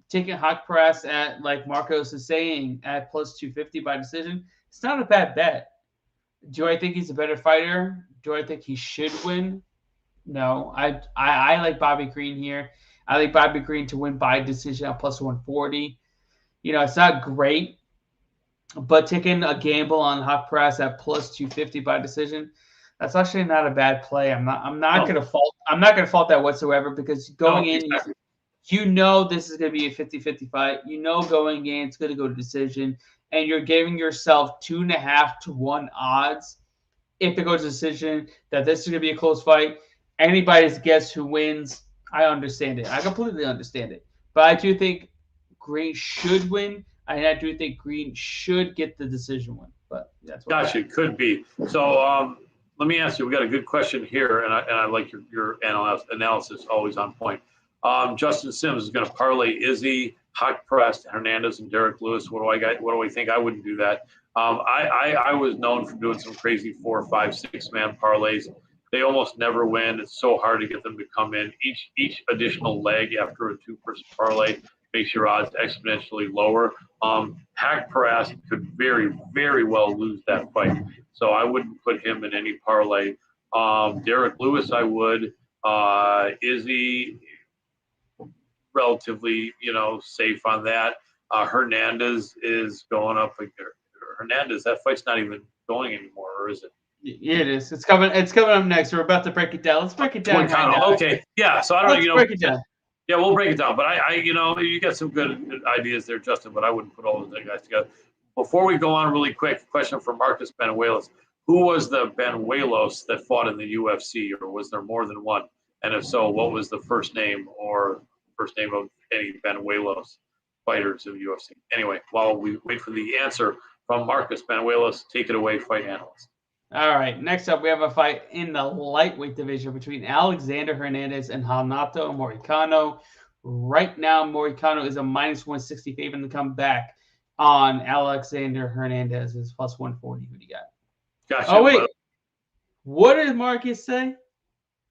Speaker 2: taking Hapkarast at, like Marcos is saying, at +250 by decision, it's not a bad bet. Do I think he's a better fighter? Do I think he should win? No, I like Bobby Green here. I like Bobby Green to win by decision at plus 140. It's not great, but taking a gamble on Hawk Press at plus 250 by decision, that's actually not a bad play. I'm not gonna fault that whatsoever, because going in,
Speaker 3: exactly.
Speaker 2: this is gonna be a 50-50 fight. Going in, it's gonna go to decision, and you're giving yourself 2.5 to 1 odds if it goes to decision that this is gonna be a close fight. Anybody's guess who wins. I understand it. I completely understand it. But I do think Green should win, and I do think Green should get the decision win. But that's what.
Speaker 3: Gotcha. Could be. So let me ask you. We got a good question here, and I like your analysis, always on point. Justin Sims is going to parlay Izzy, Hawk Press, Hernandez, and Derek Lewis. What do I got? What do I think? I wouldn't do that. I was known for doing some crazy 4, 5, 6-man parlays. They almost never win. It's so hard to get them to come in. Each additional leg after a 2-person parlay makes your odds exponentially lower. Hack Press could very, very well lose that fight. So I wouldn't put him in any parlay. Derek Lewis, I would. Izzy, relatively, safe on that. Hernandez is going up. Hernandez, that fight's not even going anymore, or is it?
Speaker 2: Yeah, it is. It's coming up next. We're about to break it down. Let's break it down.
Speaker 3: Okay. Yeah. So I don't know.
Speaker 2: Break it down.
Speaker 3: Yeah, we'll break it down. But I you got some good ideas there, Justin. But I wouldn't put all those guys together. Before we go on, really quick, question from Marcus Benuelos: who was the Benuelos that fought in the UFC, or was there more than one? And if so, what was the first name of any Benuelos fighters in the UFC? Anyway, while we wait for the answer from Marcus Benuelos, take it away, fight analyst.
Speaker 2: All right. Next up, we have a fight in the lightweight division between Alexander Hernandez and Hanato Moricano. Right now, Moricano is a minus 160 favorite to come back on Alexander Hernandez is plus 140. Who do you got?
Speaker 3: Gotcha.
Speaker 2: Oh, wait. What did Marcus say?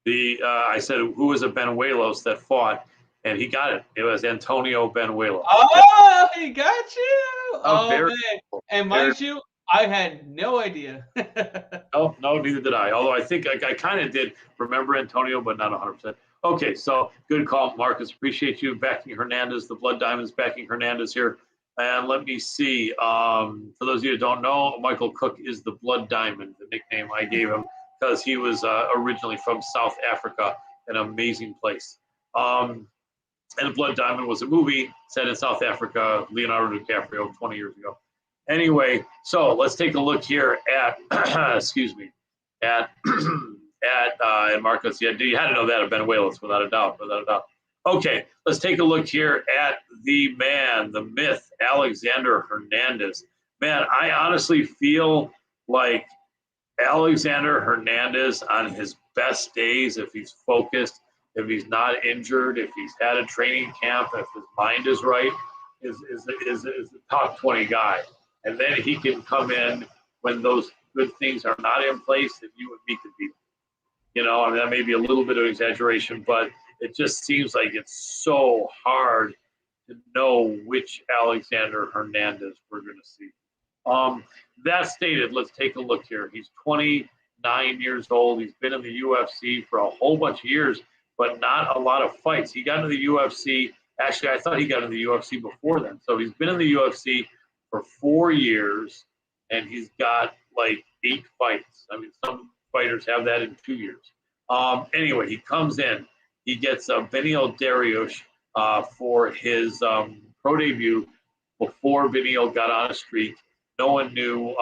Speaker 3: I said, who was a Benuelos that fought? And he got it. It was Antonio Benuelos.
Speaker 2: Oh, he got you. Oh,
Speaker 3: very
Speaker 2: man.
Speaker 3: cool.
Speaker 2: And mind you, I had no idea.
Speaker 3: No, neither did I. Although I think I kind of did remember Antonio, but not 100%. Okay, so good call, Marcus. Appreciate you backing Hernandez. The Blood Diamonds backing Hernandez here. And let me see. For those of you who don't know, Michael Cook is the Blood Diamond, the nickname I gave him, because he was originally from South Africa, an amazing place. And The Blood Diamond was a movie set in South Africa, Leonardo DiCaprio 20 years ago. Anyway, so let's take a look here at, and Marcos. Yeah, you had to know that of Benuelos, without a doubt. Okay, let's take a look here at the man, the myth, Alexander Hernandez. Man, I honestly feel like Alexander Hernandez on his best days, if he's focused, if he's not injured, if he's had a training camp, if his mind is right, is a top 20 guy. And then he can come in when those good things are not in place, and you and me could beat him. That may be a little bit of exaggeration, but it just seems like it's so hard to know which Alexander Hernandez we're going to see. That stated, let's take a look here. He's 29 years old. He's been in the UFC for a whole bunch of years, but not a lot of fights. He got into the UFC. Actually, I thought he got into the UFC before then. So he's been in the UFC for 4 years, and he's got like 8 fights. I mean, some fighters have that in 2 years. Anyway, he comes in. He gets Beneil Dariush for his pro debut before Beneil got on a streak. No one knew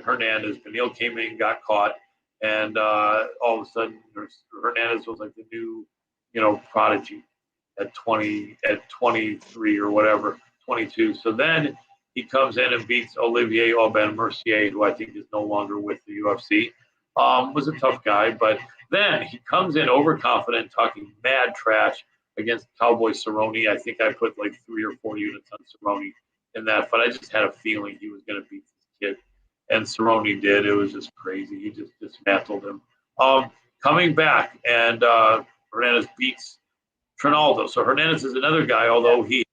Speaker 3: Hernandez. Beneil came in, got caught, and all of a sudden, Hernandez was like the new, prodigy at 23 or whatever, 22. So then he comes in and beats Olivier Aubin-Mercier, who I think is no longer with the UFC. Was a tough guy, but then he comes in overconfident, talking mad trash against Cowboy Cerrone. I think I put like 3 or 4 units on Cerrone in that, but I just had a feeling he was going to beat this kid, and Cerrone did. It was just crazy. He just dismantled him. Coming back, and Hernandez beats Trinaldo. So Hernandez is another guy, although he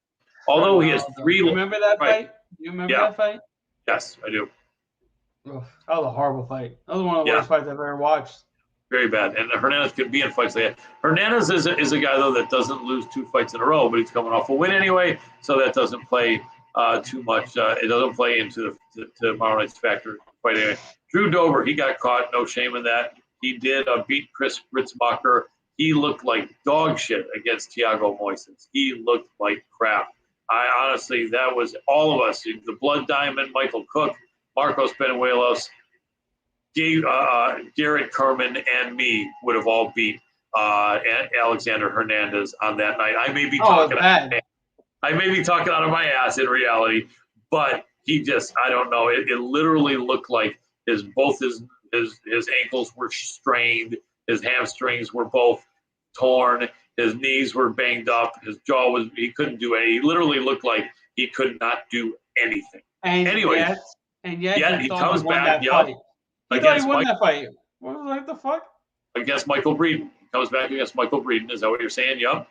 Speaker 3: has 3.
Speaker 2: You remember that fight? You remember that fight?
Speaker 3: Yes, I do.
Speaker 2: That was a horrible fight. That was one of the worst fights I've ever watched.
Speaker 3: Very bad. And Hernandez could be in fights like that. Hernandez is a guy, though, that doesn't lose 2 fights in a row, but he's coming off a win anyway, so that doesn't play too much. It doesn't play into the tomorrow night's factor fight anyway. Drew Dober, he got caught. No shame in that. He did beat Chris Ritzmacher. He looked like dog shit against Thiago Moises. He looked like crap. I honestly, that was all of us. The Blood Diamond, Michael Cook, Marcos Benuelos, Garrett, Kerman, and me would have all beat Alexander Hernandez on that night. I may be talking out of my ass in reality, but he just, I don't know. It literally looked like both his ankles were strained, his hamstrings were both torn, his knees were banged up, his jaw he couldn't do anything. He literally looked like he could not do anything.
Speaker 2: And
Speaker 3: anyway,
Speaker 2: yet
Speaker 3: he comes back.
Speaker 2: He thought he won that fight. What the fuck?
Speaker 3: Against Michael Breeden. Comes back against Michael Breeden. Is that what you're saying? Yup.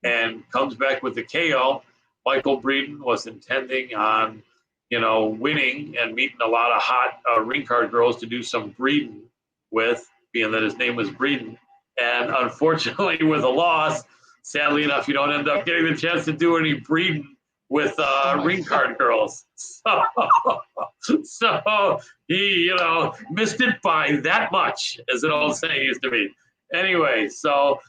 Speaker 3: And comes back with the KO. Michael Breeden was intending on, winning and meeting a lot of hot ring card girls to do some breeding with, being that his name was Breeden. And unfortunately, with a loss, sadly enough, you don't end up getting the chance to do any breeding with ring card girls. So he, missed it by that much, as an old saying used to be. Anyway, so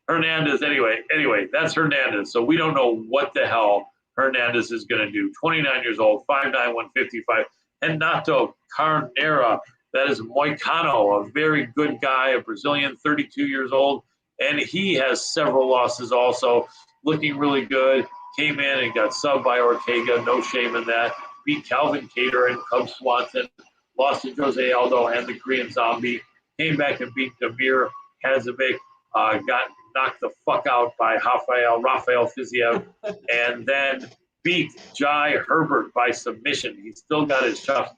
Speaker 3: Hernandez, anyway, that's Hernandez. So we don't know what the hell Hernandez is going to do. 29 years old, 5'9", 155. Hanato Carneiro, that is Moricano, a very good guy, a Brazilian, 32 years old. And he has several losses also, looking really good. Came in and got subbed by Ortega, no shame in that. Beat Calvin Cater and Cub Swanson. Lost to Jose Aldo and the Korean Zombie. Came back and beat Damir Hazovic. Got knocked the fuck out by Rafael Fiziev. And then beat Jai Herbert by submission. He still got his chops.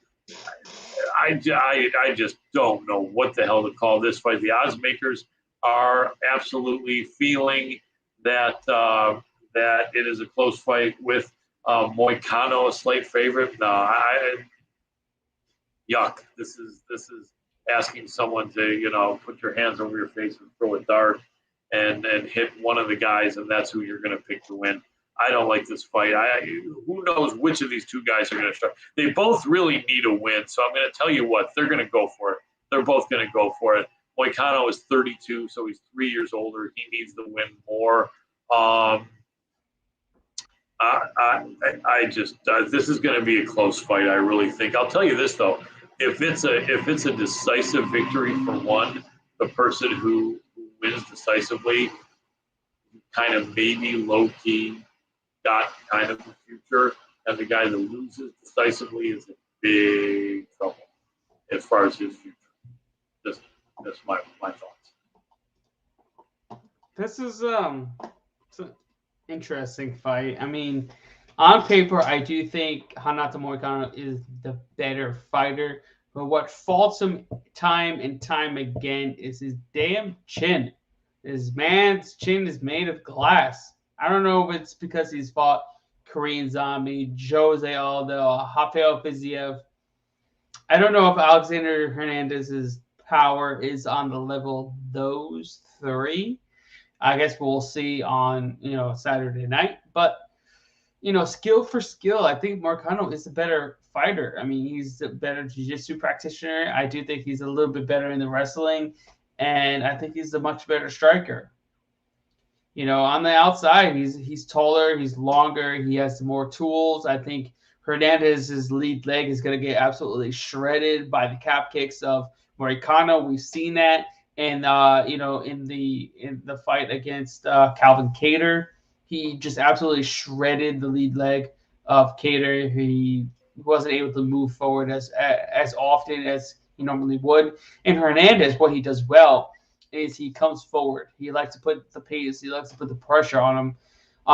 Speaker 3: I just don't know what the hell to call this fight. The odds makers are absolutely feeling that that it is a close fight with Moricano a slight favorite. No, yuck. This is asking someone to put your hands over your face and throw a dart and hit one of the guys, and that's who you're going to pick to win. I don't like this fight. Who knows which of these two guys are going to start. They both really need a win, so I'm going to tell you what, they're going to go for it. They're both going to go for it. Moricano is 32, so he's 3 years older. He needs to win more. This is going to be a close fight, I really think. I'll tell you this, though. If it's a decisive victory for one, the person who wins decisively kind of maybe low-key got kind of the future, and the guy that loses decisively is in big trouble as far as his future. That's my thoughts.
Speaker 2: This is it's an interesting fight. I mean, on paper, I do think Hanato Moricano is the better fighter, but what faults him time and time again is his damn chin. This man's chin is made of glass. I don't know if it's because he's fought Korean Zombie, Jose Aldo, Rafael Fiziev. I don't know if Alexander Hernandez's power is on the level of those three. I guess we'll see on Saturday night. But skill for skill, I think Moricano is the better fighter. I mean, he's the better jiu-jitsu practitioner. I do think he's a little bit better in the wrestling, and I think he's a much better striker. On the outside, he's taller, he's longer, he has more tools. I think Hernandez's lead leg is going to get absolutely shredded by the cap kicks of Moricano. We've seen that, and in the fight against Calvin Cater, he just absolutely shredded the lead leg of Cater. He wasn't able to move forward as often as he normally would. And Hernandez, what he does well is he comes forward. He likes to put the pace. He likes to put the pressure on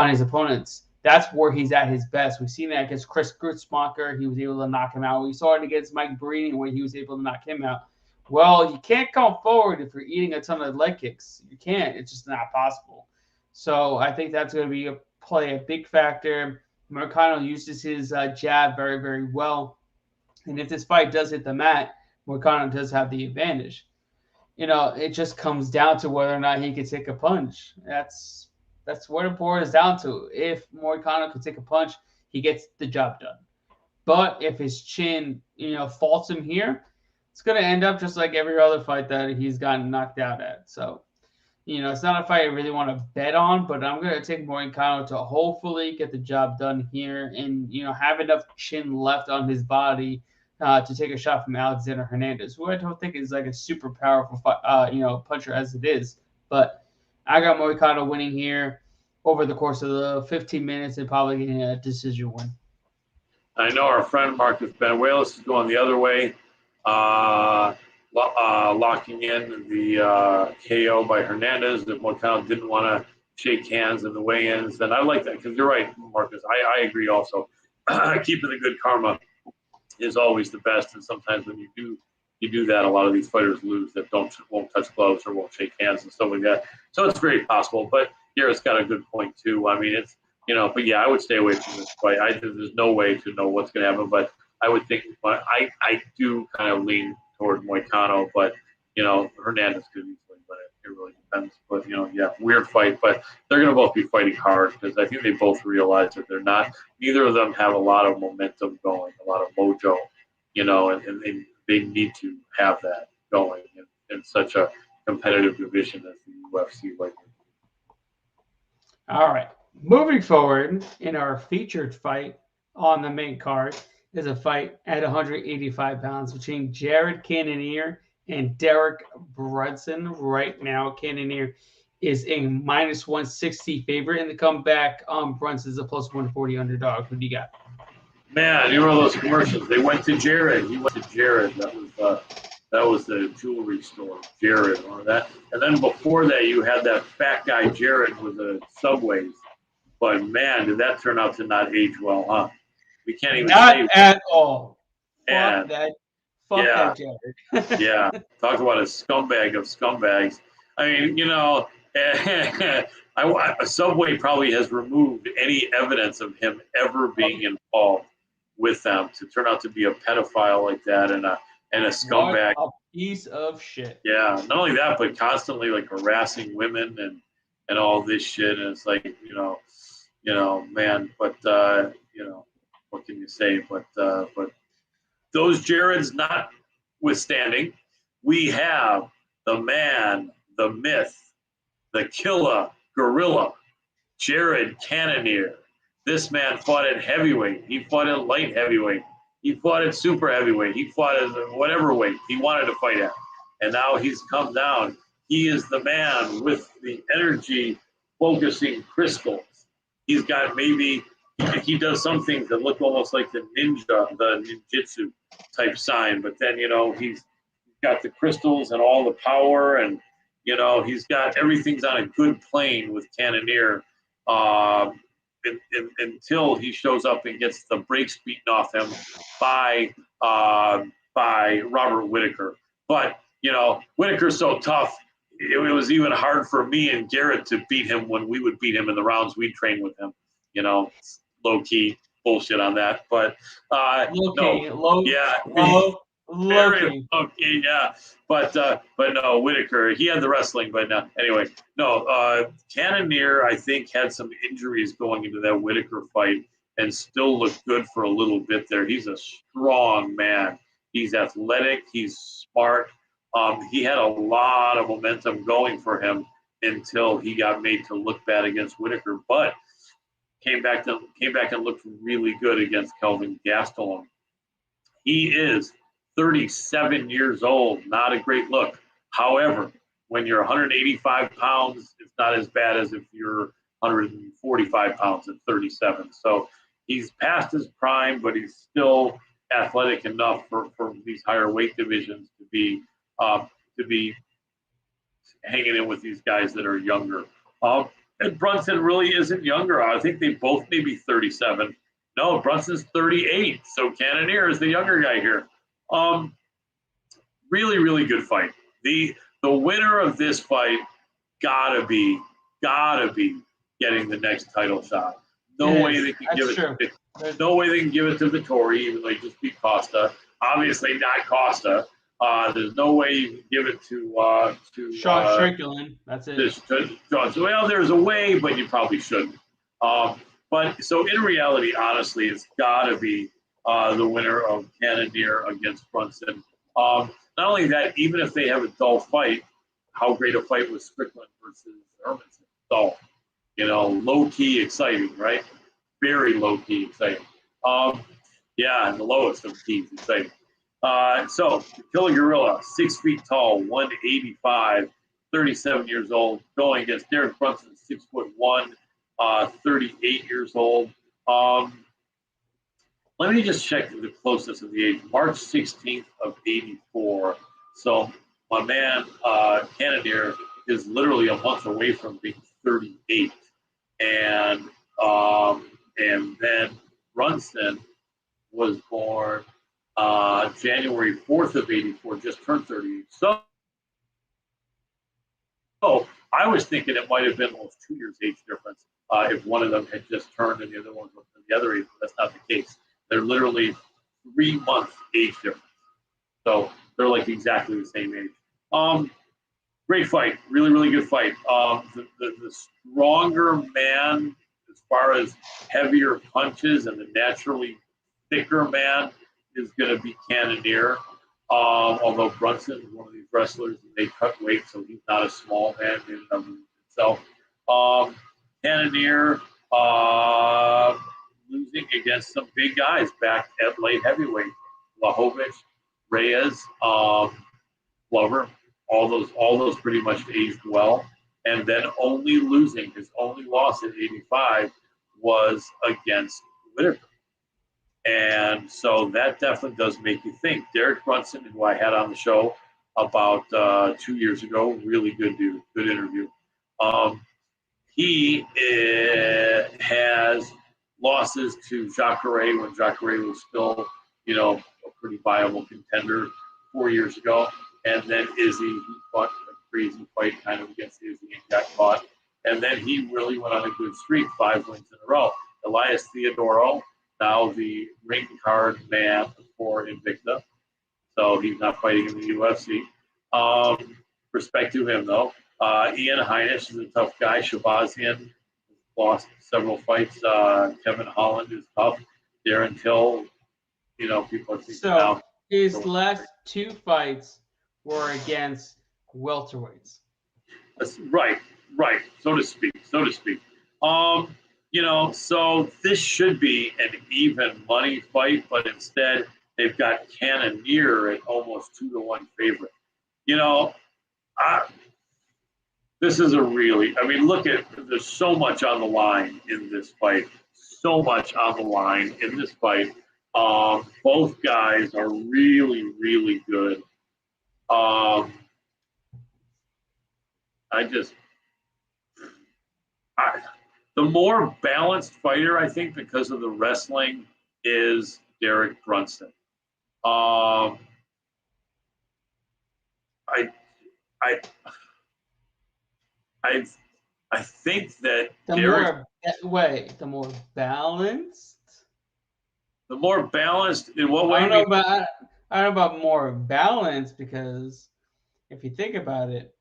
Speaker 2: his opponents. That's where he's at his best. We've seen that against Chris Grutzmacher. He was able to knock him out. We saw it against Mike Breeden where he was able to knock him out. Well, you can't come forward if you're eating a ton of leg kicks. You can't. It's just not possible. So I think that's going to be a big factor. Moricano uses his jab very, very well. And if this fight does hit the mat, Moricano does have the advantage. It just comes down to whether or not he can take a punch. That's what it boils down to. If Moricano can take a punch, he gets the job done. But if his chin, faults him here, it's going to end up just like every other fight that he's gotten knocked out at. So, it's not a fight I really want to bet on, but I'm going to take Moricano to hopefully get the job done here and, have enough chin left on his body to take a shot from Alexander Hernandez, who I don't think is like a super powerful, puncher as it is. But I got Moricano winning here over the course of the 15 minutes and probably getting a decision win.
Speaker 3: I know our friend Marcus Benuelos is going the other way, locking in the KO by Hernandez. That Moricano didn't want to shake hands in the weigh-ins, and I like that because you're right, Marcus. I agree also. Keeping the good karma is always the best, and sometimes when you do that, a lot of these fighters lose that won't touch gloves or won't shake hands and stuff like that. So it's very possible. But Garrett's got a good point too. I mean, it's but yeah, I would stay away from this fight. There's no way to know what's going to happen, but I would think I do kind of lean toward Moricano, but Hernandez could easily win it. It really depends. But weird fight. But they're going to both be fighting hard because I think they both realize that they're not. Neither of them have a lot of momentum going, a lot of mojo, and they need to have that going in such a competitive division as the UFC right now.
Speaker 2: All right. Moving forward in our featured fight on the main card is a fight at 185 pounds between Jared Cannoneer and Derek Brunson. Right now, Cannoneer is a minus 160 favorite in the comeback. Brunson's a plus 140 underdog. Who do you got?
Speaker 3: Man, you remember those commercials? They went to Jared. He went to Jared. That was the jewelry store, Jared, or that. And then before that, you had that fat guy, Jared, with the Subways. But man, did that turn out to not age well, huh? We can't even say
Speaker 2: at all.
Speaker 3: Fuck
Speaker 2: that Jared.
Speaker 3: Yeah, talk about a scumbag of scumbags. I mean, Subway probably has removed any evidence of him ever being involved with them to turn out to be a pedophile like that and a scumbag.
Speaker 2: What a piece of shit.
Speaker 3: Yeah, not only that, but constantly like harassing women and all this shit. And it's like, man, but what can you say? But those Jareds notwithstanding, we have the man, the myth, the killer, gorilla, Jared Cannoneer. This man fought at heavyweight. He fought at light heavyweight. He fought at super heavyweight. He fought at whatever weight he wanted to fight at. And now he's come down. He is the man with the energy focusing crystals. He's got he does some things that look almost like the ninjutsu type sign. But then, he's got the crystals and all the power and, he's got everything's on a good plane with Cannoneer until he shows up and gets the brakes beaten off him by Robert Whittaker. But, Whittaker's so tough, it was even hard for me and Garrett to beat him when we would beat him in the rounds we'd train with him. Low-key bullshit on that. But, Low-key, yeah. But no, Whittaker, he had the wrestling, but anyway, Cannoneer, I think, had some injuries going into that Whittaker fight and still looked good for a little bit there. He's a strong man. He's athletic. He's smart. He had a lot of momentum going for him until he got made to look bad against Whittaker, but came back and looked really good against Kelvin Gastelum. He is 37 years old, not a great look. However, when you're 185 pounds, it's not as bad as if you're 145 pounds at 37. So he's past his prime, but he's still athletic enough for these higher weight divisions to be hanging in with these guys that are younger. And Brunson really isn't younger. I think they both may be 37. No, Brunson's 38. So Cannoneer is the younger guy here. Really, really good fight. The winner of this fight gotta be getting the next title shot. No way they can give it. There's no way they can give it to Vittori, even though he just beat Costa. Obviously not Costa. There's no way you can give it to
Speaker 2: Sean Strickland. That's it.
Speaker 3: Well, there's a way, but you probably shouldn't. But so in reality, honestly, it's got to be the winner of Cannoneer against Brunson. Not only that, even if they have a dull fight, how great a fight was Strickland versus Hermanson? Dull. Low-key exciting, right? Very low-key exciting. Yeah, and the lowest of keys exciting. So, Killer Gorilla, 6 feet tall, 185, 37 years old, going against Derek Brunson, 6'1", 38 years old. Let me just check the closeness of the age. March 16th of 84. So, my man, Cannoneer, is literally a month away from being 38. And then Brunson was born January 4th of 84, just turned 38. So I was thinking it might have been almost 2 years age difference if one of them had just turned and the other one was the other age. But that's not the case. They're literally 3-month age difference. So they're like exactly the same age. Great fight. Really, really good fight. The stronger man, as far as heavier punches, and the naturally thicker man is going to be Cannoneer. Although Brunson is one of these wrestlers, and they cut weight, so he's not a small man in and of himself. Cannoneer losing against some big guys back at light heavyweight. Lahovich, Reyes, Glover, all those pretty much aged well. And then only losing, his only loss at 85 was against Whittaker. And so that definitely does make you think. Derek Brunson, who I had on the show about 2 years ago, really good dude, good interview. He has losses to Jacare when Jacare was still, a pretty viable contender 4 years ago. And then Izzy, he fought a crazy fight kind of against Izzy and got caught. And then he really went on a good streak, 5 wins in a row. Elias Theodoro, now the ring card man for Invicta. So he's not fighting in the UFC. Respect to him, though. Ian Heinisch is a tough guy. Shabazian lost several fights. Kevin Holland is tough. Darren Till, people are thinking
Speaker 2: so his last 2 fights were against welterweights.
Speaker 3: Right, so to speak. So this should be an even money fight, but instead they've got Cannoneer at almost 2-1 favorite. This is look at, there's so much on the line in this fight. Both guys are really, really good. The more balanced fighter, I think, because of the wrestling, is Derek Brunson. I think that
Speaker 2: the more balanced.
Speaker 3: The more balanced in what way?
Speaker 2: I don't know about more balanced, because if you think about it,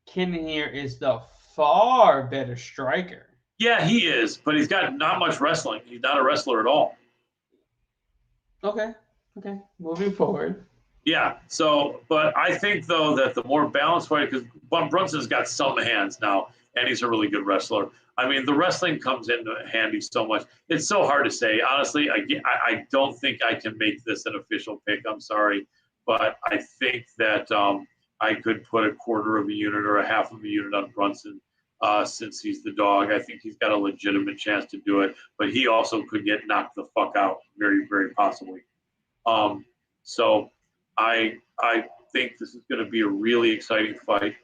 Speaker 2: Cannoneer is the far better striker.
Speaker 3: Yeah, he is, but he's got not much wrestling. He's not a wrestler at all.
Speaker 2: Okay. Moving forward.
Speaker 3: Yeah, but I think, though, that the more balanced fighter, because Brunson's got some hands now, and he's a really good wrestler. The wrestling comes in handy so much. It's so hard to say. Honestly, I don't think I can make this an official pick. I'm sorry. But I think that I could put a quarter of a unit or a half of a unit on Brunson since he's the dog. I think he's got a legitimate chance to do it. But he also could get knocked the fuck out, very, very possibly. So I think this is going to be a really exciting fight.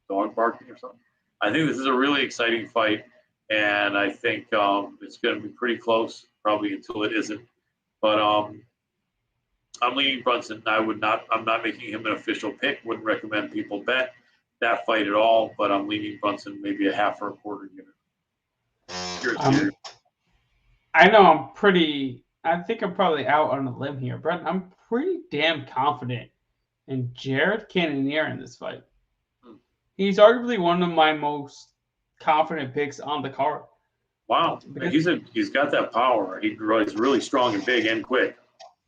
Speaker 3: Dog barking or something? I think this is a really exciting fight, and I think it's going to be pretty close, probably until it isn't. But I'm leaning Brunson. I'm not making him an official pick. Wouldn't recommend people bet that fight at all. But I'm leaning Brunson, maybe a half or a quarter unit.
Speaker 2: I know I'm pretty I think I'm probably out on a limb here, but I'm pretty damn confident in Jared Cannoneer in this fight. He's arguably one of my most confident picks on the card.
Speaker 3: Wow, he's got that power. He's really strong and big and quick.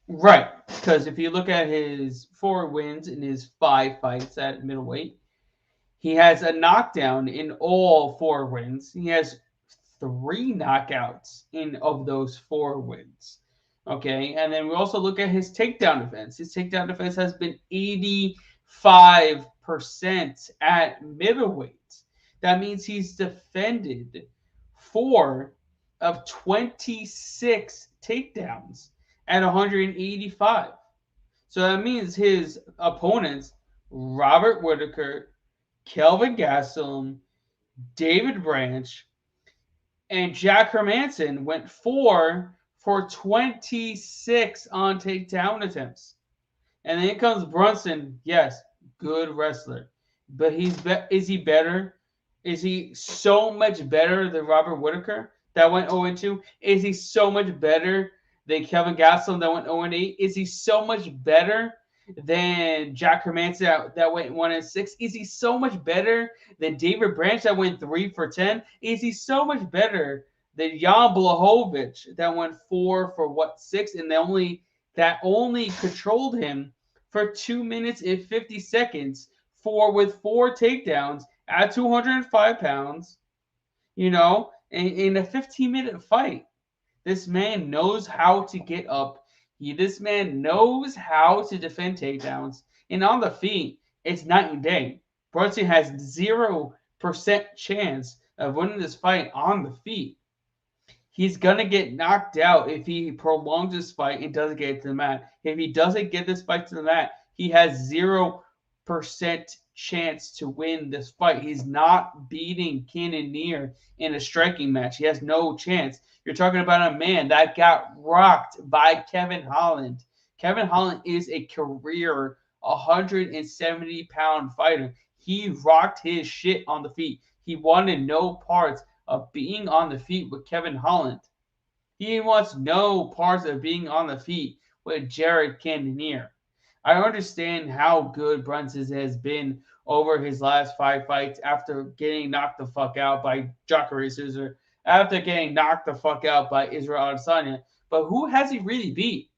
Speaker 2: Right, because if you look at his 4 wins in his 5 fights at middleweight, he has a knockdown in all 4 wins. He has 3 knockouts of those 4 wins. Okay, and then we also look at his takedown defense. His takedown defense has been 85% at middleweight. That means he's defended 4 of 26 takedowns at 185. So that means his opponents, Robert Whittaker, Kelvin Gastelum, David Branch, and Jack Hermanson went 4 for 26 on takedown attempts. And then comes Brunson. Yes, good wrestler. But is he better? Is he so much better than Robert Whittaker that went 0-2? Is he so much better than Kelvin Gastelum that went 0-8? Is he so much better than Jack Hermanson that went 1-6? Is he so much better than David Branch that went 3 for 10? Is he so much better than Jan Blachowicz that went 4 for 6, and that only controlled him for 2 minutes and 50 seconds with 4 takedowns at 205 pounds, in a 15-minute fight. This man knows how to get up. This man knows how to defend takedowns. And on the feet, it's night and day. Brunson has 0% chance of winning this fight on the feet. He's going to get knocked out if he prolongs this fight and doesn't get it to the mat. If he doesn't get this fight to the mat, he has 0% chance to win this fight. He's not beating Cannoneer in a striking match. He has no chance. You're talking about a man that got rocked by Kevin Holland. Kevin Holland is a career 170-pound fighter. He rocked his shit on the feet. He wanted no parts of being on the feet with Kevin Holland. He wants no parts of being on the feet with Jared Cannoneer. I understand how good Brunson has been over his last 5 fights after getting knocked the fuck out by Jacare Souza, after getting knocked the fuck out by Israel Adesanya. But who has he really beat?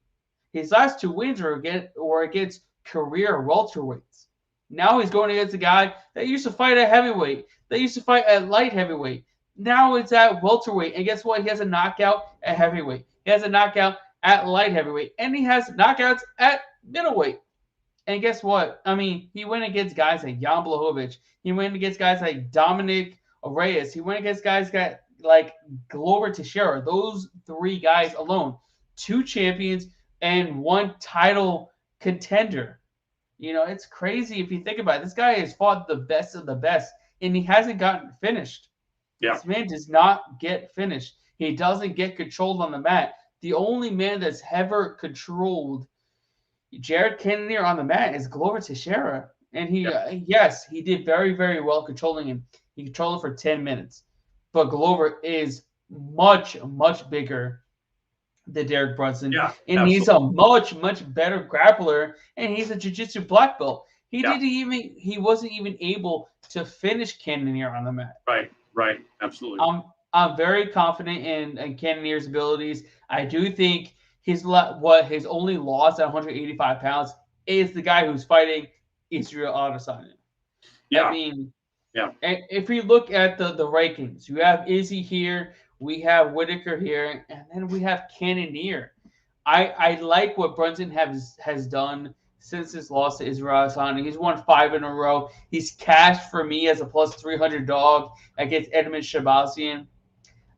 Speaker 2: His last 2 wins were against career welterweights. Now he's going against a guy that used to fight at heavyweight, that used to fight at light heavyweight. Now it's at welterweight. And guess what? He has a knockout at heavyweight. He has a knockout at light heavyweight. And he has knockouts at middleweight. And guess what? I mean, he went against guys like Jan Blachowicz. He went against guys like Dominic Reyes. He went against guys like Glover Teixeira. Those 3 guys alone. 2 champions and 1 title contender. It's crazy if you think about it. This guy has fought the best of the best, and he hasn't gotten finished. Yeah. This man does not get finished. He doesn't get controlled on the mat. The only man that's ever controlled Jared Cannoneer on the mat is Glover Teixeira. And he did very, very well controlling him. He controlled it for 10 minutes. But Glover is much, much bigger than Derek Brunson. Yeah, and absolutely. He's a much, much better grappler. And he's a jiu-jitsu black belt. He wasn't even able to finish Cannoneer on the mat.
Speaker 3: Right. Absolutely.
Speaker 2: I'm very confident in Cannoneer's abilities. I do think his only loss at 185 pounds is the guy who's fighting Israel Adesanya. Yeah. I mean, and if we look at the rankings, you have Izzy here, we have Whittaker here, and then we have Cannoneer. I like what Brunson has done since his loss to Israel Adesanya. He's won 5 in a row. He's cashed for me as a plus 300 dog against Edmund Shabazian.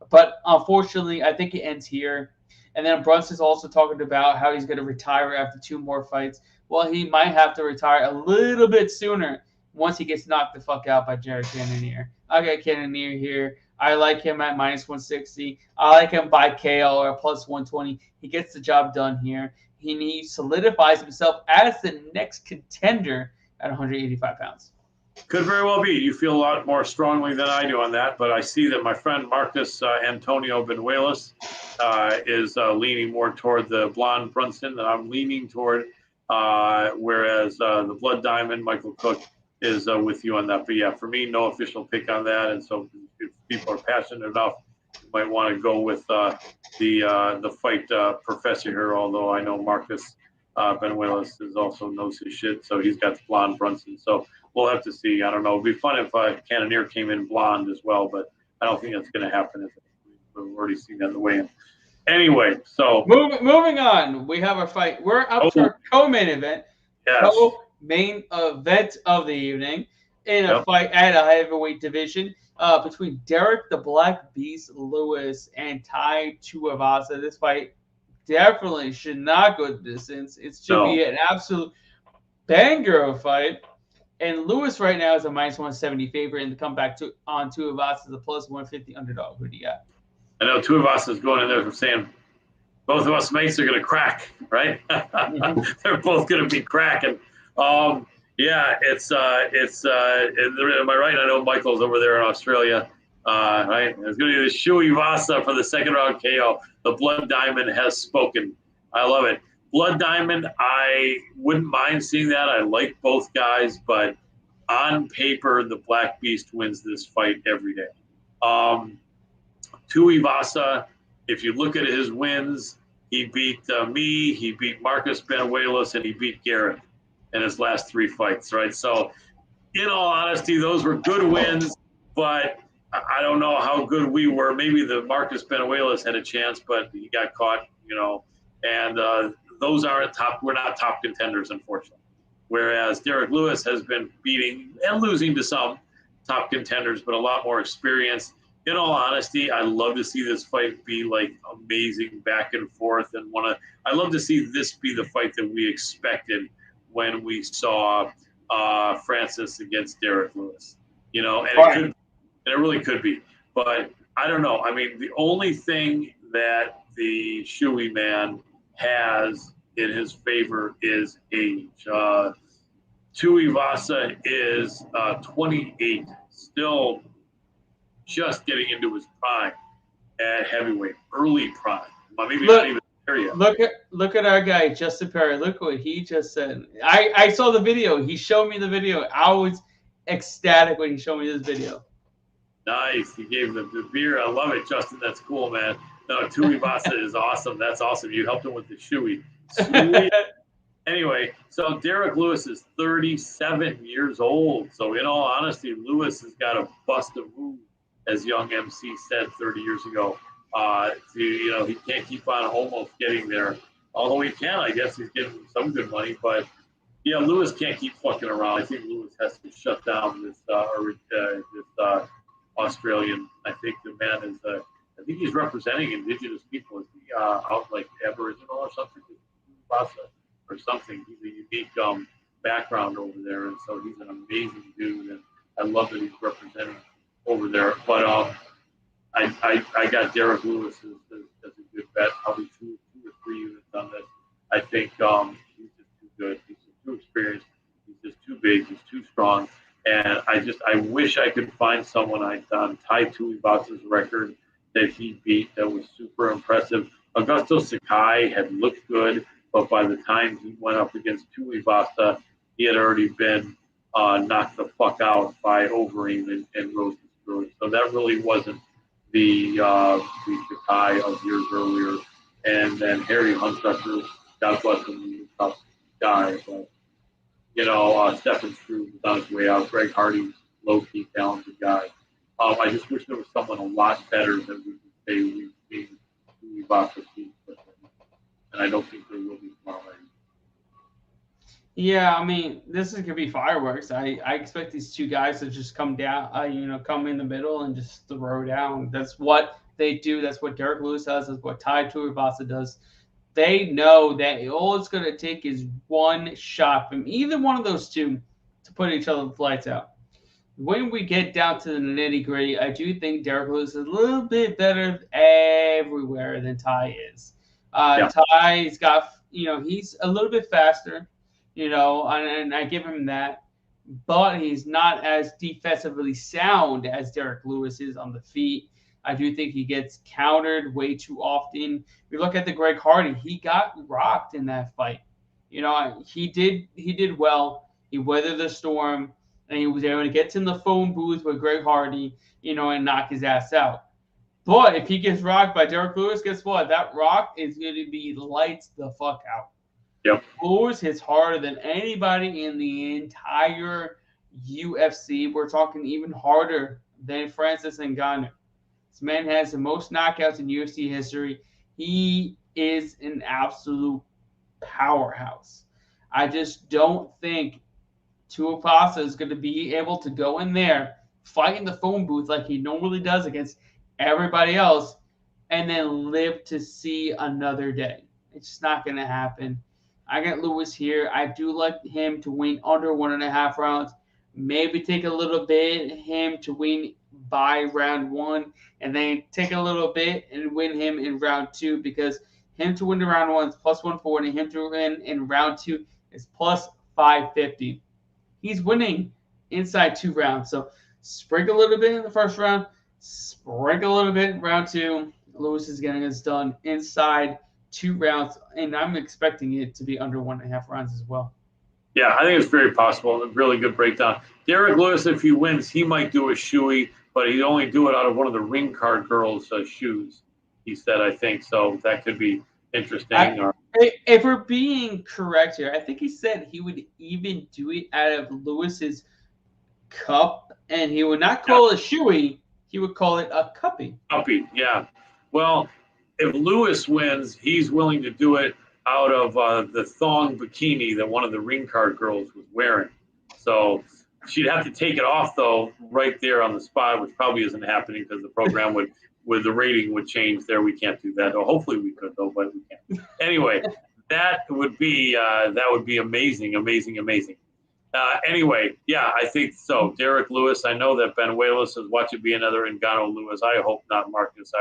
Speaker 2: But unfortunately, I think it ends here. And then Brunson's also talking about how he's going to retire after 2 more fights. Well, he might have to retire a little bit sooner once he gets knocked the fuck out by Jared Cannoneer. I got Cannoneer here. I like him at minus 160. I like him by KO or plus 120. He gets the job done here. He solidifies himself as the next contender at 185 pounds.
Speaker 3: Could very well be. You feel a lot more strongly than I do on that, but I see that my friend Marcus Antonio Benuelos is leaning more toward the blonde Brunson, and I'm leaning toward, whereas the Blood Diamond, Michael Cook, is with you on that. But yeah, for me, no official pick on that, and so if people are passionate enough, you might want to go with the fight professor here, although I know Marcus Benuelos also knows his shit, so he's got the blonde Brunson. So we'll have to see. I don't know. It'd be fun if Cannoneer came in blonde as well, but I don't think that's going to happen. We've already seen that in the weigh-in. Anyway, so
Speaker 2: moving on, we have our fight. We're up to our co-main event.
Speaker 3: Yes.
Speaker 2: Co-main event of the evening in a fight at a heavyweight division between Derek the Black Beast Lewis and Tai Tuivasa. This fight definitely should not go the distance. It should be an absolute banger of a fight. And Lewis right now is a minus 170 favorite, and to come back on Tuivasa is a plus 150 underdog. Who do you got?
Speaker 3: I know Tuivasa is going in there from saying both of us mates are going to crack, right? They're both going to be cracking. Yeah, it's am I right? I know Michael's over there in Australia, right? It's going to be the Tuivasa for the second round KO. The Blood Diamond has spoken. I love it. Blood Diamond, I wouldn't mind seeing that. I like both guys, but on paper, the Black Beast wins this fight every day. Tuivasa, if you look at his wins, he beat me, he beat Marcus Benuelos, and he beat Garrett in his last 3 fights, right? So, in all honesty, those were good wins, but I don't know how good we were. Maybe the Marcus Benuelos had a chance, but he got caught, and those aren't we're not top contenders, unfortunately. Whereas Derek Lewis has been beating and losing to some top contenders, but a lot more experience. In all honesty, I love to see this fight be like amazing back and forth, and I love to see this be the fight that we expected when we saw Francis against Derek Lewis. And it really could be, but I don't know. I mean, the only thing that the Shoey man has in his favor is age. Tuivasa is 28, still just getting into his prime at heavyweight, early prime. Maybe not even there yet.
Speaker 2: Look at our guy Justin Perry. Look what he just said. I saw the video. He showed me the video. I was ecstatic when he showed me this video.
Speaker 3: Nice. He gave the beer. I love it, Justin. That's cool, man. No, Tuivasa is awesome. That's awesome. You helped him with the shoey. Sweet. Anyway, so Derek Lewis is 37 years old. So in all honesty, Lewis has got to bust a move, as young MC said 30 years ago. He can't keep on almost getting there. Although he can, I guess he's getting some good money. But yeah, Lewis can't keep fucking around. I think Lewis has to shut down this Australian. I think the man is. I think he's representing indigenous people. Is he out like Aboriginal or something? Or something. He's a unique background over there, and so he's an amazing dude. And I love that he's representing over there. But I got Derek Lewis as a good bet. Probably two or three units on this. I think he's just too good. He's just too experienced. He's just too big. He's too strong. And I wish I could find someone on Tai Tuivasa's record that he beat that was super impressive. Augusto Sakai had looked good, but by the time he went up against Tuivasa, he had already been knocked the fuck out by Overeem and Rose destroyed. So that really wasn't the Sakai of years earlier. And then Harry Hunsucker, God bless him, he's a tough guy. But, Stephen Struve was on his way out. Greg Hardy's low-key talented guy. I just wish there was someone a lot better than we could say we've seen Tuivasa beat. And I don't think there will be tomorrow night.
Speaker 2: Yeah, I mean, this is going to be fireworks. I expect these two guys to just come down, come in the middle and just throw down. That's what they do. That's what Derek Lewis does. That's what Tai Tuivasa does. They know that all it's going to take is one shot from either one of those two to put each other lights out. When we get down to the nitty-gritty, I do think Derek Lewis is a little bit better everywhere than Tai is. Tai's got, he's a little bit faster, and I give him that. but he's not as defensively sound as Derek Lewis is on the feet. I do think he gets countered way too often. If you look at the Greg Hardy, he got rocked in that fight. He did well. He weathered the storm, and he was able to get to the phone booth with Greg Hardy, and knock his ass out. But if he gets rocked by Derek Lewis, guess what? That rock is going to be lights the fuck out.
Speaker 3: Yep.
Speaker 2: Lewis hits harder than anybody in the entire UFC. We're talking even harder than Francis Ngannou. This man has the most knockouts in UFC history. He is an absolute powerhouse. I just don't think Tuivasa is going to be able to go in there, fight in the phone booth like he normally does against everybody else, and then live to see another day. It's just not going to happen. I got Lewis here. I do like him to win under 1.5 rounds. Maybe take a little bit him to win by round 1, and then take a little bit and win him in round 2, because him to win in round 1 is plus 140. Him to win in round 2 is plus 550. He's winning inside 2 rounds. So sprinkle a little bit in the first round, sprinkle a little bit in round 2. Lewis is getting this done inside 2 rounds, and I'm expecting it to be under 1.5 rounds as well.
Speaker 3: Yeah, I think it's very possible. A really good breakdown. Derek Lewis, if he wins, he might do a shoey, but he'd only do it out of one of the ring card girls' shoes, he said, I think. So that could be interesting.
Speaker 2: If we're being correct here, I think he said he would even do it out of Lewis's cup, and he would not call it a shoey. He would call it a cuppy.
Speaker 3: Cuppy, yeah. Well, if Lewis wins, he's willing to do it out of the thong bikini that one of the ring card girls was wearing. So she'd have to take it off, though, right there on the spot, which probably isn't happening because the program with the rating would change there. We can't do that. Or hopefully we could, though, but we can't. Anyway, that would be amazing. Anyway, yeah, I think so. Derek Lewis, I know that Benuelos says, watch it be another Ngannou Lewis. I hope not, Marcus.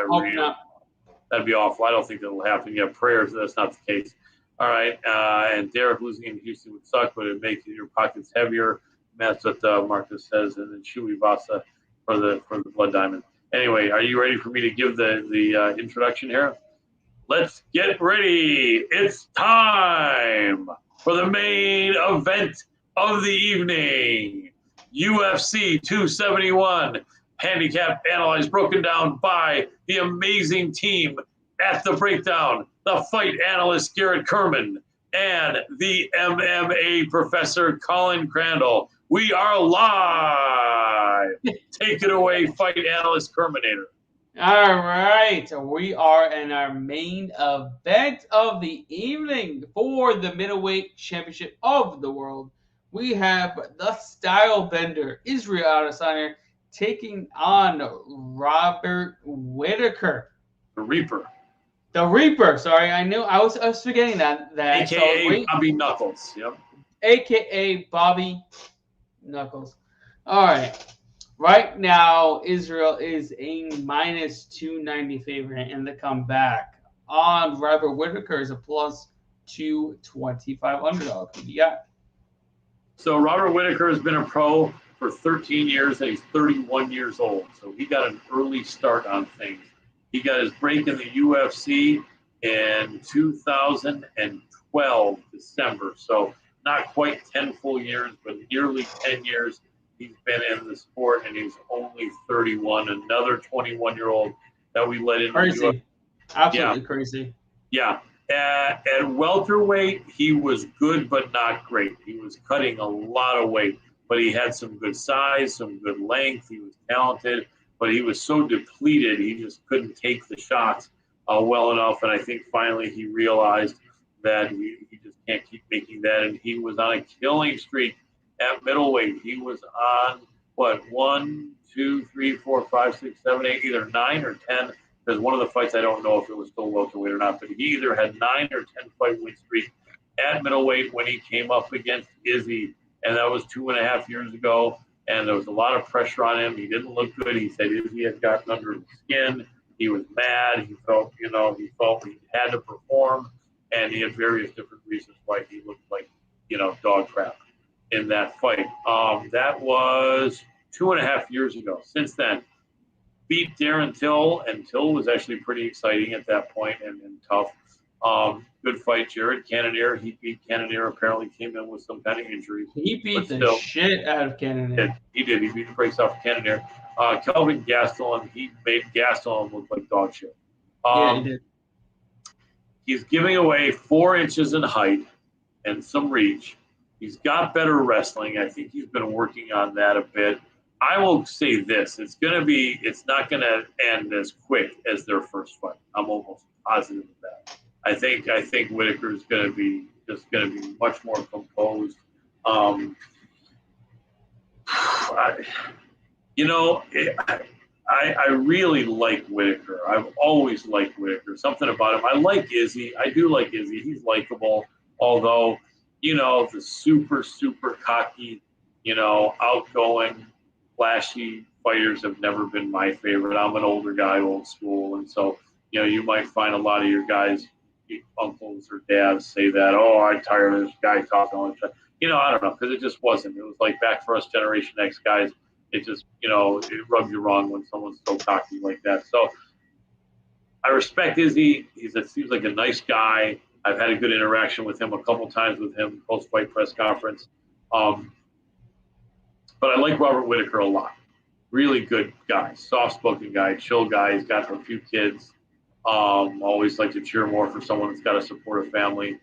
Speaker 3: That'd be awful. I don't think that'll happen. Yeah, prayers that's not the case. All right, and Derek losing in Houston would suck, but it makes your pockets heavier. And that's what Marcus says, and then Tuivasa for the Blood Diamond. Anyway, are you ready for me to give the introduction here? Let's get ready. It's time for the main event of the evening. UFC 271. Handicapped, analyzed, broken down by the amazing team at the breakdown. The fight analyst, Garrett Kerman, and the MMA professor, Colin Crandall. We are live. Take it away, fight analyst, Kerminator.
Speaker 2: All right. We are in our main event of the evening for the middleweight championship of the world. We have the style bender, Israel Adesanya, taking on Robert Whittaker.
Speaker 3: The Reaper.
Speaker 2: Sorry, I was forgetting that.
Speaker 3: AKA Bobby Knuckles. Yep.
Speaker 2: AKA Bobby Knuckles. All right. Right now, Israel is a minus 290 favorite in the comeback. On Robert Whittaker is a plus 225 underdog. Who do you got?
Speaker 3: So Robert Whittaker has been a pro for 13 years, and he's 31 years old. So he got an early start on things. He got his break in the UFC in 2012, December. So not quite 10 full years, but nearly 10 years he's been in the sport, and he's only 31. Another 21-year-old that we let in.
Speaker 2: Crazy. Absolutely crazy.
Speaker 3: Yeah. At welterweight, he was good but not great. He was cutting a lot of weight. But he had some good size, some good length. He was talented, but he was so depleted, he just couldn't take the shots well enough. And I think finally he realized that he just can't keep making that. And he was on a killing streak at middleweight. He was on, 1, 2, 3, 4, 5, 6, 7, 8, either 9 or 10. There's one of the fights, I don't know if it was still welterweight or not, but he either had 9 or 10 fight win streak at middleweight when he came up against Izzy. And that was 2.5 years ago, and there was a lot of pressure on him. He didn't look good. He said he had gotten under his skin. He was mad. He felt he had to perform, and he had various different reasons why he looked like, dog crap. in that fight. That was 2.5 years ago. Since then, beat Darren Till, and Till was actually pretty exciting at that point and tough. Good fight, Jared Cannoneer. He beat Cannoneer. Apparently came in with some kind of injury.
Speaker 2: He beat the shit out of Cannoneer.
Speaker 3: He did. He beat the brakes off Cannoneer. Kelvin Gastelum, he made Gastelum look like dog shit.
Speaker 2: Yeah, he did.
Speaker 3: He's giving away 4 inches in height and some reach. He's got better wrestling. I think he's been working on that a bit. I will say this: it's not going to end as quick as their first fight. I'm almost positive of that. I think Whittaker is going to be much more composed. I really like Whittaker. I've always liked Whittaker. Something about him. I like Izzy. I do like Izzy. He's likable, although, the super, super cocky, outgoing, flashy fighters have never been my favorite. I'm an older guy, old school. And so, you might find a lot of your guys, uncles or dads say that, oh, I'm tired of this guy talking all the time. I don't know, because it just wasn't. It was like back for us Generation X guys. It just, it rubs you wrong when someone's so cocky like that. So I respect Izzy. He seems like a nice guy. I've had a good interaction with him a couple times with him post-fight press conference. But I like Robert Whittaker a lot. Really good guy, soft-spoken guy, chill guy. He's got a few kids. Always like to cheer more for someone that's got a supportive family.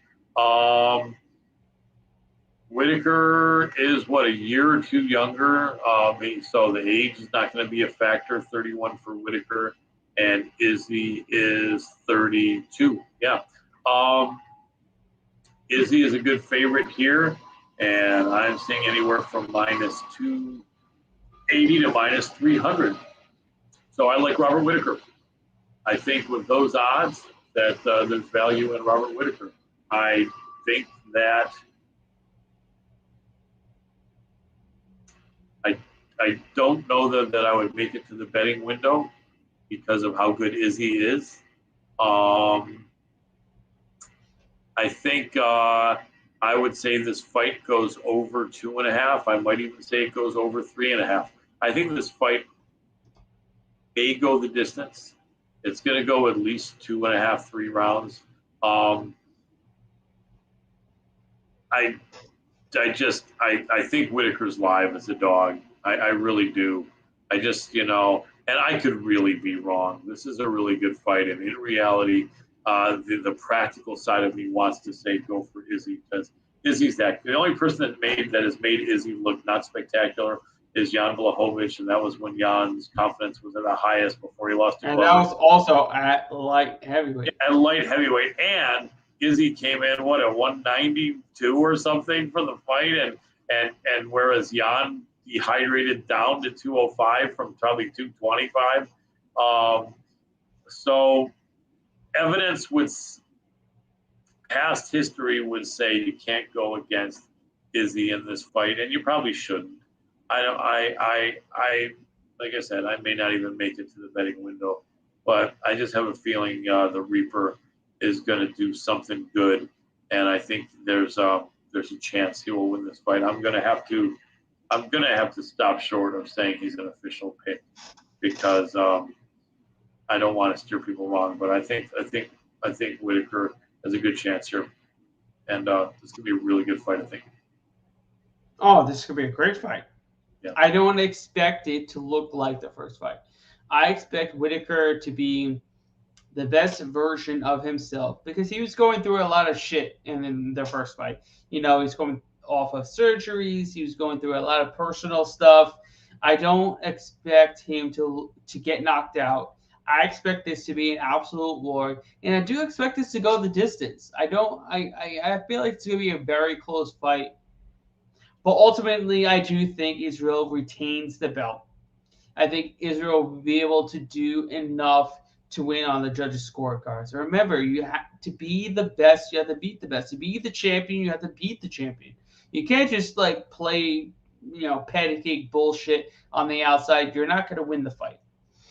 Speaker 3: Whittaker is, a year or two younger. So the age is not going to be a factor. 31 for Whittaker, and Izzy is 32. Yeah. Izzy is a good favorite here, and I'm seeing anywhere from -280 to -300. So I like Robert Whittaker. I think with those odds that there's value in Robert Whittaker. I think that I don't know that I would make it to the betting window because of how good Izzy is. I think I would say this fight goes over 2.5. I might even say it goes over 3.5. I think this fight may go the distance. It's going to go at least 2.5, 3 rounds. I think Whittaker's live as a dog. I really do. I just, and I could really be wrong. This is a really good fight. And in reality, the practical side of me wants to say go for Izzy because Izzy's the only person that has made Izzy look not spectacular is Jan Blachowicz, and that was when Jan's confidence was at the highest before he lost to
Speaker 2: Glover. And that was also at light heavyweight.
Speaker 3: At light heavyweight. And Izzy came in, at 192 or something for the fight, and whereas Jan dehydrated down to 205 from probably 225. So evidence with past history would say you can't go against Izzy in this fight, and you probably shouldn't. I like I said, I may not even make it to the betting window, but I just have a feeling the Reaper is going to do something good, and I think there's a chance he will win this fight. I'm going to have to stop short of saying he's an official pick because I don't want to steer people wrong, but I think Whittaker has a good chance here, and this could be a really good fight. I think.
Speaker 2: Oh, this could be a great fight.
Speaker 3: Yeah.
Speaker 2: I don't expect it to look like the first fight. I expect Whittaker to be the best version of himself because he was going through a lot of shit in the first fight. He's going off of surgeries. He was going through a lot of personal stuff. I don't expect him to get knocked out. I expect this to be an absolute war, and I do expect this to go the distance. I feel like it's going to be a very close fight. But ultimately, I do think Israel retains the belt. I think Israel will be able to do enough to win on the judges' scorecards. Remember, you have to be the best. You have to beat the best. To be the champion, you have to beat the champion. You can't just play, patty cake bullshit on the outside. You're not going to win the fight.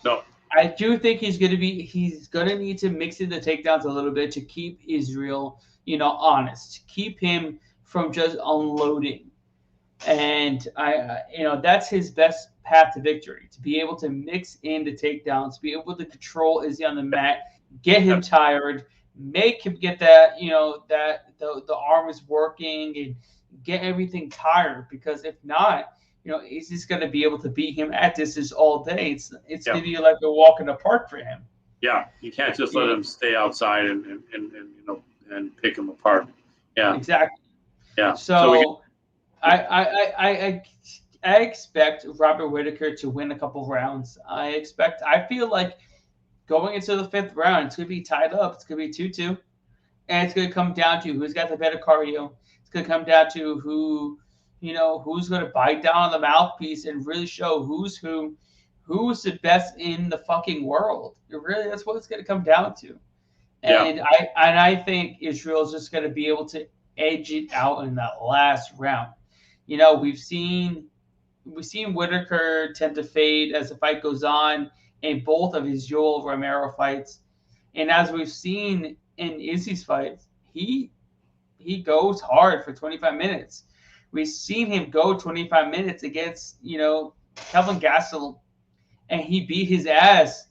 Speaker 3: No.
Speaker 2: I do think he's going to need to mix in the takedowns a little bit to keep Israel, honest. Keep him from just unloading. And that's his best path to victory, to be able to mix in the takedowns, be able to control Izzy on the mat, get him tired, make him get that, that the arm is working and get everything tired. Because if not, Izzy's going to be able to beat him at distance all day. It's going to be like a walk in the park for him.
Speaker 3: Yeah, you can't just let him stay outside and pick him apart. Yeah,
Speaker 2: exactly.
Speaker 3: Yeah.
Speaker 2: So I expect Robert Whittaker to win a couple rounds. I feel like going into the 5th round, it's going to be tied up. It's going to be 2-2. And it's going to come down to who's got the better cardio. It's going to come down to who's going to bite down on the mouthpiece and really show who's the best in the fucking world. That's what it's going to come down to. And I think Israel's just going to be able to edge it out in that last round. We've seen Whittaker tend to fade as the fight goes on in both of his Joel Romero fights. And as we've seen in Izzy's fights, he goes hard for 25 minutes. We've seen him go 25 minutes against, Kelvin Gastelum, and he beat his ass,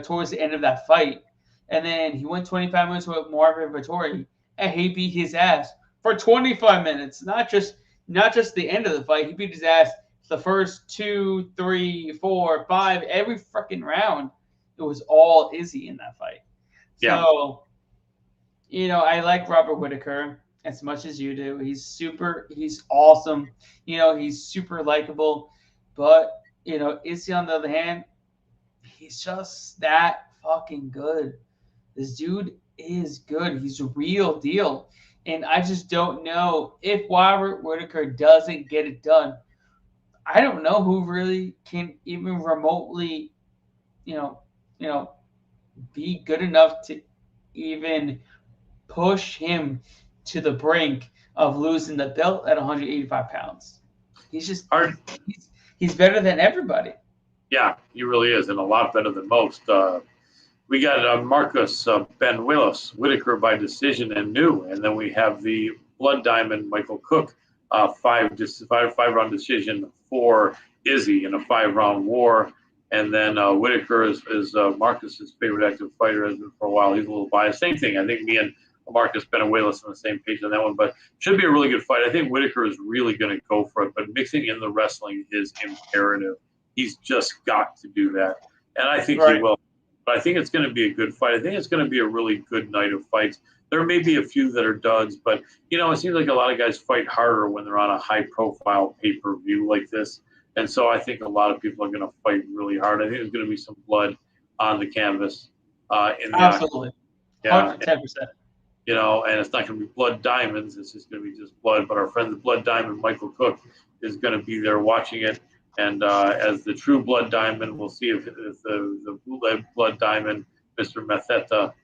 Speaker 2: towards the end of that fight. And then he went 25 minutes with Marvin Vettori, and he beat his ass for 25 minutes. Not just the end of the fight. He beat his ass the first 2, 3, 4, 5, every freaking round. It was all Izzy in that fight.
Speaker 3: Yeah.
Speaker 2: So, I like Robert Whittaker as much as you do. He's awesome. He's super likable. But, Izzy, on the other hand, he's just that fucking good. This dude is good. He's a real deal. And I just don't know if Robert Whittaker doesn't get it done. I don't know who really can even remotely, be good enough to even push him to the brink of losing the belt at 185 pounds. He's just he's better than everybody.
Speaker 3: Yeah, he really is, and a lot better than most. We got Marcus Benuelos, Whittaker by decision and new. And then we have the Blood Diamond, Michael Cook, 5-round decision for Izzy in a 5-round war. And then Whittaker is Marcus's favorite active fighter, has been for a while. He's a little biased. Same thing. I think me and Marcus Benuelos on the same page on that one. But should be a really good fight. I think Whittaker is really going to go for it. But mixing in the wrestling is imperative. He's just got to do that. And I think he will. But I think it's going to be a good fight. I think it's going to be a really good night of fights. There may be a few that are duds, but, it seems like a lot of guys fight harder when they're on a high-profile pay-per-view like this. And so I think a lot of people are going to fight really hard. I think there's going to be some blood on the canvas.
Speaker 2: Absolutely. 110%.
Speaker 3: And it's not going to be blood diamonds. It's just going to be just blood. But our friend, the Blood Diamond, Michael Cook, is going to be there watching it. And as the true Blood Diamond, we'll see if the bootleg Blood Diamond, Mr. Metheta,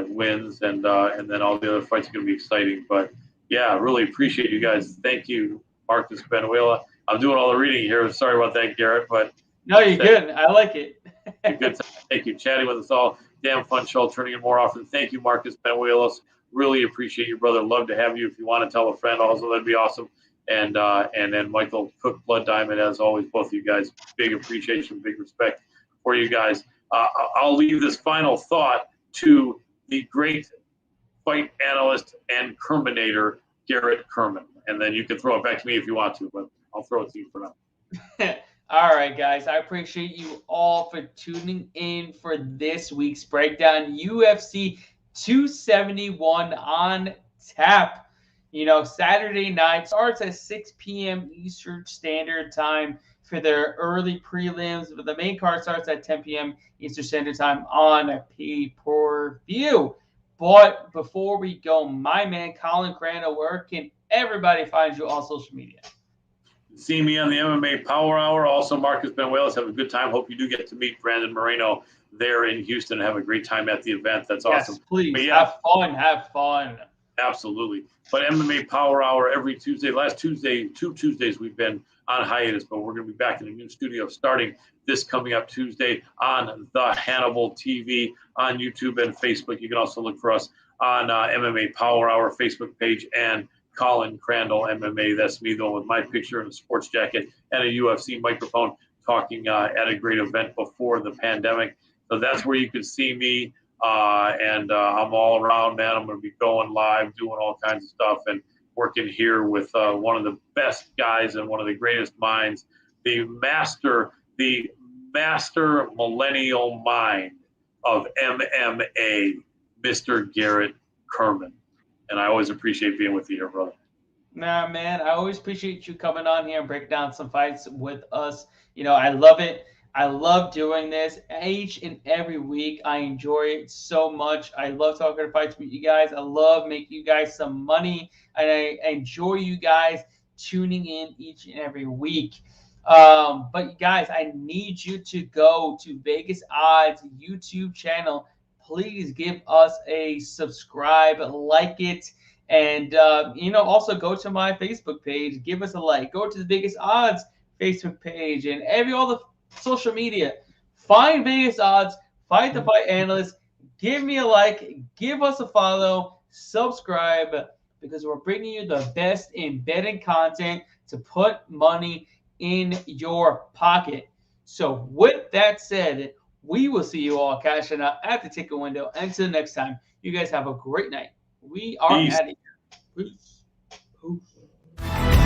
Speaker 3: wins, and then all the other fights are going to be exciting. But yeah, really appreciate you guys. Thank you, Marcus Benuela. I'm doing all the reading here. Sorry about that, Garrett. But
Speaker 2: no, you're good. I like it.
Speaker 3: Good time. Thank you, chatting with us all. Damn fun show. Turning in more often. Thank you, Marcus Benuelos. Really appreciate you, brother. Love to have you. If you want to tell a friend, also that'd be awesome. And then Michael Cook, Blood Diamond, as always, both of you guys, big appreciation, big respect for you guys. I'll leave this final thought to the great fight analyst and Kerminator, Garrett Kerman. And then you can throw it back to me if you want to, but I'll throw it to you for now.
Speaker 2: All right, guys. I appreciate you all for tuning in for this week's breakdown. UFC 271 on tap. Saturday night starts at 6 p.m. Eastern Standard Time for their early prelims, but the main card starts at 10 p.m. Eastern Standard Time on a pay-per-view. But before we go, my man, Colin Crandall, where can everybody find you on social media?
Speaker 3: See me on the MMA Power Hour. Also, Marcus Benuelos. Have a good time. Hope you do get to meet Brandon Moreno there in Houston. Have a great time at the event. That's awesome.
Speaker 2: Yes, please. Have fun.
Speaker 3: Absolutely. But MMA Power Hour every Tuesday. Last Tuesday, 2 Tuesdays, we've been on hiatus, but we're going to be back in a new studio starting this coming up Tuesday on the Hannibal TV on YouTube and Facebook. You can also look for us on MMA Power Hour Facebook page and Colin, Crandall, MMA. That's me, though, with my picture in a sports jacket and a UFC microphone talking at a great event before the pandemic. So that's where you can see me. And I'm all around, man. I'm going to be going live, doing all kinds of stuff, and working here with one of the best guys and one of the greatest minds, the master millennial mind of MMA, Mr. Garrett Kerman. And I always appreciate being with you here, brother.
Speaker 2: Nah, man, I always appreciate you coming on here and breaking down some fights with us. You know, I love it. I love doing this each and every week. I enjoy it so much. I love talking to fights with you guys. I love making you guys some money. And I enjoy you guys tuning in each and every week. But guys, I need you to go to Vegas Odds YouTube channel. Please give us a subscribe, like it. And, also go to my Facebook page. Give us a like. Go to the Vegas Odds Facebook page and all the social media. Find Vegas Odds, Fight the Fight Analyst, give me a like, give us a follow, subscribe, because we're bringing you the best in betting content to put money in your pocket. So with that said, we will see you all cashing out at the ticket window. Until next time, you guys have a great night. We are out of here. Peace. Peace.